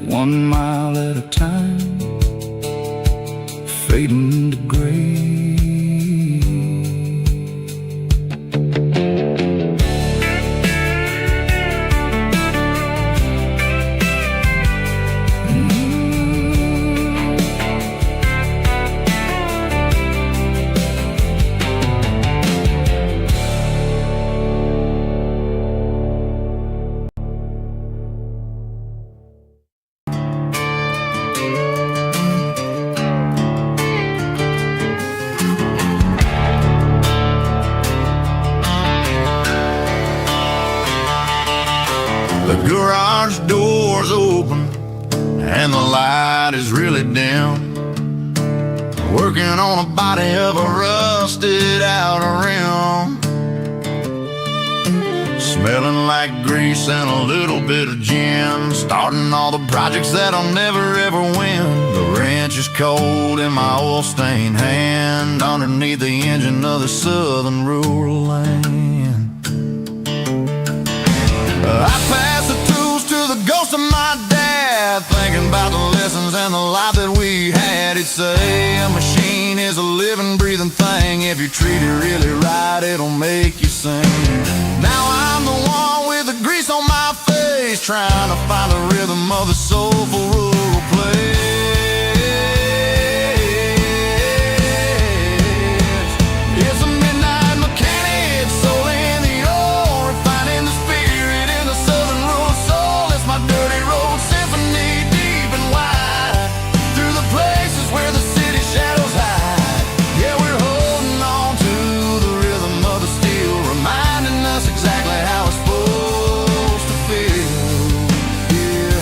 1 mile at a time, fading to gray. The garage door's open and the light is really dim. Working on a body of a rusted out rim. Smelling like grease and a little bit of gin. Starting all the projects that I'll never ever win. The wrench is cold in my oil-stained hand, underneath the engine of the southern rural land. I pass the tools to the ghost of my dad, thinking about the lessons and the life that we had. He'd say a machine is a living, breathing thing. If you treat it really right, it'll make you sing. Now I'm the one with the grease on my face, trying to find the rhythm of the soulful rural place. It's a midnight mechanic, soul in the ore, refining the spirit in the southern rural soul. It's my dirty road symphony, deep and wide, through the places where the city shadows hide. Yeah, we're holding on to the rhythm of the steel, reminding us exactly how it's supposed to feel. Yeah.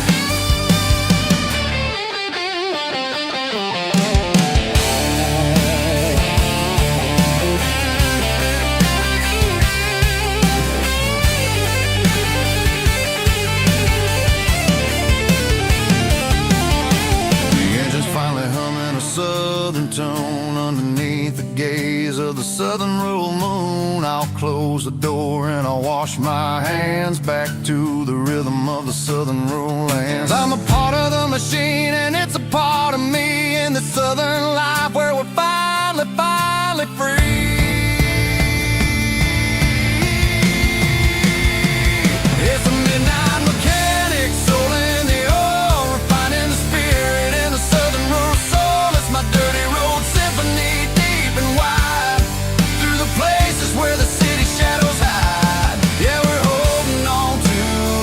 The engine's finally humming a southern tone underneath the gaze of the southern rural moon. I'll close the door and I'll wash my hands back to the rhythm of the southern rural lands. I'm a part of the machine and it's a part of me in the southern life where we're finally free. It's a midnight mechanic, soul in the ore, refining the spirit in the southern rural soul. It's my dirty road symphony, deep and wide, through the places where the city shadows hide. Yeah, we're holding on to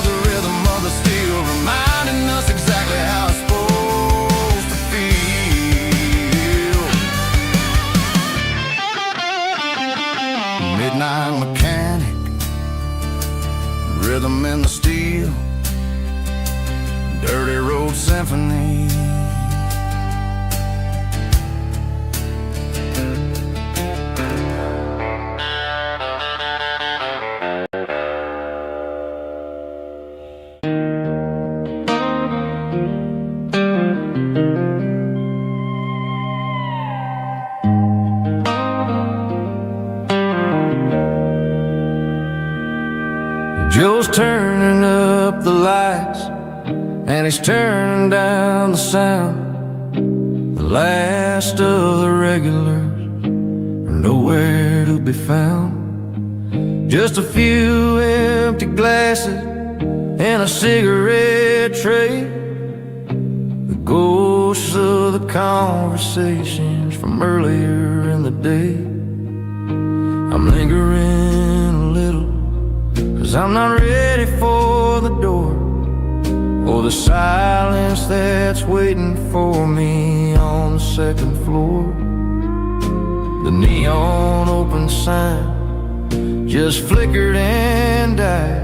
the rhythm of the steel, reminding us exactly how it's supposed to feel. Midnight mechanic, rhythm in the steel, dirty road symphony. Joe's turning up the lights and he's turning down the sound. The last of the regulars are nowhere to be found. Just a few empty glasses and a cigarette tray, the ghosts of the conversations from earlier in the day. I'm lingering a little, 'cause I'm not ready for the door or the silence that's waiting for me on the second floor. The neon open sign just flickered and died,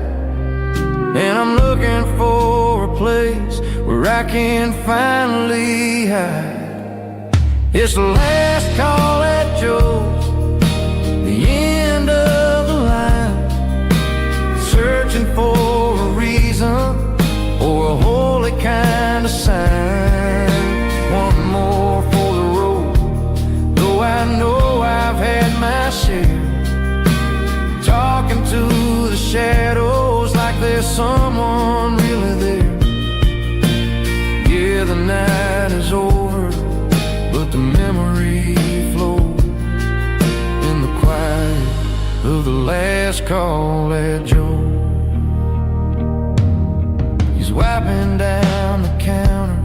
and I'm looking for a place where I can finally hide. It's the last call at Joe's, the end of the line, searching for a reason or a holy kind of sign. One more for the road, though I know I've had my share, talking to someone really there. Yeah, the night is over, but the memory flows in the quiet of the last call at Joe. He's wiping down the counter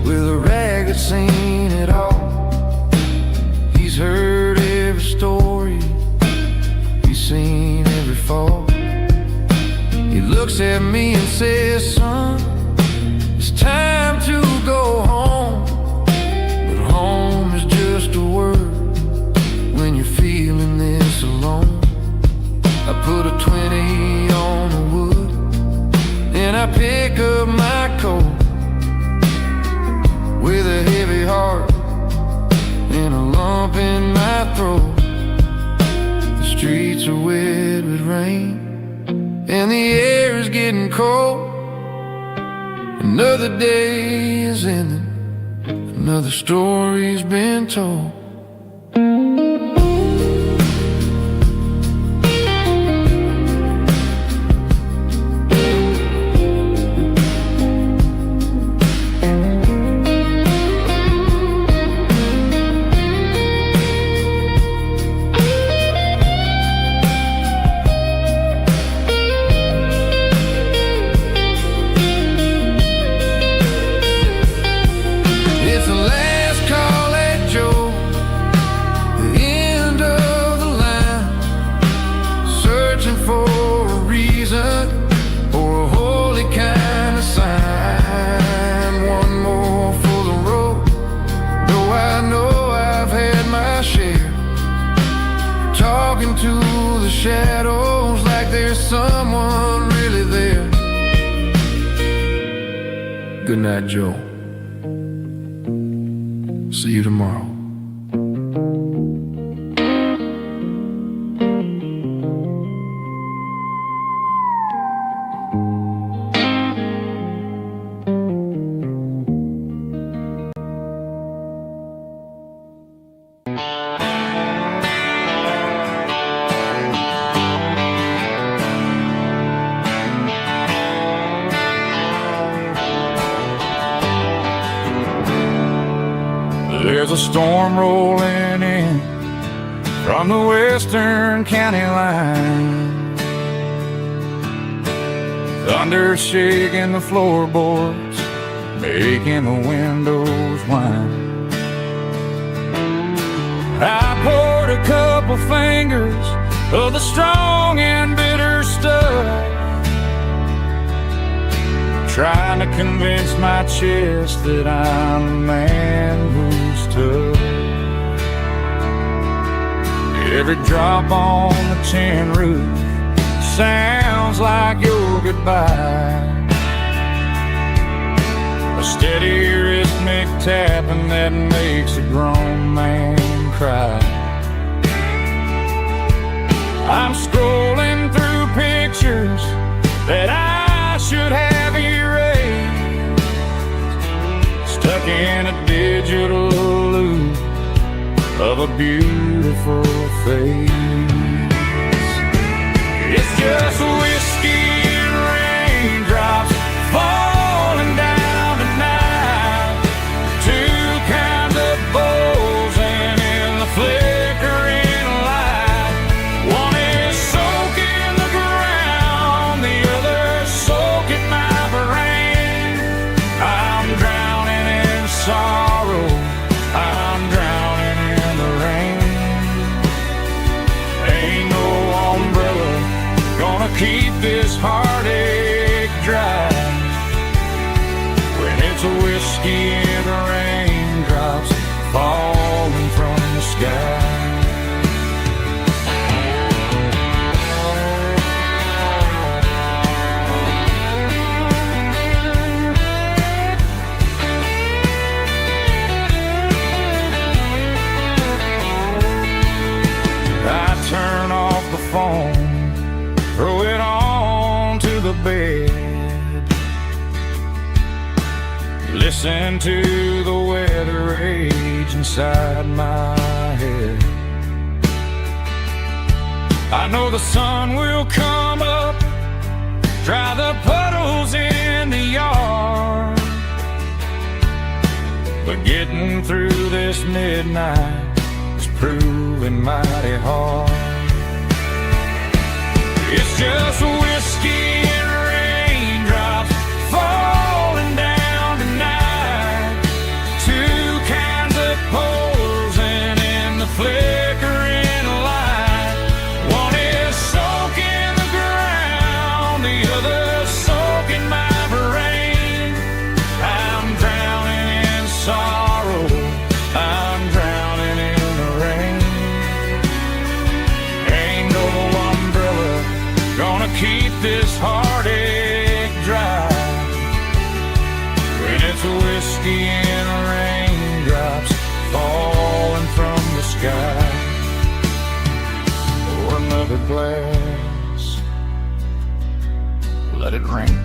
with a rag that's seen it all. He's heard every story, he's seen every fall. He looks at me and says, son, it's time to go home. But home is just a word when you're feeling this alone. I put a 20 on the wood and I pick up my coat with a heavy heart and a lump in my throat. The streets are wet with rain and the air is getting cold. Another day is ending, another story's been told. Shadows like there's someone really there. Good night, Joe. See you tomorrow. There's a storm rolling in from the western county line. Thunder shaking the floorboards, making the windows whine. I poured a couple fingers of the strong and bitter stuff, trying to convince my chest that I'm a man who's tough. Every drop on the tin roof sounds like your goodbye, a steady rhythmic tapping that makes a grown man cry. I'm scrolling through pictures that I should have erased, stuck in a digital loop of a beautiful face. It's just whiskey and raindrops falling down tonight, two kinds of bowls and in the flickering light. One is soaking the ground, the other soaking my brain. I'm drowning in sorrow, I'm drowning in the rain. Ain't no umbrella gonna keep this heartache dry when it's a whiskey and the raindrops falling from the sky. I turn off the phone, throw it on to the bed, listen to the weather rage inside my head. I know the sun will come up dry the puddles in the yard. But getting through this midnight is proving mighty hard. It's just whiskey and raindrops falling down tonight. Two cans of poison in the flickering light. One is soaking the ground, the other soaking my brain. I'm drowning in sorrow, I'm drowning in the rain. Ain't no umbrella gonna keep this heartache dry when it's whiskey and raindrops falling from the sky. Pour another glass, let it rain.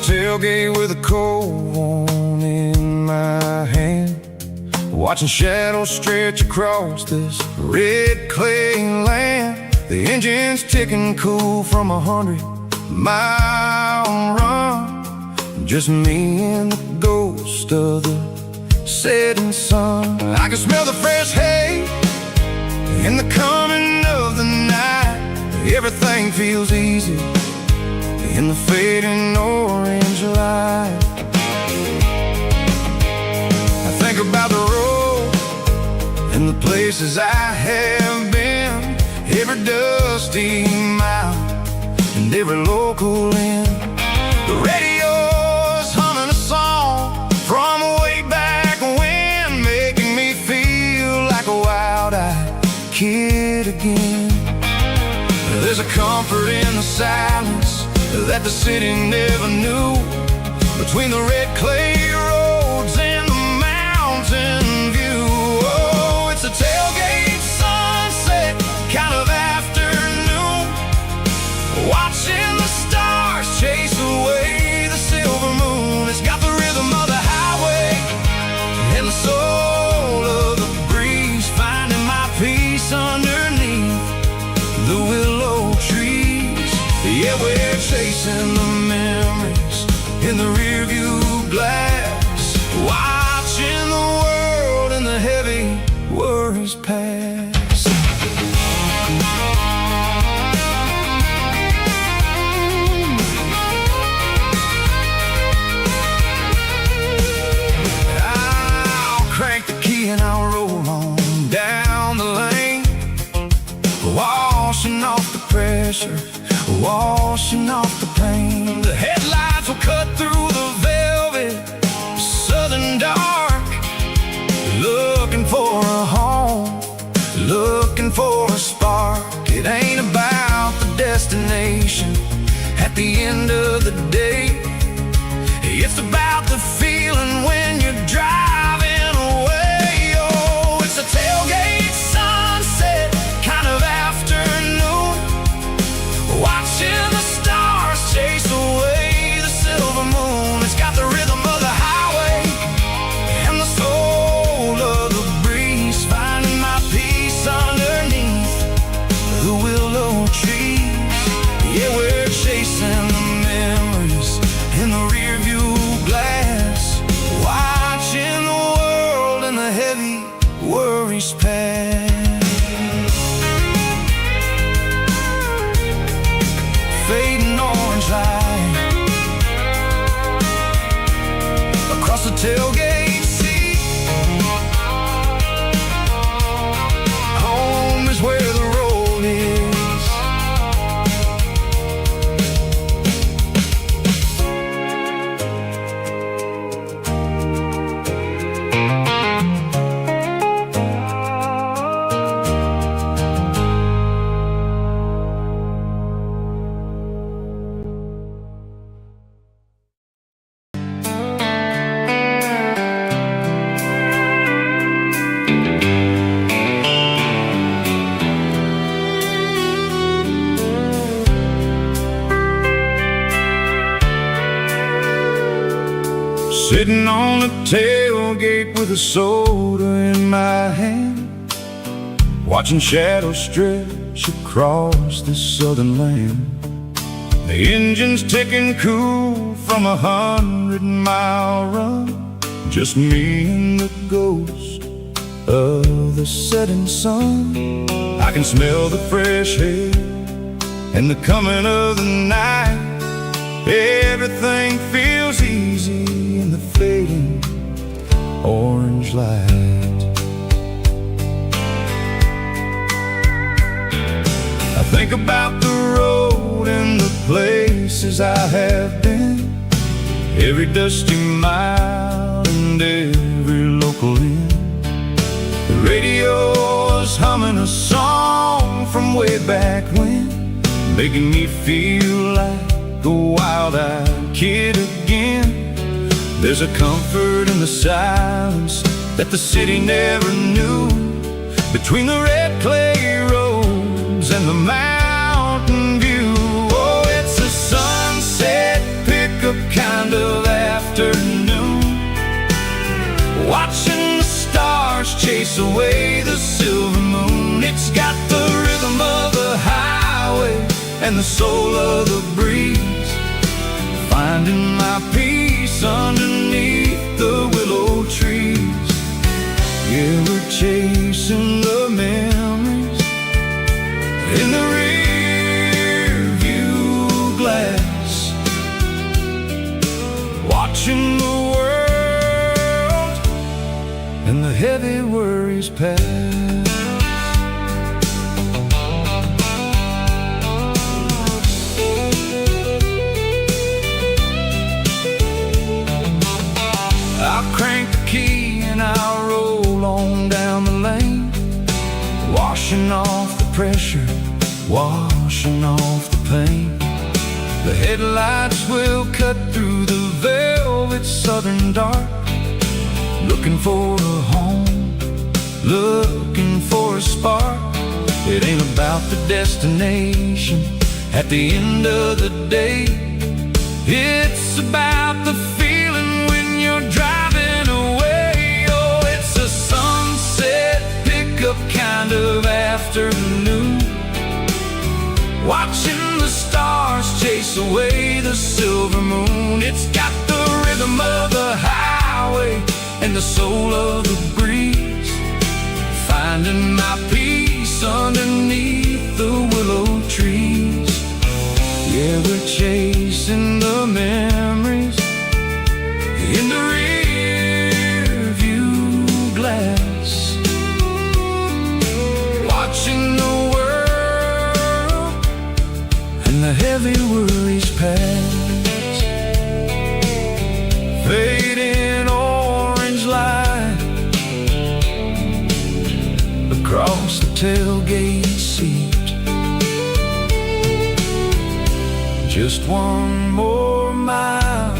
Tailgate with a cold one in my hand, watching shadows stretch across this red clay land. The engine's ticking cool from 100-mile run. Just me and the ghost of the setting sun. I can smell the fresh hay in the coming of the night. Everything feels easy in the fading orange light. I think about the road and the places I have been, every dusty mile and every local inn. The radio's humming a song from way back when, making me feel like a wild-eyed kid again. There's a comfort in the silence that the city never knew, between the red clay roads and the mountain view. Oh, it's a tailgate sunset kind of afternoon, watching the stars chase away the silver moon. It's got the rhythm of the highway and the soul of the breeze, finding my peace underneath the willow trees. Yeah, we're chasing the memories in the rearview glass, watching the world and the heavy worries pass. I'll crank the key and I'll roll on down the lane, washing off the pressure, washing off the pain. The headlights will cut through the velvet southern dark, looking for a home, looking for a spark. It ain't about the destination at the end of the day, it's about the feeling when you're driving away. Oh, it's a tailgate sunset kind of afternoon, watching the stars chase away the silver moon. It's got the rhythm of the highway and the soul of the breeze, finding my peace underneath the willow trees. Yeah, we're chasing the memories the tailgate seat. Home is where the road is. Sitting on the tailgate with a soda in my hand, watching shadows stretch across this southern land. The engine's ticking cool from 100-mile run. Just me and the ghost of the setting sun. I can smell the fresh air and the coming of the night. Everything feels easy in the fading orange light. I think about the road and the places I have been, every dusty mile and every local inn. The radio is humming a song from way back when, making me feel like a wild-eyed kid again. There's a comfort in the silence that the city never knew, between the red clay roads and the mountain view. Oh, it's a sunset pickup kind of afternoon, watching the stars chase away the silver moon. It's got the rhythm of the highway and the soul of the breeze, finding my peace underneath the willow trees. Yeah, we're chasing the memories in the rear view glass, watching the world and the heavy worries pass. I'll crank the key and I'll roll on down the lane, washing off the pressure, washing off the pain. The headlights will cut through the velvet southern dark, looking for a home, looking for a spark. It ain't about the destination at the end of the day, it's about the feeling when you're driving away. Oh, it's a sunset pickup kind of afternoon, watching the stars chase away the silver moon. It's got the rhythm of the highway and the soul of the breeze, finding my peace underneath the willow trees. Yeah, we're chasing the memories in the rear view glass, watching the world and the heavy worries pass. Fading orange light across the tailgate seat. Just one more mile.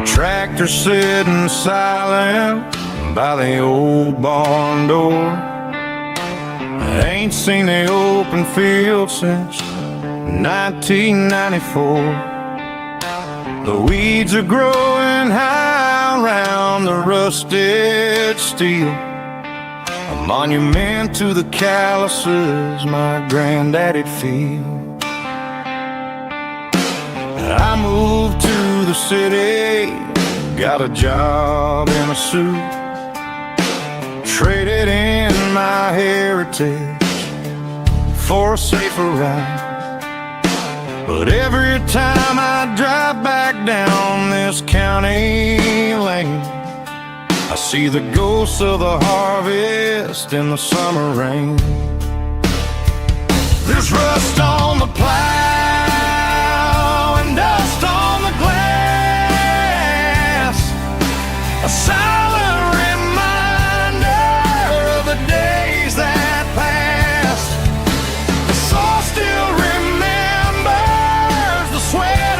Tractor sitting silent by the old barn door. I ain't seen the open field since 1994. The weeds are growing high around the rusted steel, a monument to the calluses my granddaddy'd feel. I moved to the city, got a job in a suit, traded in my heritage for a safer ride. But every time I drive back down this county lane, I see the ghosts of the harvest in the summer rain. There's rust on the plow and dust on the glass, a silent reminder of the days that passed. The soul still remembers the sweat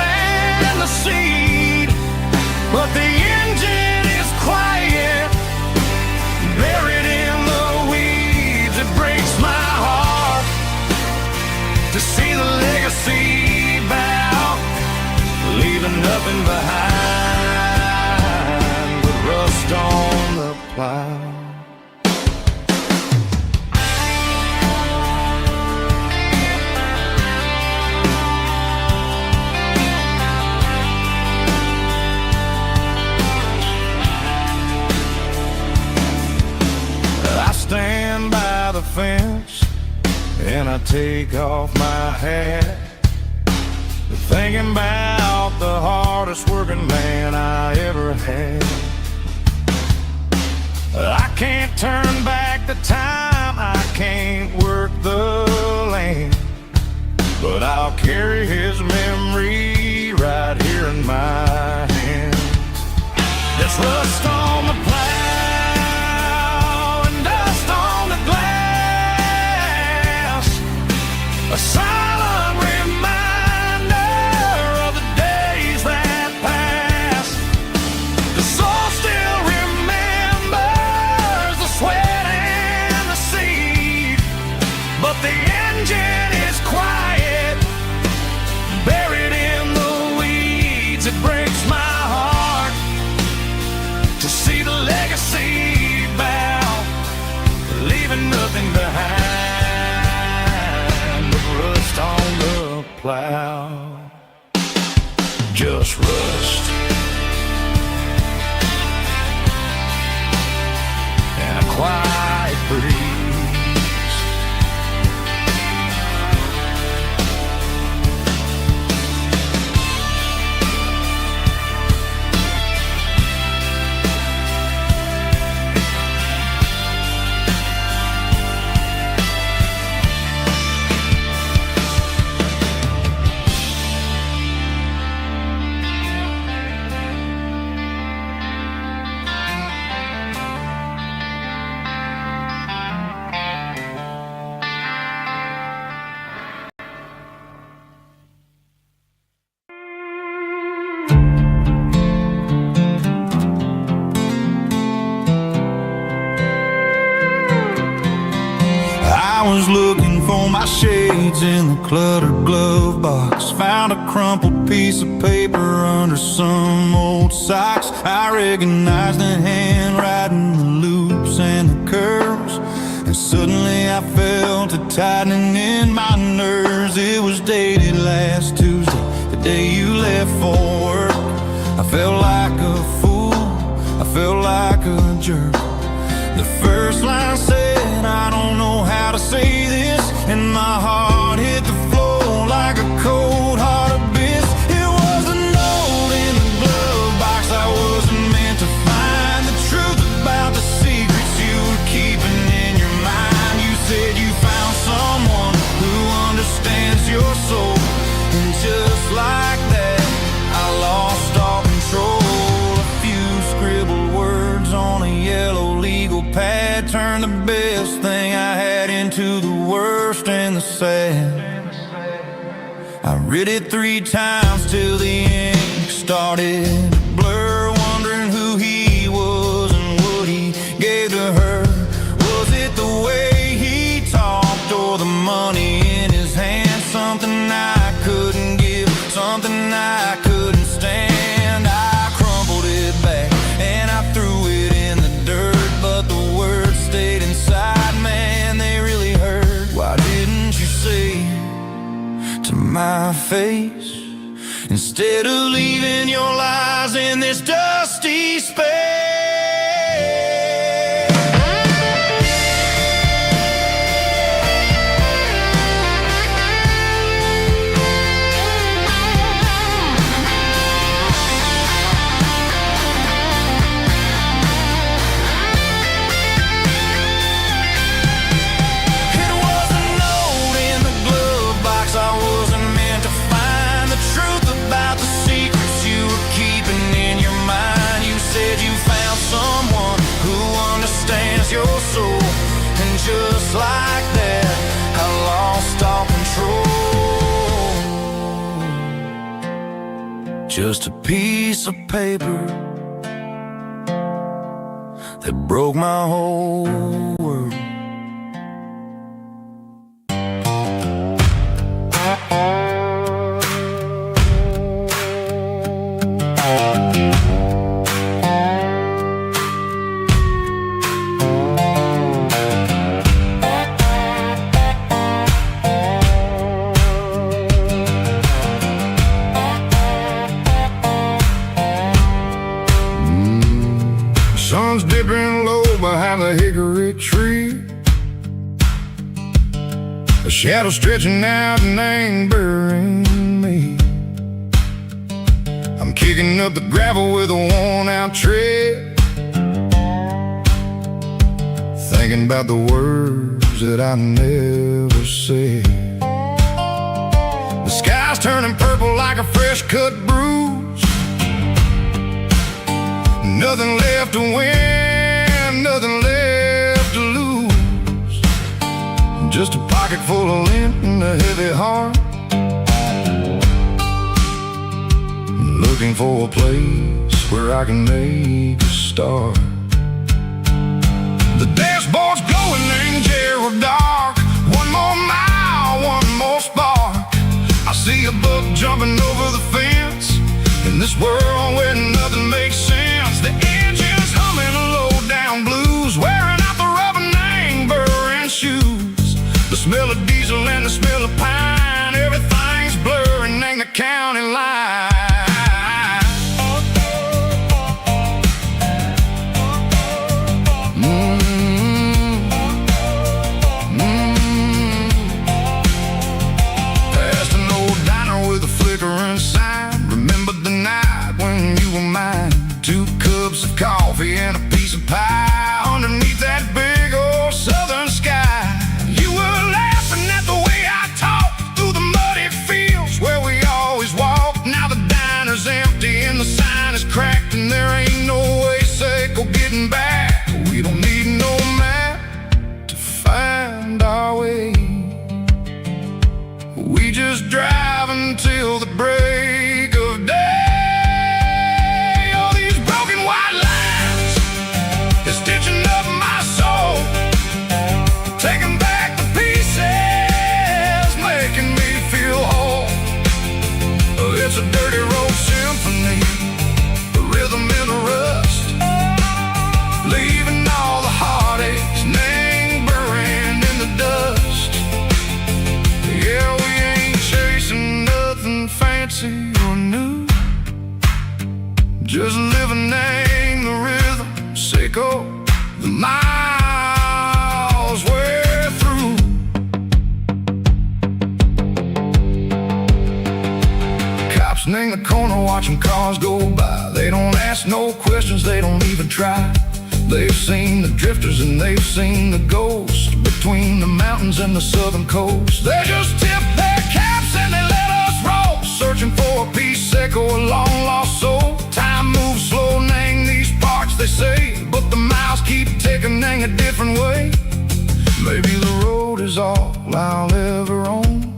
and the seed, but the engine is quiet, buried in the weeds. It breaks my heart to see the legacy bow, leaving nothing behind but rust on the plow. I stand by the fence and I take off my hat, thinking about the hardest working man I ever had. I can't turn back the time, I can't work the land, but I'll carry his memory right here in my hand. There's rust on the plow and dust on the glass, a silent reminder of the days that passed. The soul still remembers the sweat and the seed, but the engine is quiet, buried in the weeds. It breaks my heart to see the legacy bow, leaving nothing behind but rust on the plow. Just rust and a quiet breeze. I was looking for my shades in the cluttered glove box, found a crumpled piece of paper under some old socks. I recognized the handwriting, the loops and the curves, and suddenly I felt a tightening in my nerves. It was dated last Tuesday, the day you left for work. I felt like a fool, I felt like a jerk. The first line said, I don't know how to say this, and my heart hit the floor like a cold heart abyss. It was a note in the glove box I wasn't meant to find, the truth about the secrets you were keeping in your mind. You said you found someone who understands your soul, and just like that I lost all control. A few scribbled words on a yellow legal pad turned the best thing I had into the worst and the sad. I read it 3 times till the ink started to blur, wondering who he was and what he gave to her. Was it the way he talked or the money in his hand? Something I couldn't give, something I couldn't stand. I crumpled it back and say to my face, instead of leaving your lies in this dusty space. Your soul, and just like that, I lost all control. Just a piece of paper that broke my whole world. Sun's dipping low behind the hickory tree. A shadow stretching out and angering me. I'm kicking up the gravel with a worn-out tread, thinking about the words that I never said. The sky's turning purple like a fresh-cut bruise. Nothing left to win, nothing left to lose. Just a pocket full of lint and a heavy heart, looking for a place where I can make a start. The dashboard's glowing in Gerald dark. One more mile, one more spark. I see a buck jumping over the fence in this world where nothing makes sense. The engine's humming low-down blues, wearing out the rubber name, burring shoes. The smell of diesel and the smell of pine, everything's blurring, ain't the county line. Past an old diner with a flickering sign. Remember the night when you were mine. 2 cups of coffee and a piece of pie underneath that big old southern sky. You were laughing at the way I talked through the muddy fields where we always walked. Now the diner's empty and the sign is cracked, and there ain't no way safe or getting back. We don't need no map to find our way. We just drive until the break of day. Stitching up my soul, taking back the pieces, making me feel whole. It's a dirty road symphony, a rhythm in the rust, leaving all the heartaches lingering in the dust. Yeah, we ain't chasing nothing fancy or new, just living in the rhythm. Sicko, the miles we're through. Cops in the corner watching cars go by. They don't ask no questions, they don't even try. They've seen the drifters and they've seen the ghosts between the mountains and the southern coast. They just tip their caps and they let us roll, searching for a piece, echo, a long lost soul. Time moves slow, nang these parts, they say, but the miles keep ticking a different way. Maybe the road is all I'll ever own,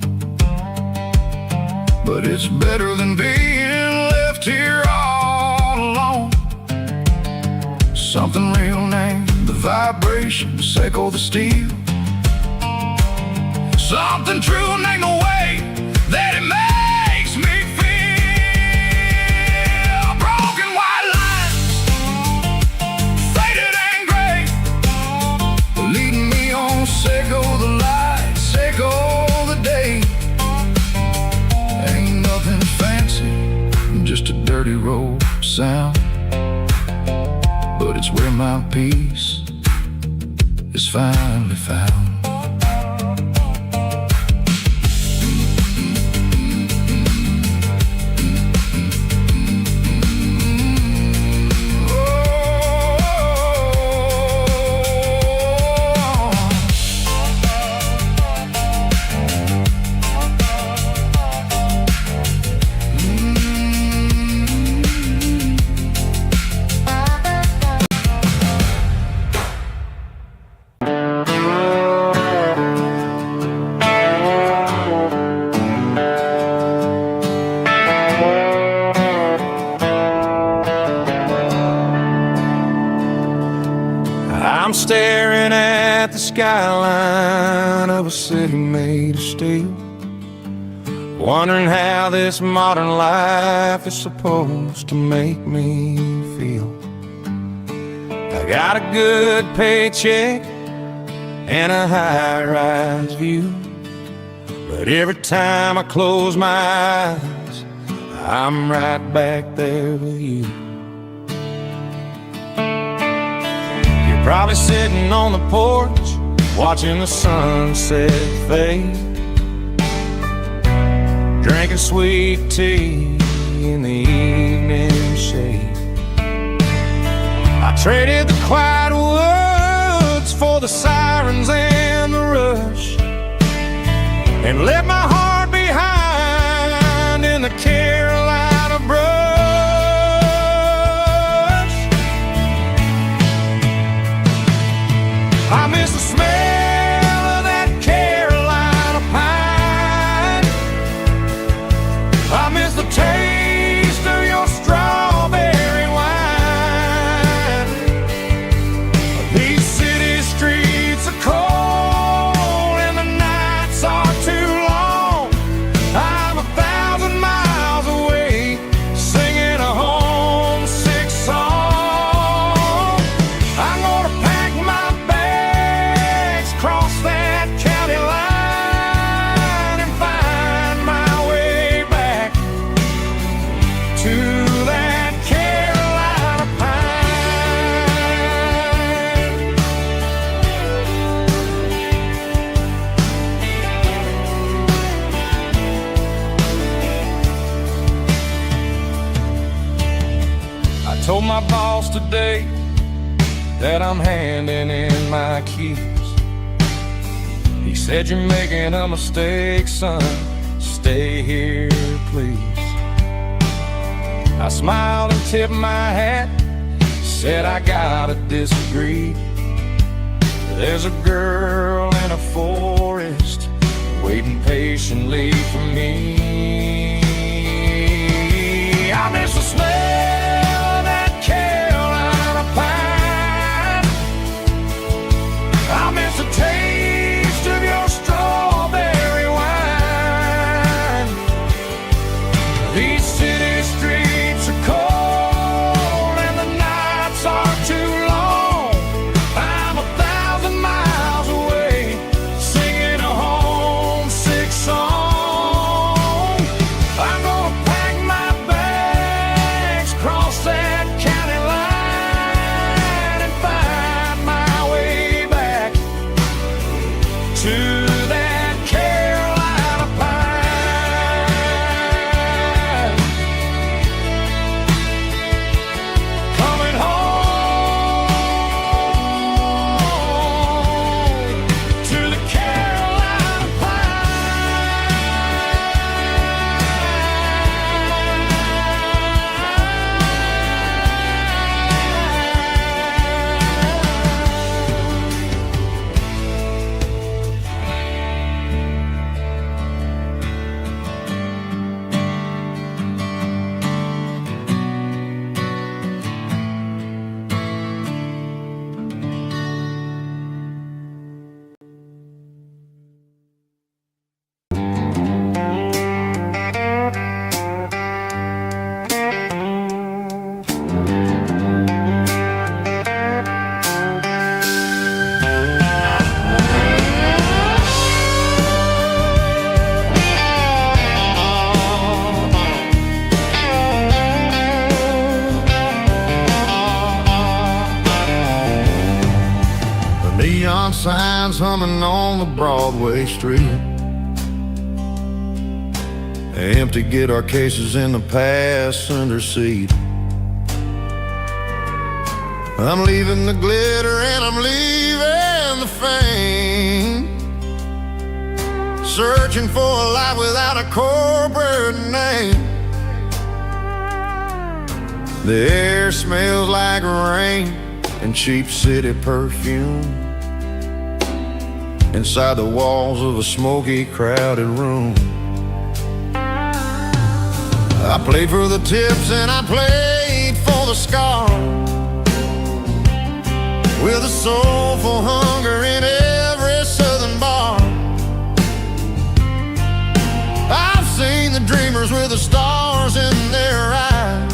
but it's better than being left here all alone. Something real named the vibrations echo the steel. Something true named the way that it makes me feel. Broken white lines, faded and gray, leading me on. Say go the light, say go the road sound, but it's where my peace is finally found. I'm staring at the skyline of a city made of steel, wondering how this modern life is supposed to make me feel. I got a good paycheck and a high-rise view, but every time I close my eyes, I'm right back there with you. Probably sitting on the porch, watching the sunset fade, drinking sweet tea in the evening shade. I traded the quiet woods for the sirens and the rush, and left my heart behind in the Carolina brush. I miss the smell of that Carolina pine. I miss the taste of your strawberry wine. These city streets are cold and the nights are too long. I'm 1,000 miles away, singing a homesick song. I'm gonna pack my cross that county line and find my way back to that Carolina pine. I told my boss today that I'm handing in my keys. He said, "You're making a mistake, son. Stay here, please." I smiled and tipped my hat, said, "I gotta disagree. There's a girl in a forest waiting patiently for me. I miss the smell of that Carolina pine. I miss the taste of your strawberry wine. These city streets are cold and the nights are too long. I'm 1,000 miles away, singing a homesick song. lines humming on the Broadway street. Empty guitar cases in the passenger seat. I'm leaving the glitter and I'm leaving the fame, searching for a life without a corporate name. The air smells like rain and cheap city perfume inside the walls of a smoky, crowded room. I played for the tips and I played for the scars, with a soulful hunger in every southern bar. I've seen the dreamers with the stars in their eyes,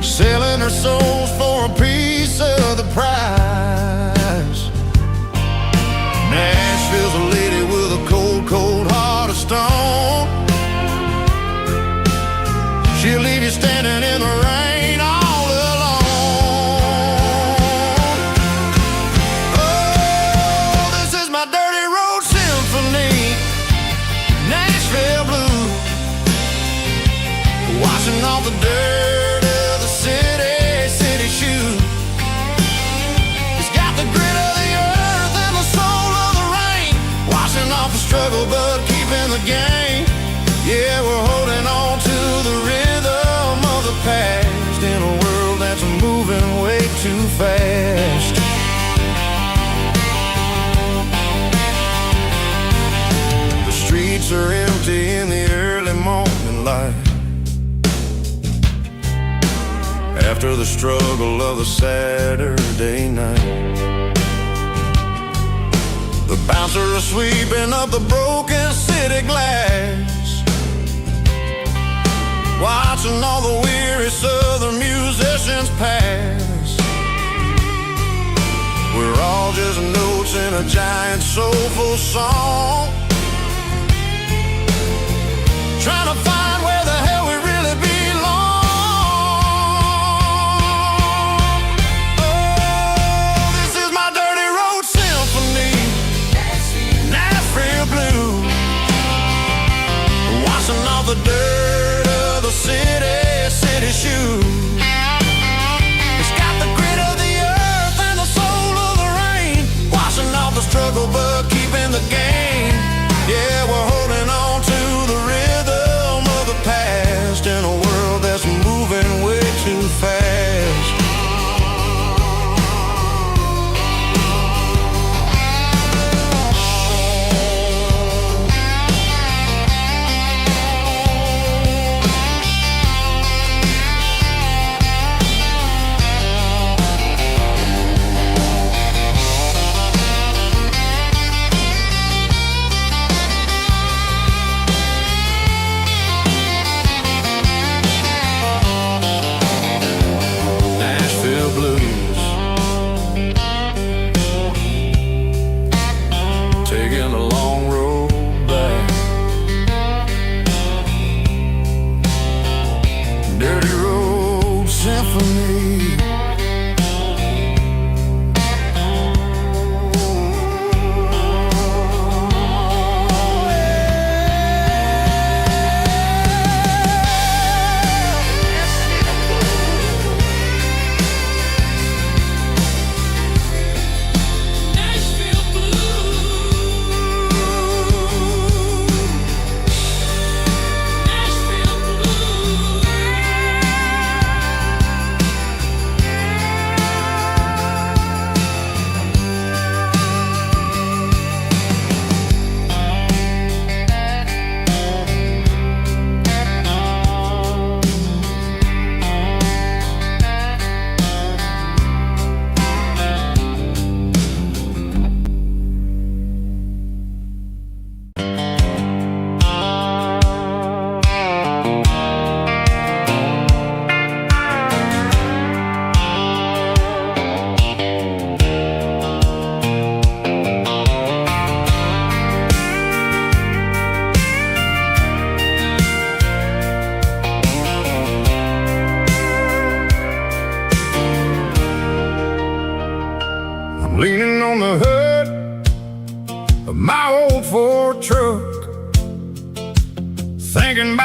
selling their souls for a piece of the prize. Nashville's a lady with a cold, cold heart of stone. She'll leave you standing in the rain all alone. Oh, this is my dirty road symphony, Nashville blues, washing off the dirt of the city shoes. It's got the grit of the earth and the soul of the rain, washing off the struggle but keeping the game. Yeah, we're holding on to the rhythm of the past in a world that's moving way too fast. The streets are empty in the early morning light, after the struggle of the Saturday night. The bouncer is sweeping up the broken city glass, watching all the weary southern musicians pass. We're all just notes in a giant soulful song, trying to find where the hell we really belong. Oh, this is my dirty road symphony, Nashville blues, washing off the dirt of the city shoes. It's got the grit of the earth and the soul of the rain, washing off the struggle but keeping the game. Yeah, we're holding on to the rhythm of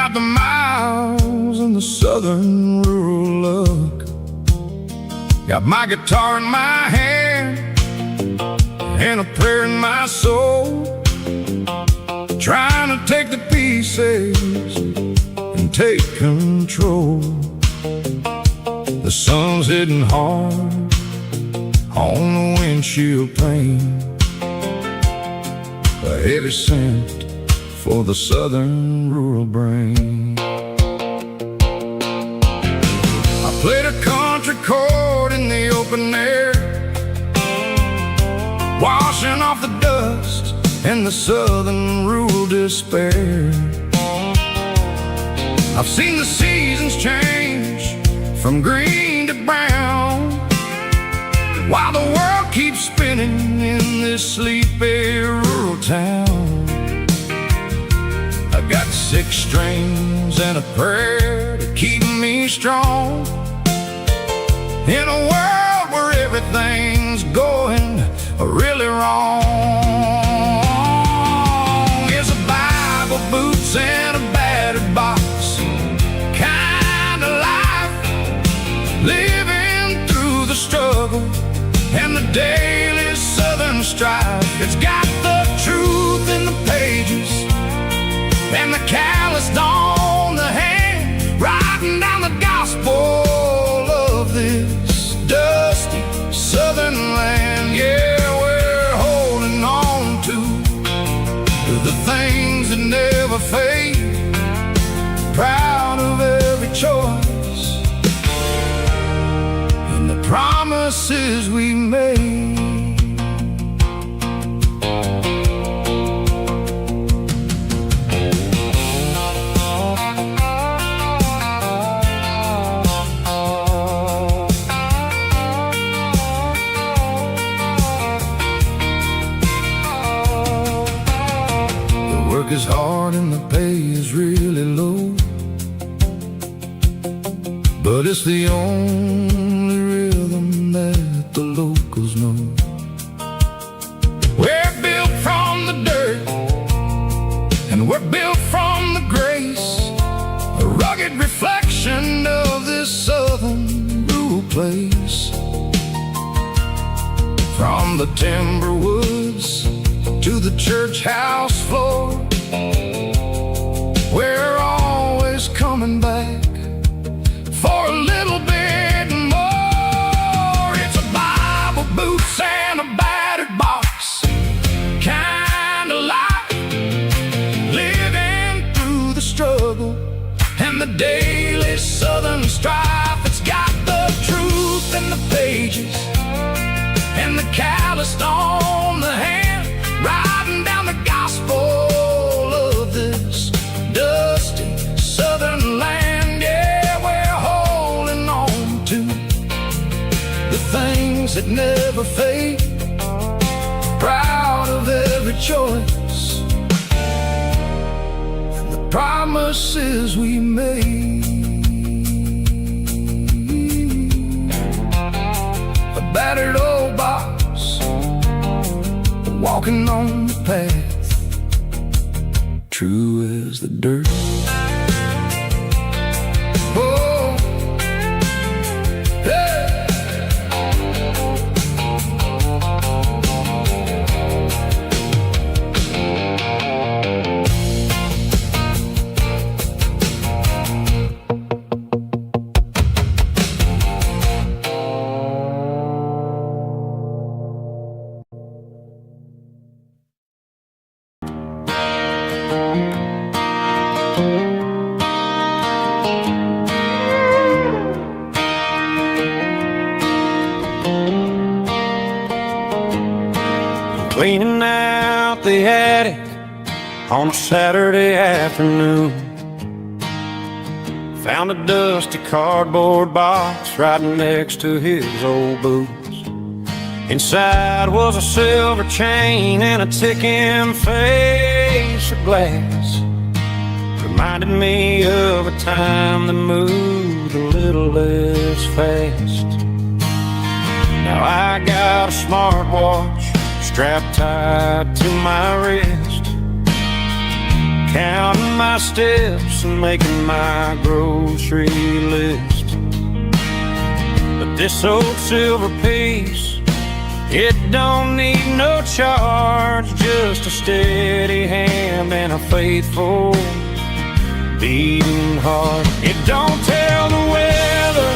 got the miles and the southern rural look. Got my guitar in my hand and a prayer in my soul, trying to take the pieces and take control. The sun's hitting hard on the windshield pane, a heavy scent for the southern rural brain. I played a country chord in the open air, washing off the dust and the southern rural despair. I've seen the seasons change from green to brown, while the world keeps spinning in this sleepy rural town. I've got 6 strings and a prayer to keep me strong, in a world where everything's going really wrong. It's a Bible, boots, and a battered box kind of life, living through the struggle and the daily southern strife. It's got the truth in the pages and the calloused on the hand, writing down the gospel of this dusty southern land. Yeah, we're holding on to the things that never fade, proud of every choice and the promises we made. Work is hard and the pay is really low, but it's the only rhythm that the locals know. We're built from the dirt and we're built from the grace, a rugged reflection of this southern rural place. From the timber woods to the church house floor, we're always coming back for a little bit more. It's a Bible, boots, and a battered box kind of life, living through the struggle and the daily southern strife. It's got the truth in the pages and the calloused on the hand, writing down the gospel of this dusty southern land. Yeah, we're holding on to the things that never fade, proud of every choice and the promises we made. A battered old box, walking on the path, true as the dirt. Oh, hey. Cleaning out the attic on a Saturday afternoon, found a dusty cardboard box right next to his old boots. Inside was a silver chain and a ticking face of glass, reminded me of a time that moved a little less fast. Now I got a smartwatch strapped tight to my wrist, counting counting my steps and making my grocery list. But this old silver piece, it don't need no charge, just a steady hand and a faithful beating heart. It don't tell the weather,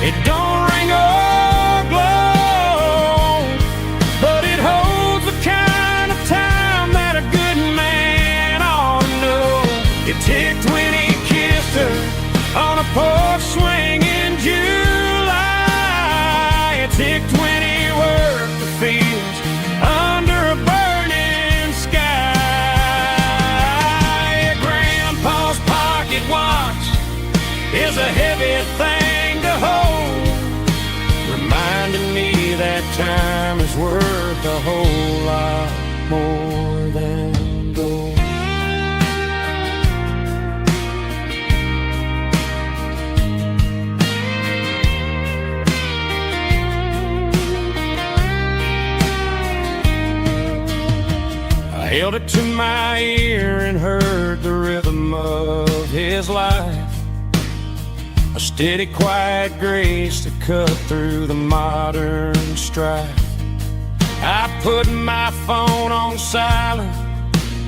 it don't ring or glow, but it holds the kind of time that a good man ought to know. It ticked when he kissed her on a porch swing in July. It ticked when he worked the fields under a burning sky. Grandpa's pocket watch is a heavy thing to hold, reminding me that time is worth a whole lot more than gold. I held it to my ear and heard the rhythm of his life, a steady, quiet grace that cut through the modern strife. I put my phone on silent,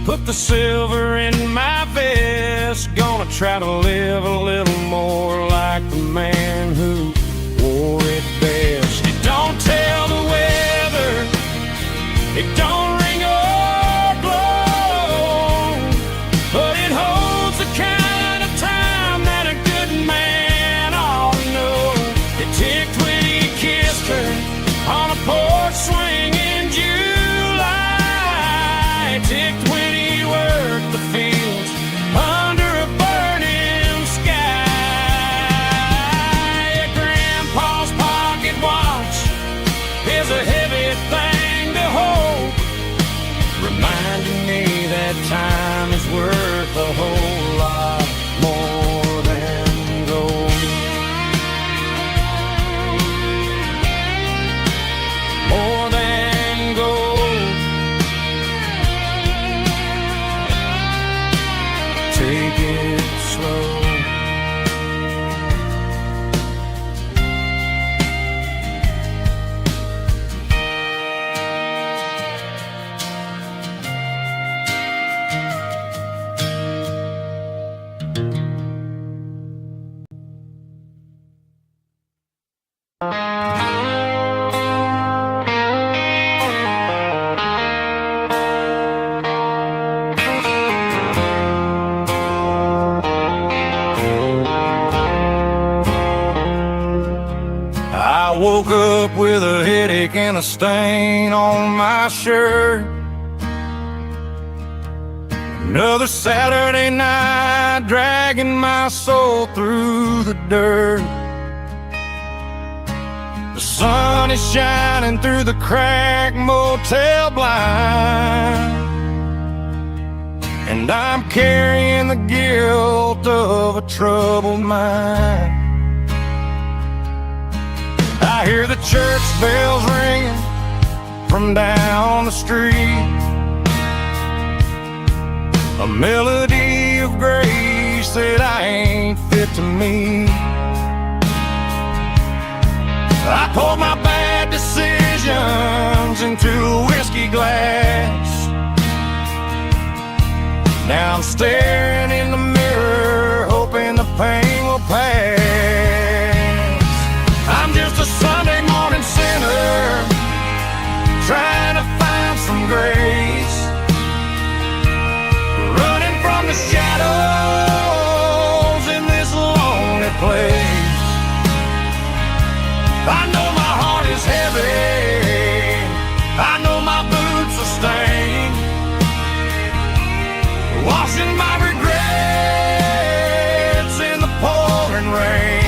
put the silver in my vest, gonna try to live a little more like the man who wore it best. It don't tell the weather, it don't ring or glow, but it holds the kind of time that a good man ought to know. It ticked when he kissed her on a porch swing in July. It ticked when he worked the fields under a burning sky. Grandpa's pocket watch is a heavy thing to hold, reminding me that time is worth a whole lot more than gold. More than gold. Take it slow. I woke up with a headache and a stain on my shirt. Another Saturday night, dragging my soul through the dirt. The sun is shining through the cracked motel blind, and I'm carrying the guilt of a troubled mind. I hear the church bells ringing from down the street, a melody of grace that I ain't fit to meet. I poured my bad decisions into a whiskey glass. Now I'm staring in the mirror, hoping the pain will pass. I'm just a Sunday morning sinner, trying to find some grace, running from the shadows in this lonely place. I know my heart is heavy, I know my boots are stained, washing my regrets in the pouring rain.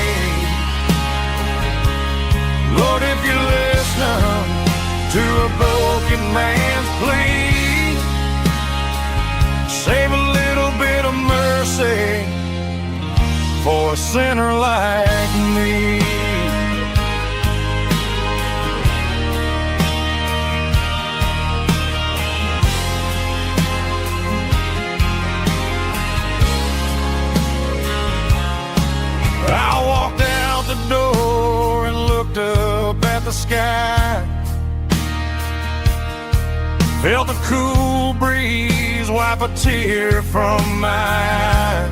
Lord, if you listen to a broken man's plea, save a little bit of mercy for a sinner like me. sky. Felt the cool breeze wipe a tear from my eye.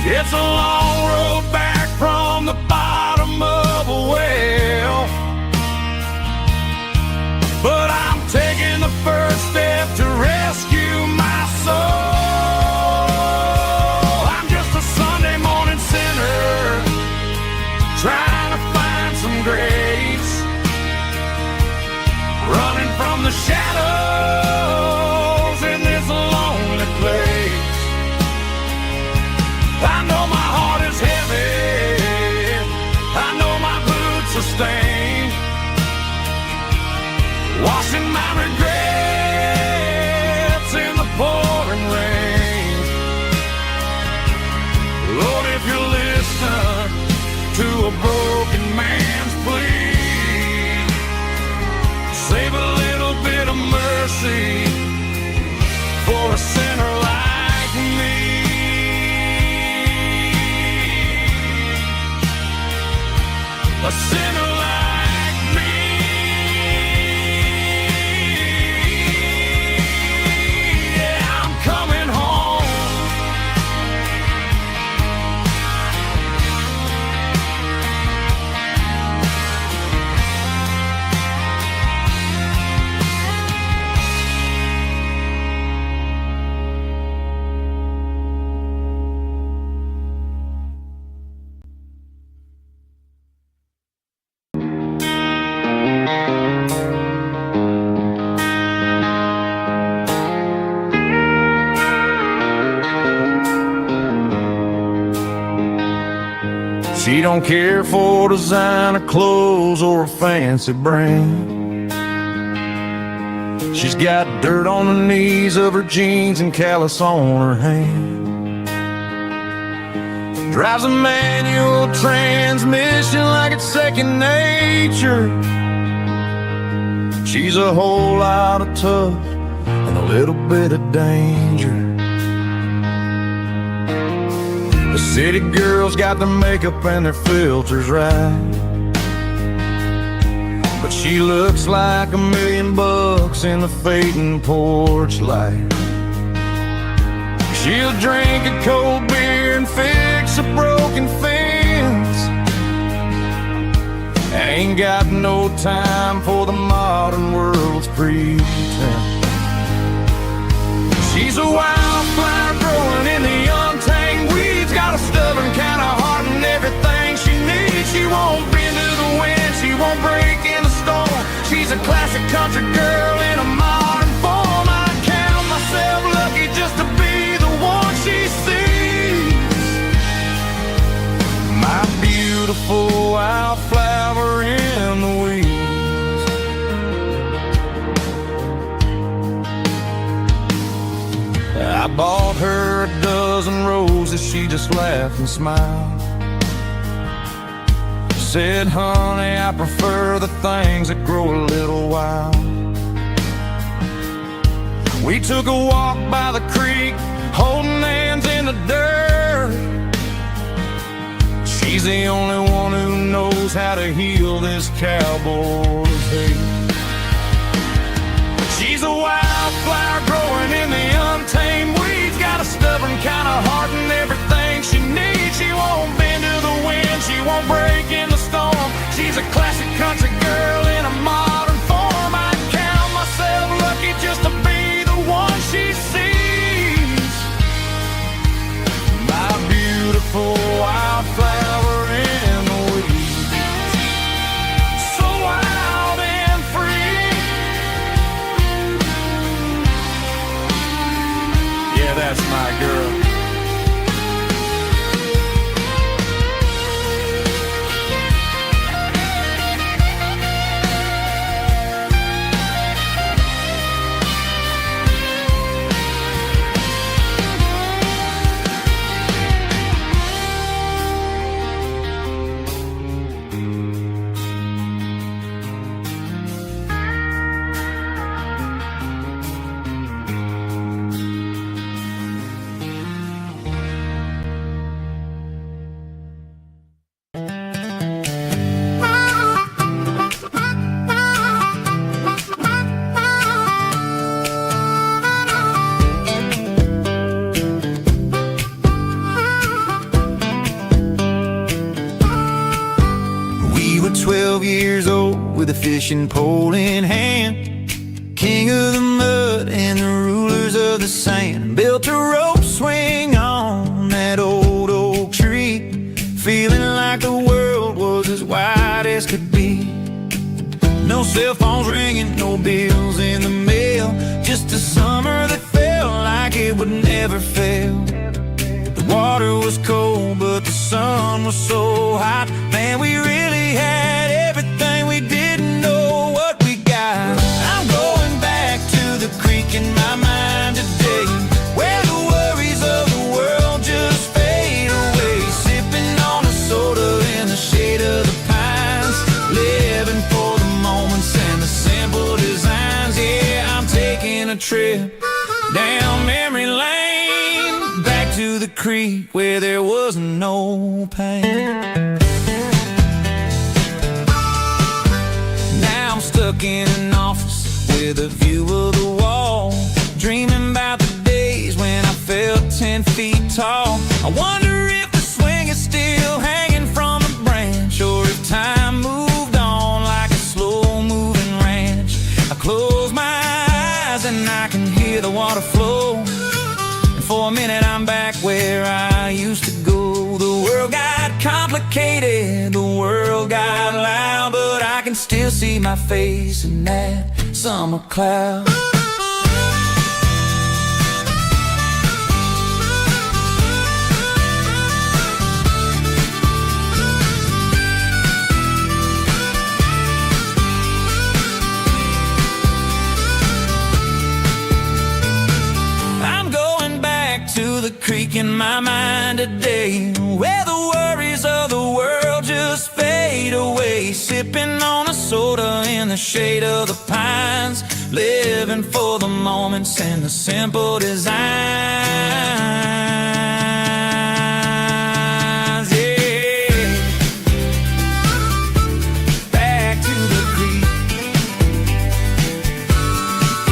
It's a long road back from the bottom of a well, but I'm taking the first step to rescue my soul. I'm just a Sunday morning sinner trying to find some grace, running from the shadows in this lonely place. I know my heart is heavy, I know my boots are stained, washing my regrets in the pouring rain. Lord, if you listen to a broken man's plea, save a little bit of mercy for a sinner like me. A sinner like me. Yeah, I'm coming home. She don't care for designer clothes or a fancy brand. She's got dirt on the knees of her jeans and callus on her hand. Drives a manual transmission like it's second nature. She's a whole lot of tough and a little bit of danger. The city girls got their makeup and their filters right, but she looks like $1,000,000 in the fading porch light. She'll drink a cold beer and fix a broken fence. Ain't got no time for the modern world's pretense. She's a wildflower growing in the untamed weeds, got a stubborn kind of heart and everything she needs. She won't bend to the wind, she won't break in the storm. She's a classic country girl in a modern form. I count myself lucky just to be the one she sees. My beautiful wildflower in the weeds. I bought her a dozen roses, she just laughed and smiled. Said, honey, I prefer the things that grow a little wild. We took a walk by the creek, holding hands in the dirt. She's the only one who knows how to heal this cowboy's hate. She's a wildflower growing in the untamed weeds, got a stubborn kind of heart and everything she needs. She won't bend to the wind, she won't break in the storm. She's a classic country girl in a modern form. I count myself lucky just to be the one she sees. My beautiful wildflower in the weeds, so wild and free. Yeah, that's my girl. fishing pole in hand, king of the mud and the rulers of the sand. Built a rope swing on that old oak tree, feeling like the world was as wide as could be. No cell phones ringing, no bills in the mail, just a summer that felt like it would never fail. The water was cold, but the sun was so hot. Man, we really had everything, we didn't know what we got. I'm going back to the creek in my mind today, where the worries of the world just fade away. Sipping on a soda in the shade of the pines, living for the moments and the simple designs. Yeah, I'm taking a trip down memory lane, back to the creek where there was no pain. Now I'm stuck in an office with a view of the wall, dreaming about the days when I felt 10 feet tall. I wonder if the swing is still hanging from a branch, or if time moved on like a slow-moving ranch. I close my eyes and I can hear the water flow, and for a minute I'm back where I used to go. The world got complicated, the world got loud, but I can still see my face in that summer cloud. The creek in my mind today, where the worries of the world just fade away. Sipping on a soda in the shade of the pines, living for the moments and the simple designs. Yeah, back to the creek.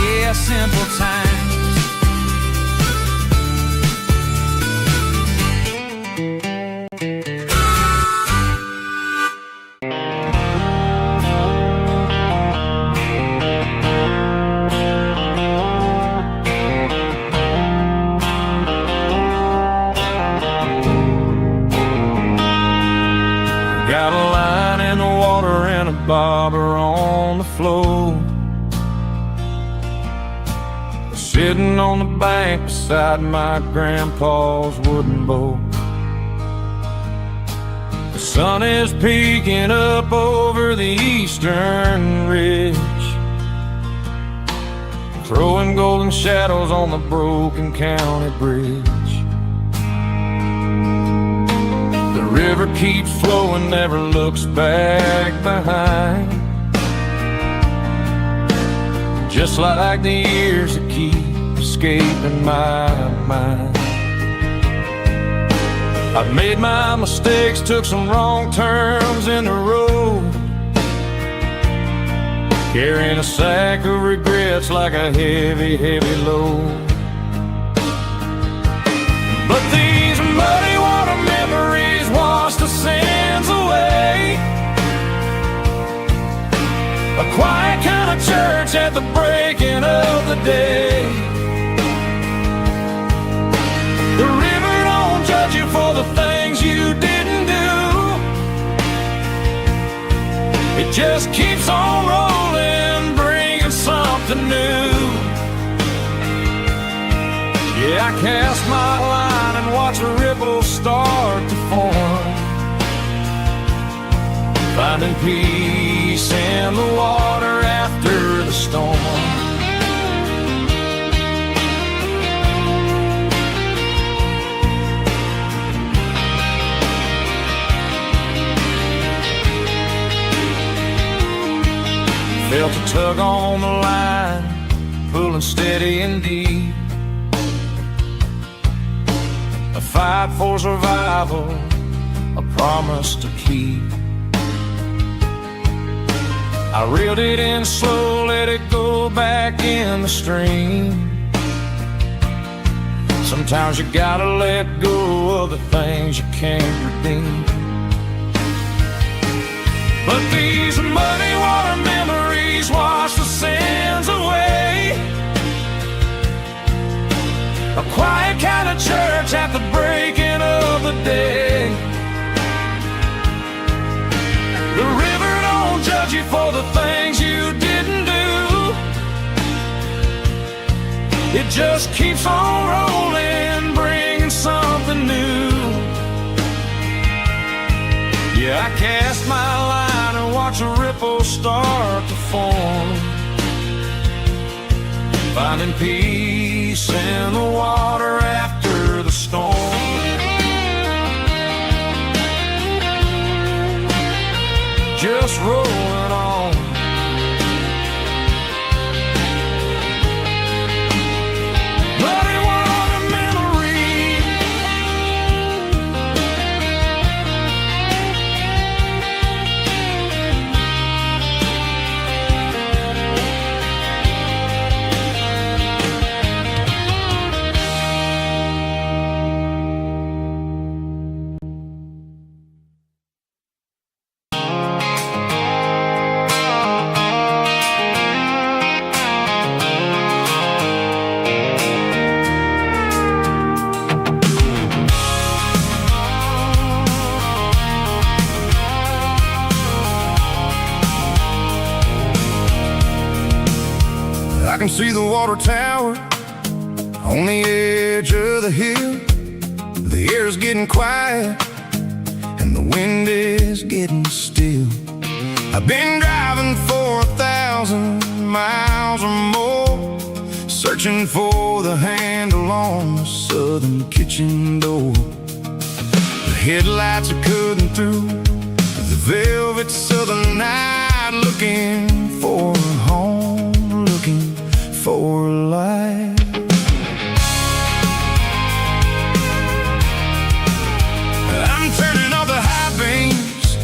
Yeah, simple times. Got a line in the water and a bobber on the floor, sitting on the bank beside my grandpa's wooden boat. The sun is peeking up over the eastern ridge, throwing golden shadows on the broken county bridge. The river keeps flowing, never looks back behind, just like the years that keep escaping my mind. I've made my mistakes, took some wrong turns in the road, carrying a sack of regrets like a heavy, heavy load. But these muddy water memories wash the sins away. A quiet kind of church at the breaking of the day. The river don't judge you for the things you didn't do, it just keeps on rolling, bringing something new. Yeah, I cast my line and watch a ripple start to form, finding peace in the water after the storm. Felt a tug on the line, pulling steady and deep, a fight for survival, a promise to keep. I reeled it in slow, let it go back in the stream. Sometimes you gotta let go of the things you can't redeem. But these muddy water memories breeze washed the sins away. A quiet kind of church at the breaking of the day. The river don't judge you for the things you didn't do. It just keeps on rolling, bringing something new. Yeah, I cast my line and watch a ripple start to form, finding peace in the water after the storm. Just rolling on. But it was a memory. I can see the water tower on the edge of the hill. The air's getting quiet and the wind is getting still. I've been driving for 1,000 miles or more, searching for the handle on the southern kitchen door. The headlights are cutting through the velvet southern night, looking for a home, looking for life. I'm turning off the high beams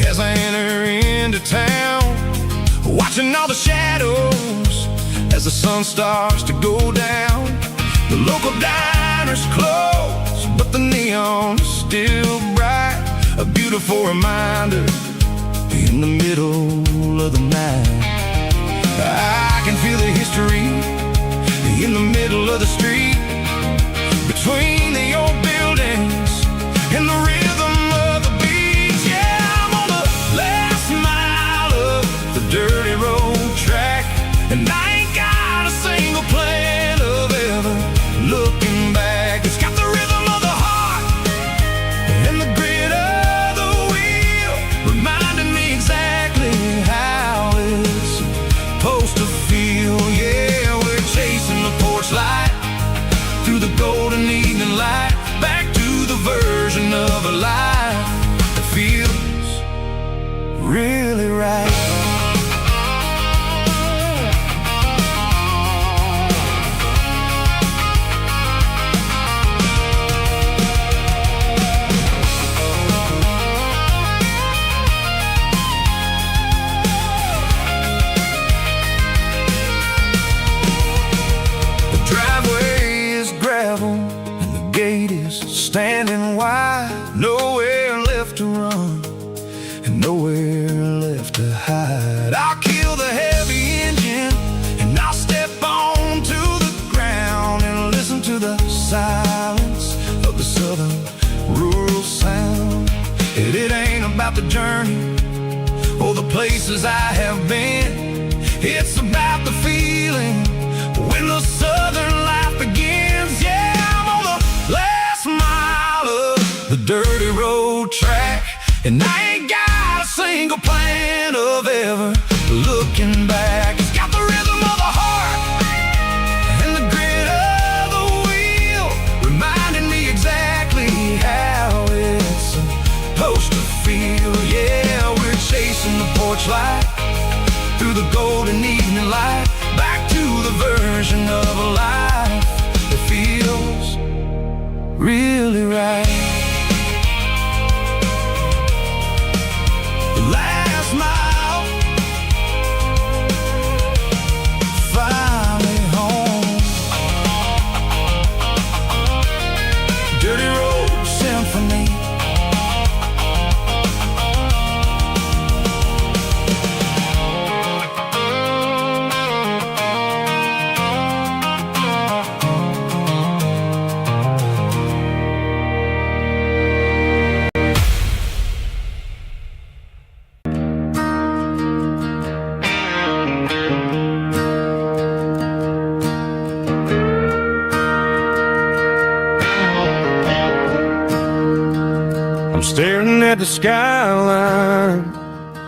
as I enter into town, watching all the shadows as the sun starts to go down. The local diner's closed, but the neon is still bright, a beautiful reminder in the middle of the night. I can feel the history in the middle of the street, between the old buildings and the rhythm of the beats. Yeah, I'm on the last mile of the dirty road track, and I ain't got a single plan of ever looking back. It's got the rhythm of the heart and the grit of the wheel, reminding me exactly how it's supposed to feel. Yeah, we're chasing the porch light through the golden evening light, back to the version of a life that feels really right. Standing wide, nowhere left to run and nowhere left to hide. I'll kill the heavy engine and I'll step onto the ground and listen to the silence of the southern rural sound. And it ain't about the journey or the places I have been, it's about the feeling when the southern life begins. Yeah, I'm on the last mile of the dirty road track, and I ain't got a single plan of ever looking back. It's got the rhythm of the heart and the grit of the wheel, reminding me exactly how it's supposed to feel. Yeah, we're chasing the porch light through the golden evening light, back to the version of a life that feels really right. The last mile, finally home. Dirty Road Symphony. staring at the skyline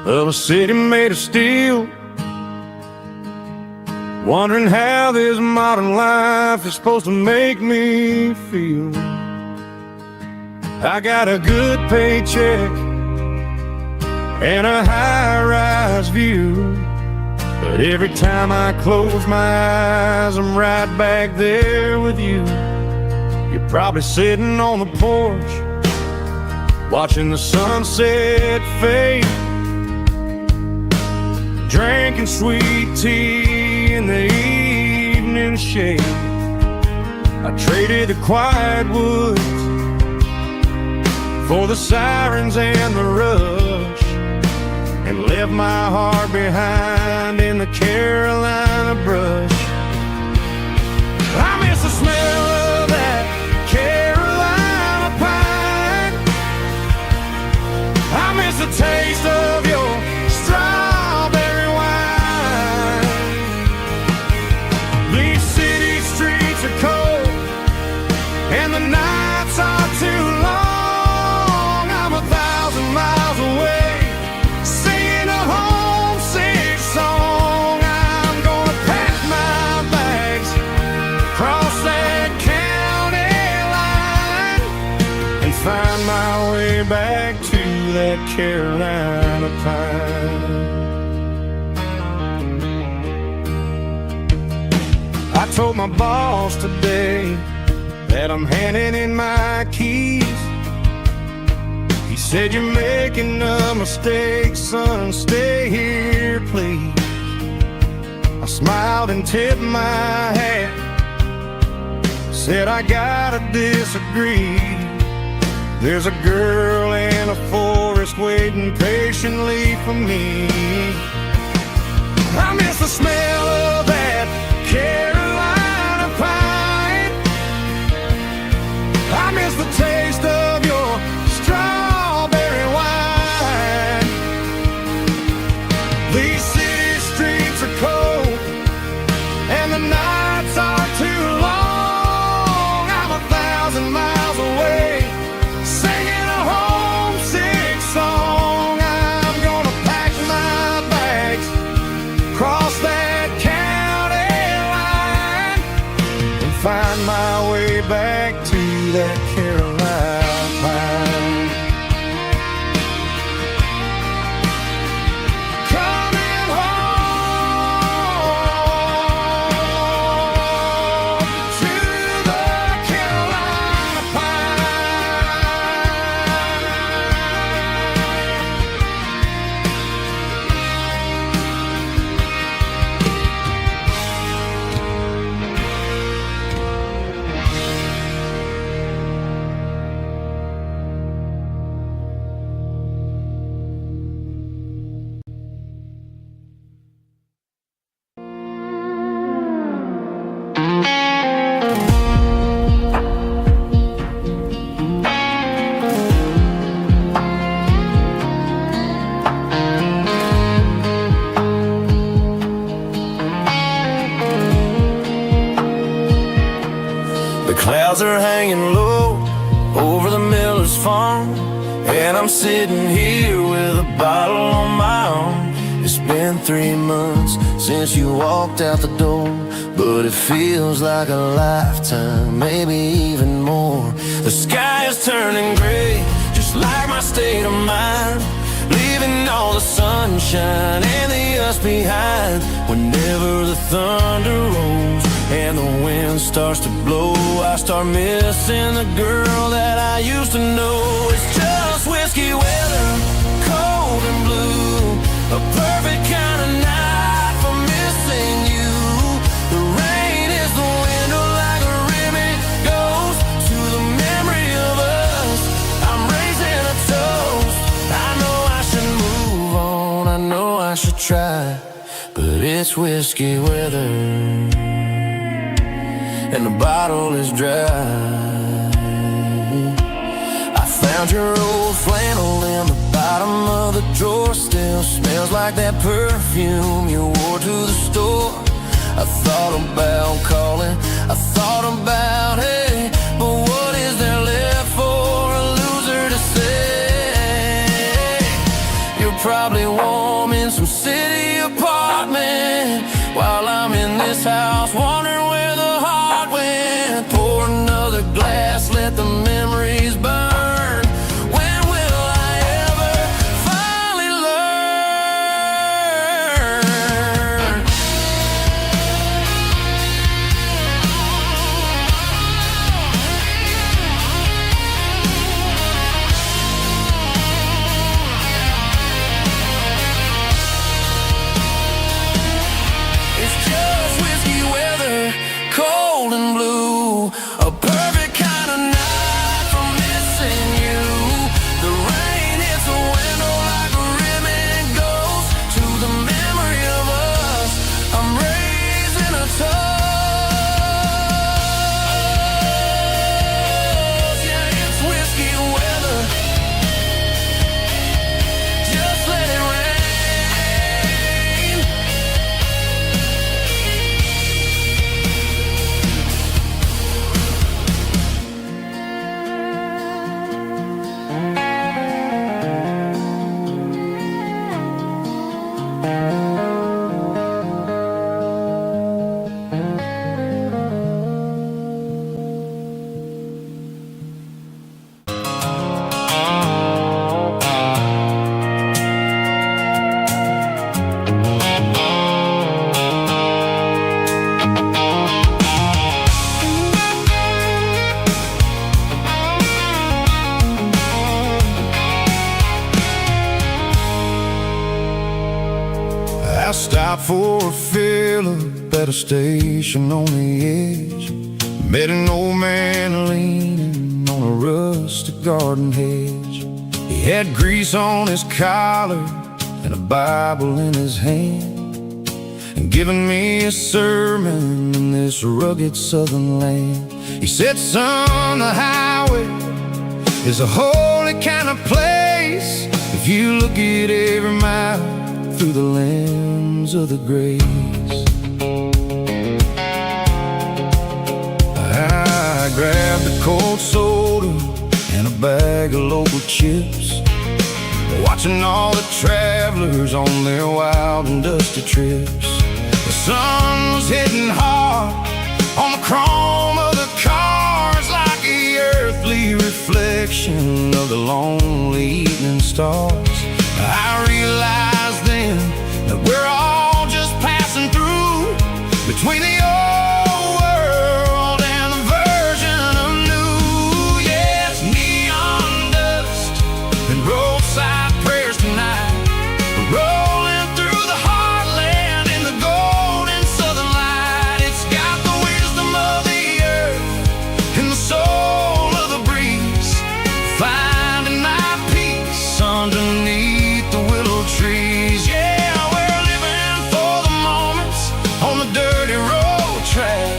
of a city made of steel, wondering how this modern life is supposed to make me feel. I got a good paycheck and a high-rise view, but every time I close my eyes, I'm right back there with you. You're probably sitting on the porch, watching the sunset fade, drinking sweet tea in the evening shade. I traded the quiet woods for the sirens and the rush, and left my heart behind in the Carolina brush. I miss the smell of that Carolina pine. I miss the taste of your strawberry wine. These city streets are cold and the nights are too long. I'm 1,000 miles away, singing a homesick song. I'm gonna pack my bags, cross that county line, and find my way back to that Carolina pine. I told my boss today that I'm handing in my keys. He said, "You're making a mistake, son, stay here, please." I smiled and tipped my hat, said, "I gotta disagree. There's a girl in a forest waiting patiently for me." I miss the smell of that Carolina pine. I miss the taste of your strawberry wine. These city streets are cold and the nights are too long. I'm 1,000 miles away, singing a homesick song. I'm gonna pack my bags, cross that county line, and find my way back to that Carolina pine. Coming home to the Carolina The clouds are hanging low over the miller's farm, and I'm sitting here with a bottle on my arm. It's been 3 months since you walked out the door, but it feels like a lifetime, maybe even more. The sky is turning gray, just like my state of mind, leaving all the sunshine and the us behind. Whenever the thunder rolls and the wind starts to blow, I start missing the girl that I used to know. It's just whiskey weather, cold and blue, a perfect kind of night for missing you. The rain is the window like a ribbon goes to the memory of us. I'm raising a toast. I know I should move on, I know I should try, but it's whiskey weather and the bottle is dry. I found your old flannel in the bottom of the drawer, still smells like that perfume you wore to the store. I thought about calling, I thought about, hey, but what is there left for a loser to say? let the memories burn. When will I ever finally learn? It's just whiskey weather, cold and blue, a perfect kind of night for missing you. The rain hits the window like a ribbon goes to the memory of us. I'm raising a toast. Yeah, it's whiskey weather. Just let it rain. I stopped for a fill-up at a station on the edge. Met an old man leaning on a rustic garden hedge. He had grease on his collar and a Bible in his hand, and giving me a sermon in this rugged southern land. He said, son, the highway is a holy kind of place if you look at every mile through the lens of the grace. I grabbed a cold soda and a bag of local chips, watching all the travelers on their wild and dusty trips. The sun was hitting hard on the chrome of the cars, like the earthly reflection of the lonely evening stars. I realized then that we're all just passing through between the old world and the version of new. Yes, neon dust and roadside prayers tonight, rolling through the heartland in the golden southern light. It's got the wisdom of the earth and the soul of the breeze, finding my peace underneath the willow trees. Yeah, we're living for the moments on the dirty road track,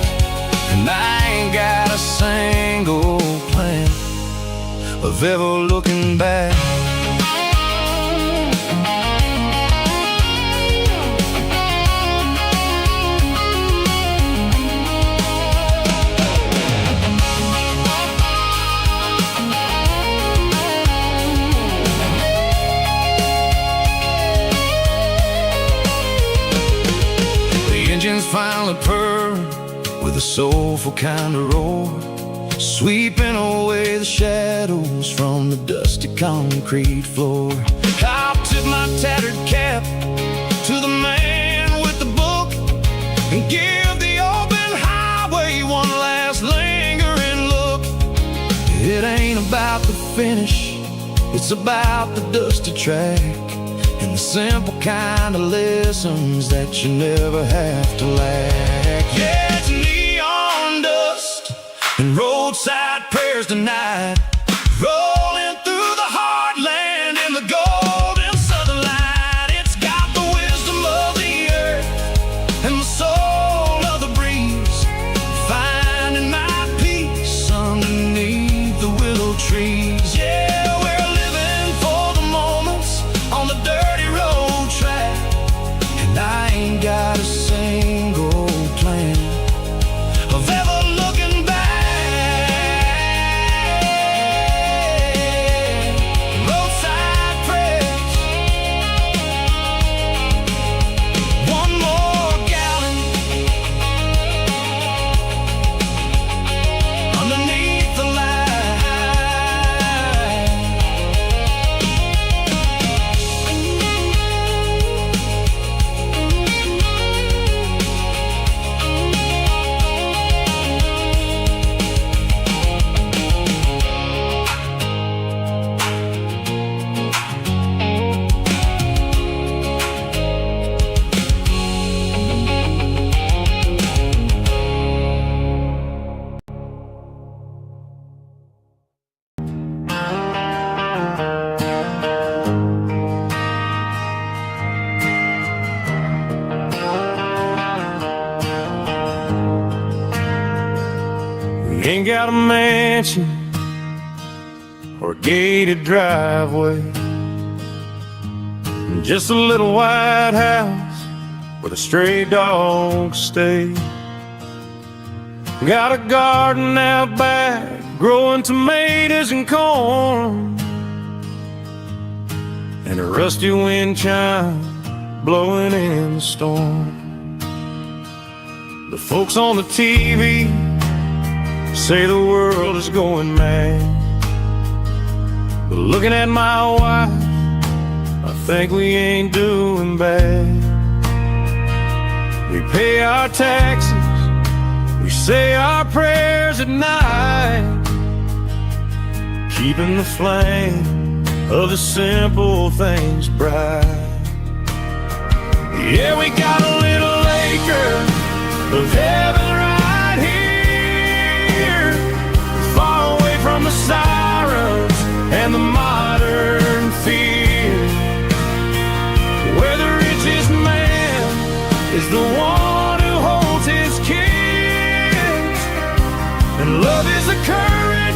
and I ain't got a single plan of ever looking back. Engines finally purr with a soulful kind of roar, sweeping away the shadows from the dusty concrete floor. I'll tip my tattered cap to the man with the book and give the open highway one last lingering look. It ain't about the finish, it's about the dusty track and the simple kind of lessons that you never have to lack. Yeah, it's neon dust and roadside prayers tonight, rolling through the heartland in the golden southern light. It's got the wisdom of the earth and the soul of the breeze, finding my peace underneath the willow trees. Yeah, we're living for the moments on the dirty road track, and I ain't got a single plan of ever looking back. Roadside prayers, one more gallon underneath the light. We ain't got a mansion or a gated driveway, just a little white house where the stray dogs stay. Got a garden out back, growing tomatoes and corn, and a rusty wind chime blowing in the storm. The folks on the TV say the world is going mad, but looking at my wife, I think we ain't doing bad. We pay our taxes, we say our prayers at night, keeping the flame of the simple things bright. Yeah, we got a little acre of heaven right here, far away from the sirens and the modern fear, where the richest man is the one who holds his kids, and love is the courage